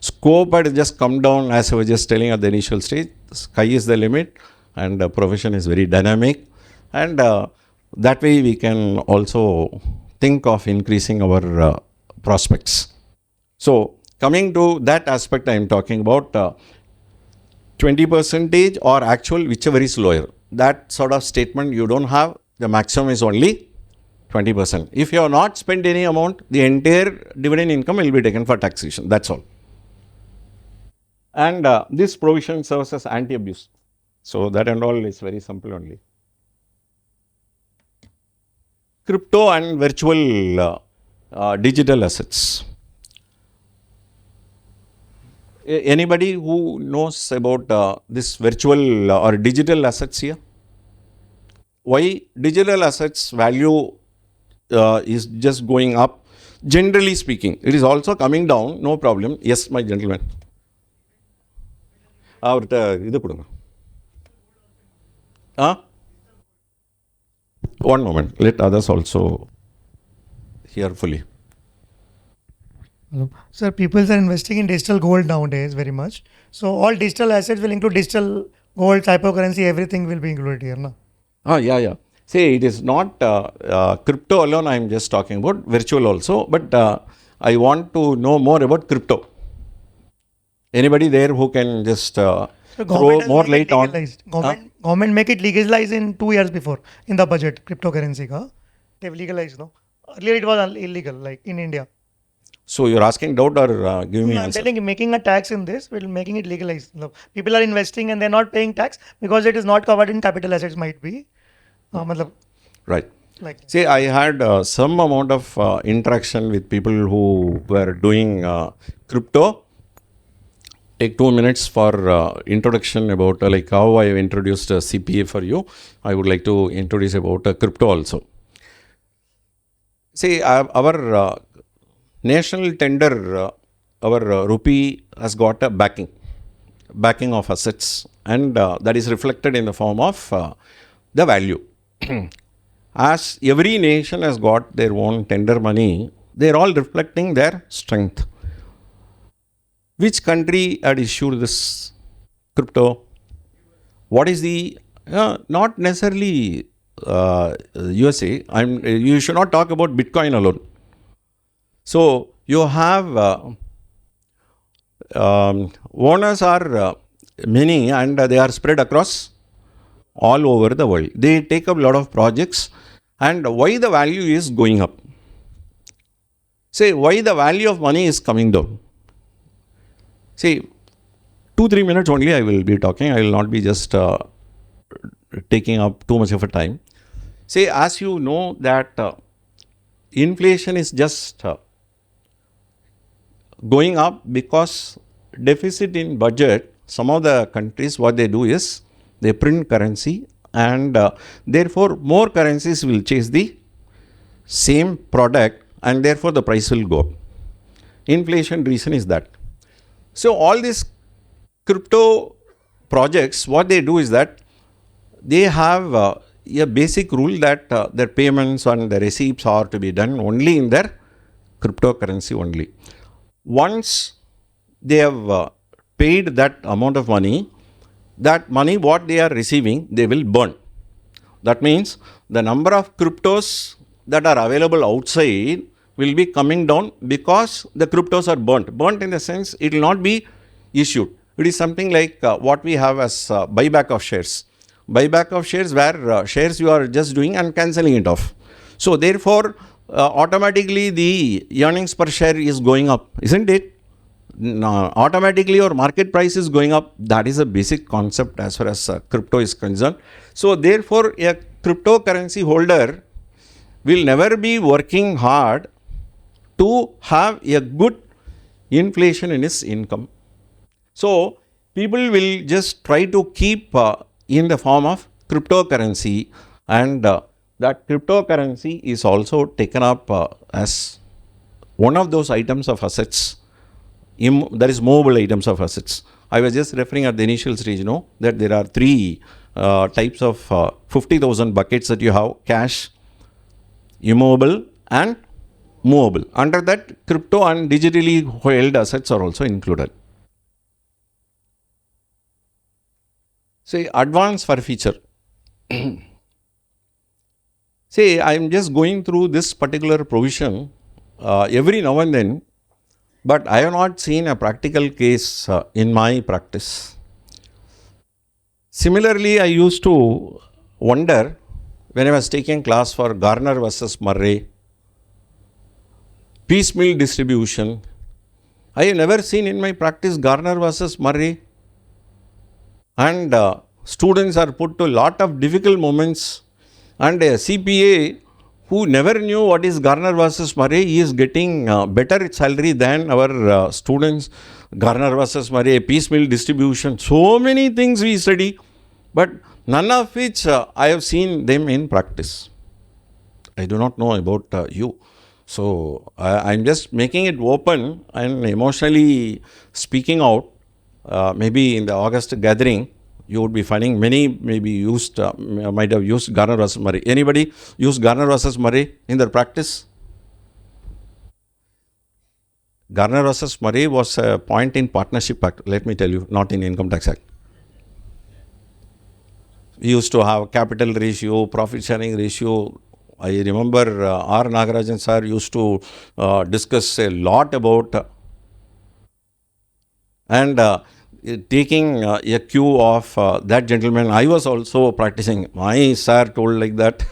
scope had just come down, as I was just telling at the initial stage, sky is the limit, and profession is very dynamic. And that way we can also think of increasing our prospects. So coming to that aspect I am talking about, 20% or actual, whichever is lower. That sort of statement you don't have. The maximum is only 20%. If you have not spent any amount, the entire dividend income will be taken for taxation. That's all. And this provision serves as anti-abuse. So that and all is very simple only. Crypto and virtual digital assets. Anybody who knows about this virtual or digital assets here? Why digital assets value is just going up? Generally speaking, it is also coming down, no problem. Yes, my gentleman. One moment, let others also hear fully.
Hello. Sir, people are investing in digital gold nowadays very much. So all digital assets will include digital gold, cryptocurrency, everything will be included here, no?
Yeah. See, it is not crypto alone I am just talking about, virtual also. But I want to know more about crypto. Anybody there who can just throw more light on?
Government make it legalized in 2 years before in the budget, cryptocurrency ka. They've legalized, no? Earlier it was illegal, like in India.
So you're asking doubt or giving me
I'm
answer?
telling you, making a tax in this, we're making it legalized. No, people are investing and they're not paying tax because it is not covered in capital assets, might be.
Right.
Like
See, I had some amount of interaction with people who were doing crypto. Take 2 minutes for introduction about like how I have introduced CPA for you. I would like to introduce about crypto also. See, our national tender, our rupee has got a backing of assets, and that is reflected in the form of the value. As every nation has got their own tender money, they are all reflecting their strength. Which country had issued this crypto? What is the, not necessarily USA. You should not talk about Bitcoin alone. So you have owners are many, and they are spread across all over the world. They take up a lot of projects. And why the value is going up? Say, why the value of money is coming down? See, 2-3 minutes only I will be talking. I will not be just taking up too much of a time. Say, as you know that inflation is just going up because deficit in budget. Some of the countries, what they do is they print currency, and therefore more currencies will chase the same product, and therefore the price will go up. Inflation reason is that. So all these crypto projects, what they do is that they have a basic rule that their payments and the receipts are to be done only in their cryptocurrency only. Once they have paid that amount of money, that money what they are receiving, they will burn. That means the number of cryptos that are available outside will be coming down because the cryptos are burnt. Burnt in the sense it will not be issued. It is something like what we have as buyback of shares. Buyback of shares where shares you are just doing and cancelling it off. So therefore, automatically the earnings per share is going up, isn't it? Automatically your market price is going up. That is a basic concept as far as crypto is concerned. So therefore, a cryptocurrency holder will never be working hard to have a good inflation in his income. So people will just try to keep in the form of cryptocurrency, and that cryptocurrency is also taken up as one of those items of assets. There is movable items of assets. I was just referring at the initial stage, that there are 3 types of 50,000 buckets that you have: cash, immovable and movable. Under that, crypto and digitally held assets are also included. Say, advance for feature. Say, I am just going through this particular provision every now and then, but I have not seen a practical case in my practice. Similarly, I used to wonder when I was taking class for Garner versus Murray, piecemeal distribution. I have never seen in my practice Garner versus Murray, and students are put to a lot of difficult moments, and a CPA who never knew what is Garner versus Murray, he is getting better salary than our students. Garner versus Murray, piecemeal distribution, so many things we study, but none of which I have seen them in practice. I do not know about you. So I am just making it open and emotionally speaking out. Maybe in the August gathering, you would be finding many maybe might have used Garner versus Murray. Anybody use Garner versus Murray in their practice? Garner versus Murray was a point in Partnership Act, let me tell you, not in Income Tax Act. We used to have capital ratio, profit sharing ratio. I remember R. Nagarajan sir used to discuss a lot about and taking a cue of that gentleman. I was also practicing. My sir told like that.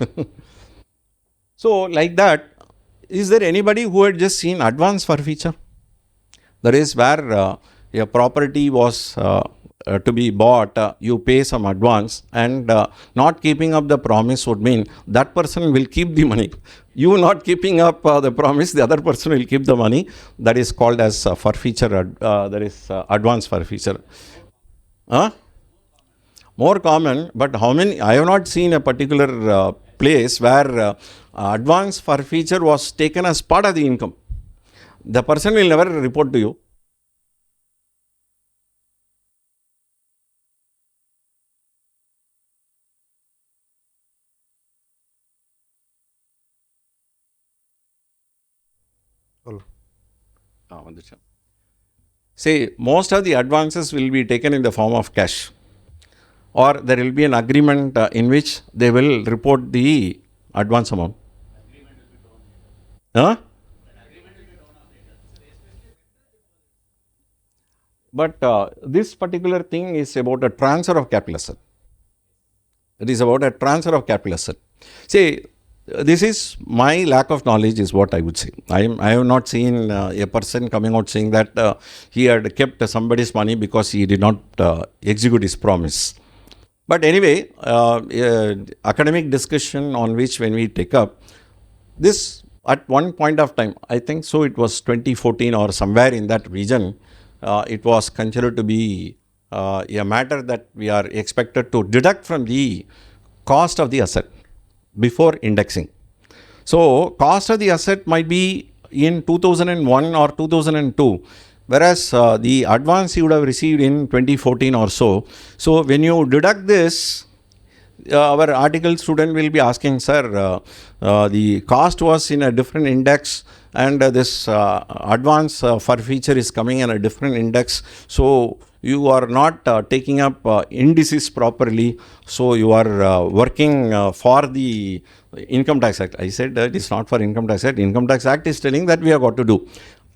So like that, is there anybody who had just seen advance for feature? That is where a property was to be bought, you pay some advance, and not keeping up the promise would mean that person will keep the money. You not keeping up the promise, the other person will keep the money. That is called as forfeiture, that is advance forfeiture. More common, but how many? I have not seen a particular place where advance forfeiture was taken as part of the income. The person will never report to you. Say, most of the advances will be taken in the form of cash, or there will be an agreement in which they will report the advance amount. But this particular thing is about a transfer of capital asset. It is about a transfer of capital asset. See, this is my lack of knowledge is what I would say. I have not seen a person coming out saying that he had kept somebody's money because he did not execute his promise. But anyway, academic discussion on which when we take up this at one point of time, I think so it was 2014 or somewhere in that region, it was considered to be a matter that we are expected to deduct from the cost of the asset before indexing. So, cost of the asset might be in 2001 or 2002, whereas the advance you would have received in 2014 or so. So, when you deduct this, our article student will be asking, sir, the cost was in a different index and this advance forfeiture is coming in a different index. So, you are not taking up indices properly. So, you are working for the Income Tax Act. I said it is not for Income Tax Act. Income Tax Act is telling that we have got to do.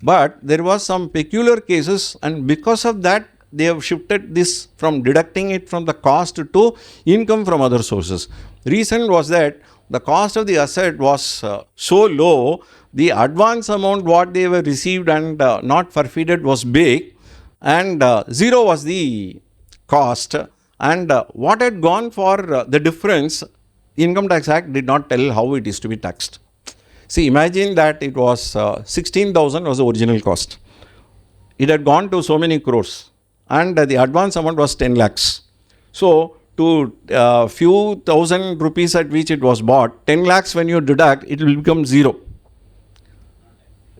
But there was some peculiar cases, and because of that, they have shifted this from deducting it from the cost to income from other sources. Reason was that the cost of the asset was so low, the advance amount what they were received and not forfeited was big, and zero was the cost, and what had gone for the difference, Income Tax Act did not tell how it is to be taxed. See, imagine that it was 16,000 was the original cost. It had gone to so many crores and the advance amount was 10 lakhs. So, to few thousand rupees at which it was bought, 10 lakhs when you deduct, it will become zero.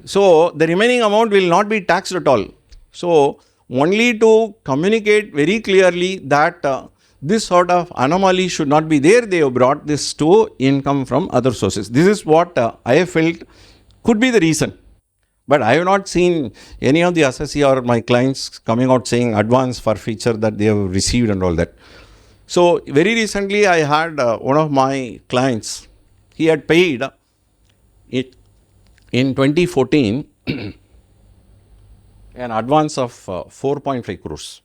So, the remaining amount will not be taxed at all. So, only to communicate very clearly that this sort of anomaly should not be there, they have brought this to income from other sources. This is what I have felt could be the reason. But I have not seen any of the assessee or my clients coming out saying advance forfeiture that they have received and all that. So, very recently I had one of my clients, he had paid it in 2014 an advance of 4.5 crores.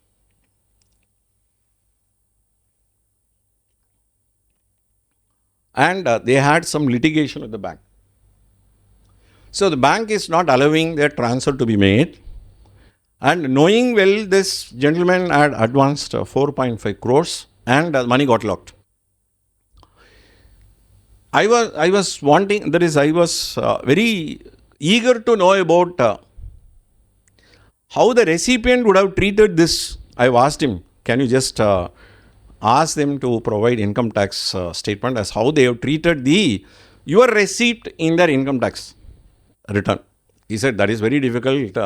And they had some litigation with the bank. So, the bank is not allowing their transfer to be made, and knowing well this gentleman had advanced 4.5 crores and the money got locked. I was wanting, that is, I was very eager to know about how the recipient would have treated this. I asked him, can you just ask them to provide income tax statement as how they have treated your receipt in their income tax return. He said that is very difficult.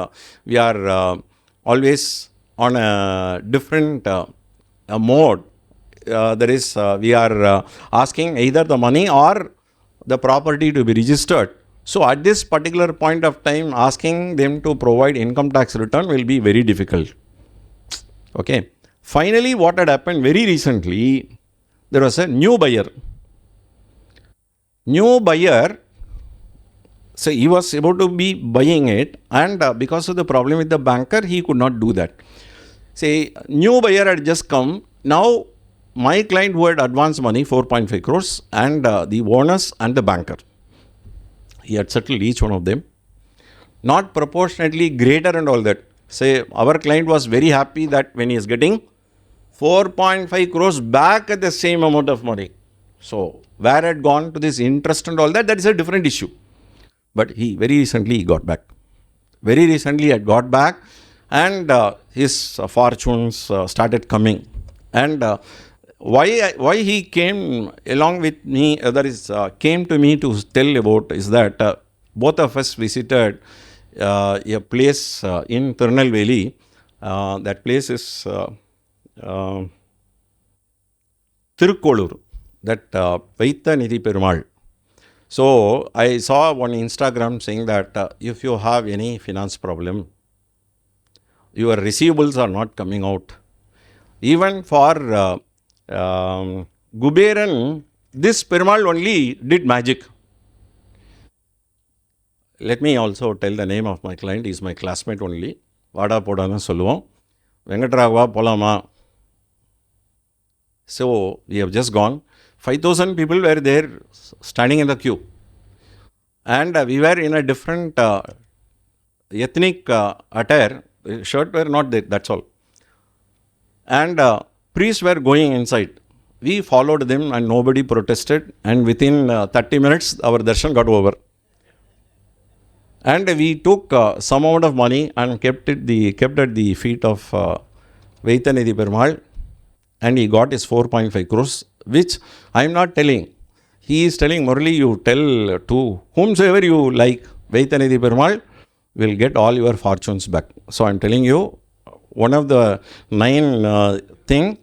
We are always on a different mode. That is, we are asking either the money or the property to be registered. So, at this particular point of time, asking them to provide income tax return will be very difficult. Okay. Finally, what had happened very recently, there was a new buyer. New buyer, so he was about to be buying it, and because of the problem with the banker, he could not do that. Say, new buyer had just come. Now, my client who had advanced money, 4.5 crores, and the owners and the banker. He had settled each one of them. Not proportionately greater and all that. Say, our client was very happy that when he is getting 4.5 crores back at the same amount of money. So, where had gone to this interest and all that, that is a different issue. But he very recently got back. Very recently had got back, and his fortunes started coming. And why he came along with me, that is, came to me to tell about is that both of us visited a place in Tirunelveli. That place is Tirukkolur, that Vaitha Nidhi Perumal. So, I saw on Instagram saying that if you have any finance problem, your receivables are not coming out. Even for Guberan, this Perumal only did magic. Let me also tell the name of my client. He is my classmate only. Vada Podana Solvom. Venkatragava Polama. So we have just gone. 5,000 people were there standing in the queue. And we were in a different ethnic attire. Shirt were not there, that's all. And priests were going inside. We followed them and nobody protested. And within 30 minutes, our darshan got over. And we took some amount of money and kept at the feet of Vaitanidhi Perumal, and he got his 4.5 crores, which I am not telling. He is telling, Murali, you tell to whomsoever you like, Vaitanidhi Perumal will get all your fortunes back. So I am telling you, one of the 9 thing,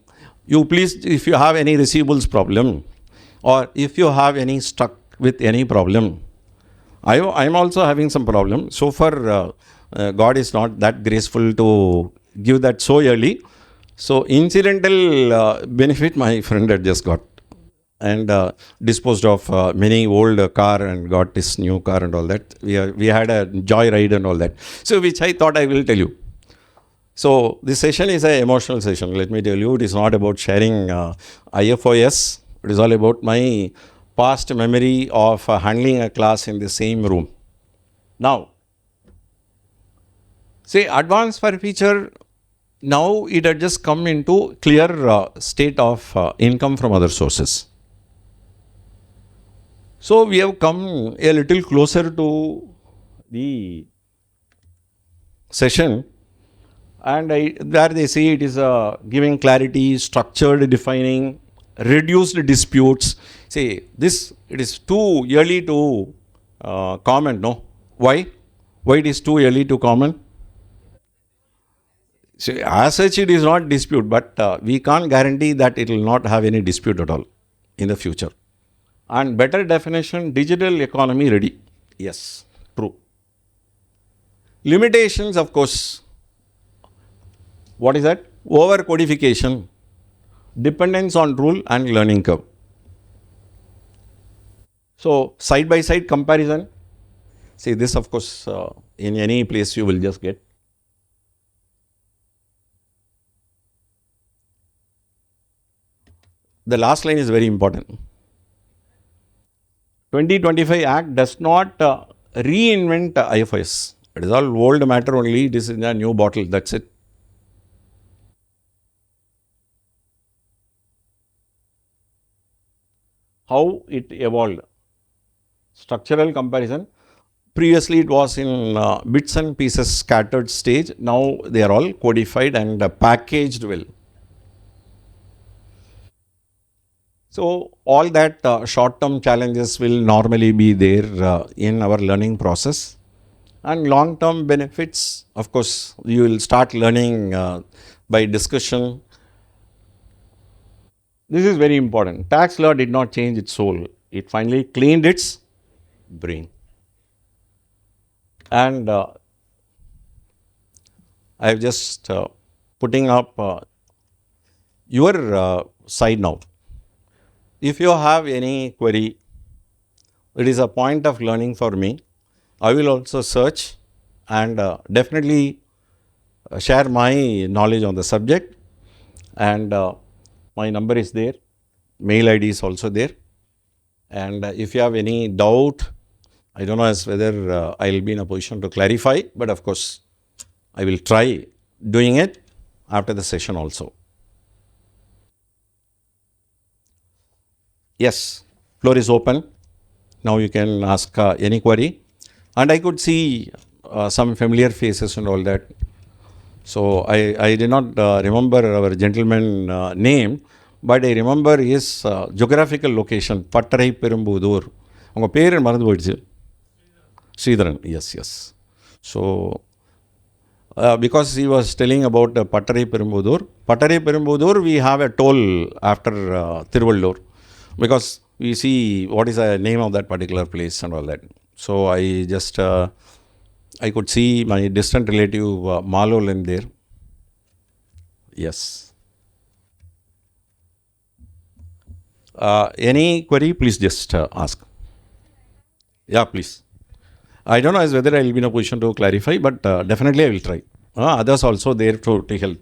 you please, if you have any receivables problem, or if you have any stuck with any problem, I am also having some problem. So far, God is not that graceful to give that so early. So incidental benefit my friend had just got, and disposed of many old car and got this new car and all that. We had a joy ride and all that. So which I thought I will tell you. So this session is an emotional session. Let me tell you, it is not about sharing IFOS. It is all about my past memory of handling a class in the same room. Now, say advanced for feature, now it had just come into clear state of income from other sources. So we have come a little closer to the session, and there they say it is giving clarity, structured defining, reduced disputes. Say this, it is too early to comment, no? Why? Why it is too early to comment? So as such it is not dispute, but we can't guarantee that it will not have any dispute at all in the future. And better definition, digital economy ready. Yes, true. Limitations, of course. What is that? Over codification, dependence on rule and learning curve. So side by side comparison. See this, of course, in any place you will just get. The last line is very important. 2025 Act does not reinvent IFS. It is all old matter only. This is a new bottle. That's it. How it evolved. Structural comparison. Previously it was in bits and pieces scattered stage. Now they are all codified and packaged well. So all that short-term challenges will normally be there in our learning process. And long-term benefits, of course, you will start learning by discussion. This is very important. Tax law did not change its soul. It finally cleaned its brain. And I have just putting up your side now. If you have any query, it is a point of learning for me. I will also search and definitely share my knowledge on the subject, and my number is there, mail ID is also there, and if you have any doubt, I don't know as whether I will be in a position to clarify, but of course I will try doing it after the session also. Yes, floor is open. Now you can ask any query. And I could see some familiar faces and all that. So I did not remember our gentleman name, but I remember his geographical location, Pattarai Perumbudur. Unga peru marandu poiduchu. Sridharan, yes. So because he was telling about Pattarai Perumbudur, we have a toll after Tiruvallur. Because we see what is the name of that particular place and all that. So I just, I could see my distant relative Malol in there. Yes. Any query, please just ask. Yeah, please. I don't know as whether I will be in a position to clarify, but definitely I will try. Others also there to help.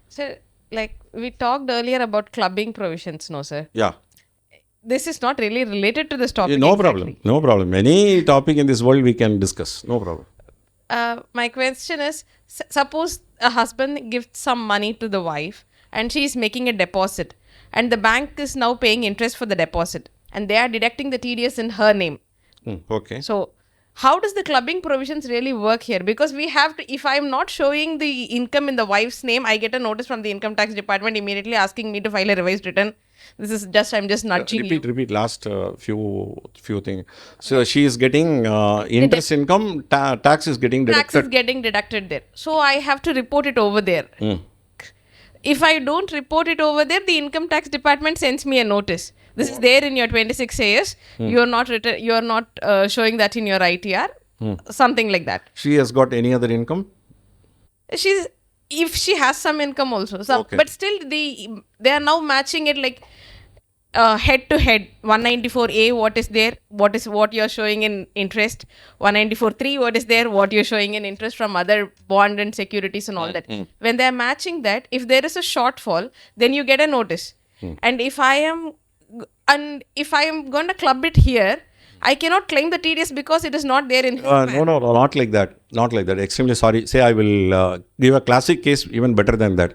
Sir, like we talked earlier about clubbing provisions, no, sir?
Yeah.
This is not really related to this topic.
No
exactly.
problem. No problem. Any topic in this world we can discuss. No problem.
My question is, suppose a husband gives some money to the wife and she is making a deposit, and the bank is now paying interest for the deposit, and they are deducting the TDS in her name.
Okay.
So how does the clubbing provisions really work here? Because we have to, if I'm not showing the income in the wife's name, I get a notice from the income tax department immediately asking me to file a revised return. This is just, I'm just nudging you.
Repeat last few things. So she is getting interest income, tax is getting deducted.
Tax is getting deducted there. So I have to report it over there. If I don't report it over there, the income tax department sends me a notice. This is there in your 26 AS. You are not showing that in your ITR. Something like that.
She has got any other income?
If she has some income also.
Okay.
But still they are now matching it like head to head. 194A, what is there? What is what you're showing in interest? 194.3, what is there? What you're showing in interest from other bond and securities and all that. When they're matching that, if there is a shortfall, then you get a notice. And if I am going to club it here, I cannot claim the TDS because it is not there in his
No, not like that. Not like that. Extremely sorry. Say, I will give a classic case even better than that.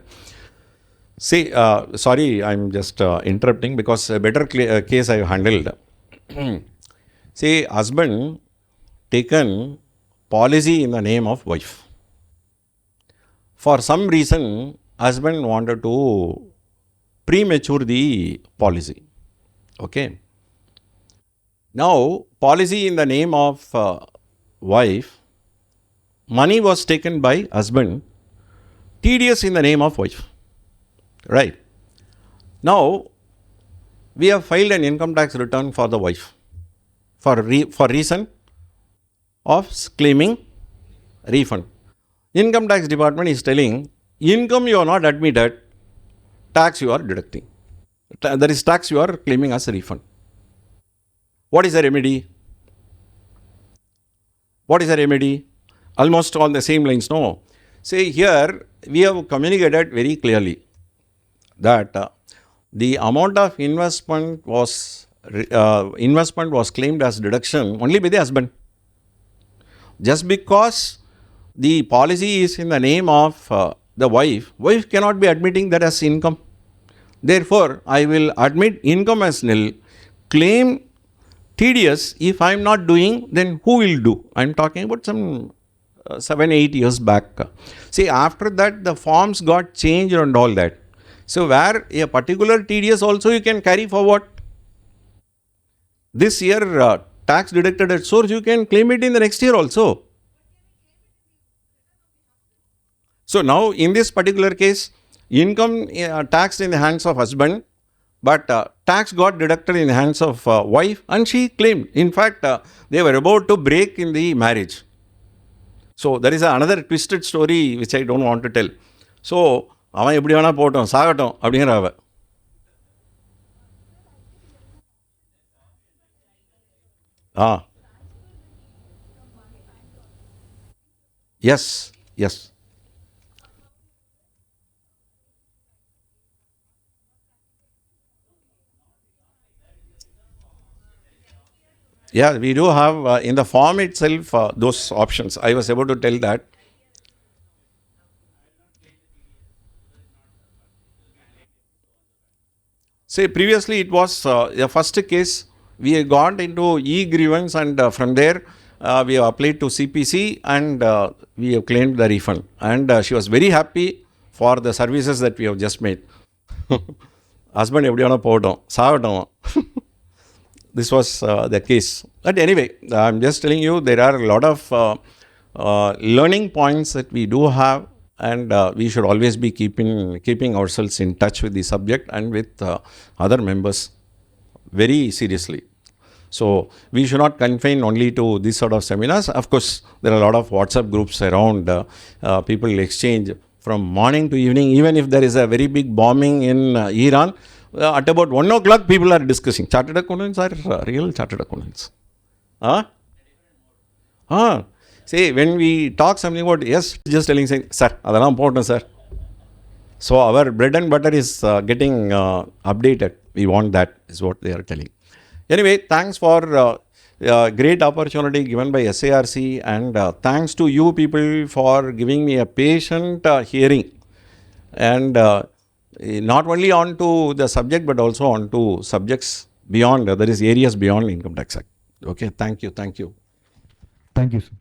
See, sorry, I'm just interrupting because a better case I handled. See, husband taken policy in the name of wife. For some reason, husband wanted to premature the policy. Okay. Now, policy in the name of wife, money was taken by husband, TDS in the name of wife. Right. Now, we have filed an income tax return for the wife for reason of claiming refund. Income tax department is telling, income you are not admitted, tax you are deducting. There is tax you are claiming as a refund. What is the remedy? What is the remedy? Almost on the same lines, no. Say here, we have communicated very clearly that the amount of investment was claimed as deduction only by the husband. Just because the policy is in the name of the wife cannot be admitting that as income. Therefore, I will admit income as nil, claim TDS. If I am not doing, then who will do? I am talking about some 7-8 years back. See, after that the forms got changed and all that. So, where a particular TDS also you can carry forward. This year tax deducted at source, you can claim it in the next year also. So, now in this particular case, income taxed in the hands of husband, but tax got deducted in the hands of wife and she claimed. In fact, they were about to break in the marriage. So, there is another twisted story which I don't want to tell. So, அவன் எப்படி வேணா போட்டோம் சாகட்டும் அப்படிங்கிற அவ. Yes. Yeah, we do have in the form itself those options. I was able to tell that. Say previously it was the first case we got into e-grievance and from there we have applied to CPC and we have claimed the refund and she was very happy for the services that we have just made. Husband eppadi povatum saagatum. This was the case. But anyway, I am just telling you there are a lot of learning points that we do have and we should always be keeping ourselves in touch with the subject and with other members very seriously. So, we should not confine only to this sort of seminars. Of course, there are a lot of WhatsApp groups around. People exchange from morning to evening. Even if there is a very big bombing in Iran, at about 1 o'clock, people are discussing. Chartered accountants are real chartered accountants. See, when we talk something about, yes, just telling, saying, sir, that's important, sir. So our bread and butter is getting updated. We want that, is what they are telling. Anyway, thanks for great opportunity given by SIRC, and thanks to you people for giving me a patient hearing, and not only on to the subject but also on to subjects beyond, that is areas beyond Income Tax Act. Okay, thank you.
Thank you, sir.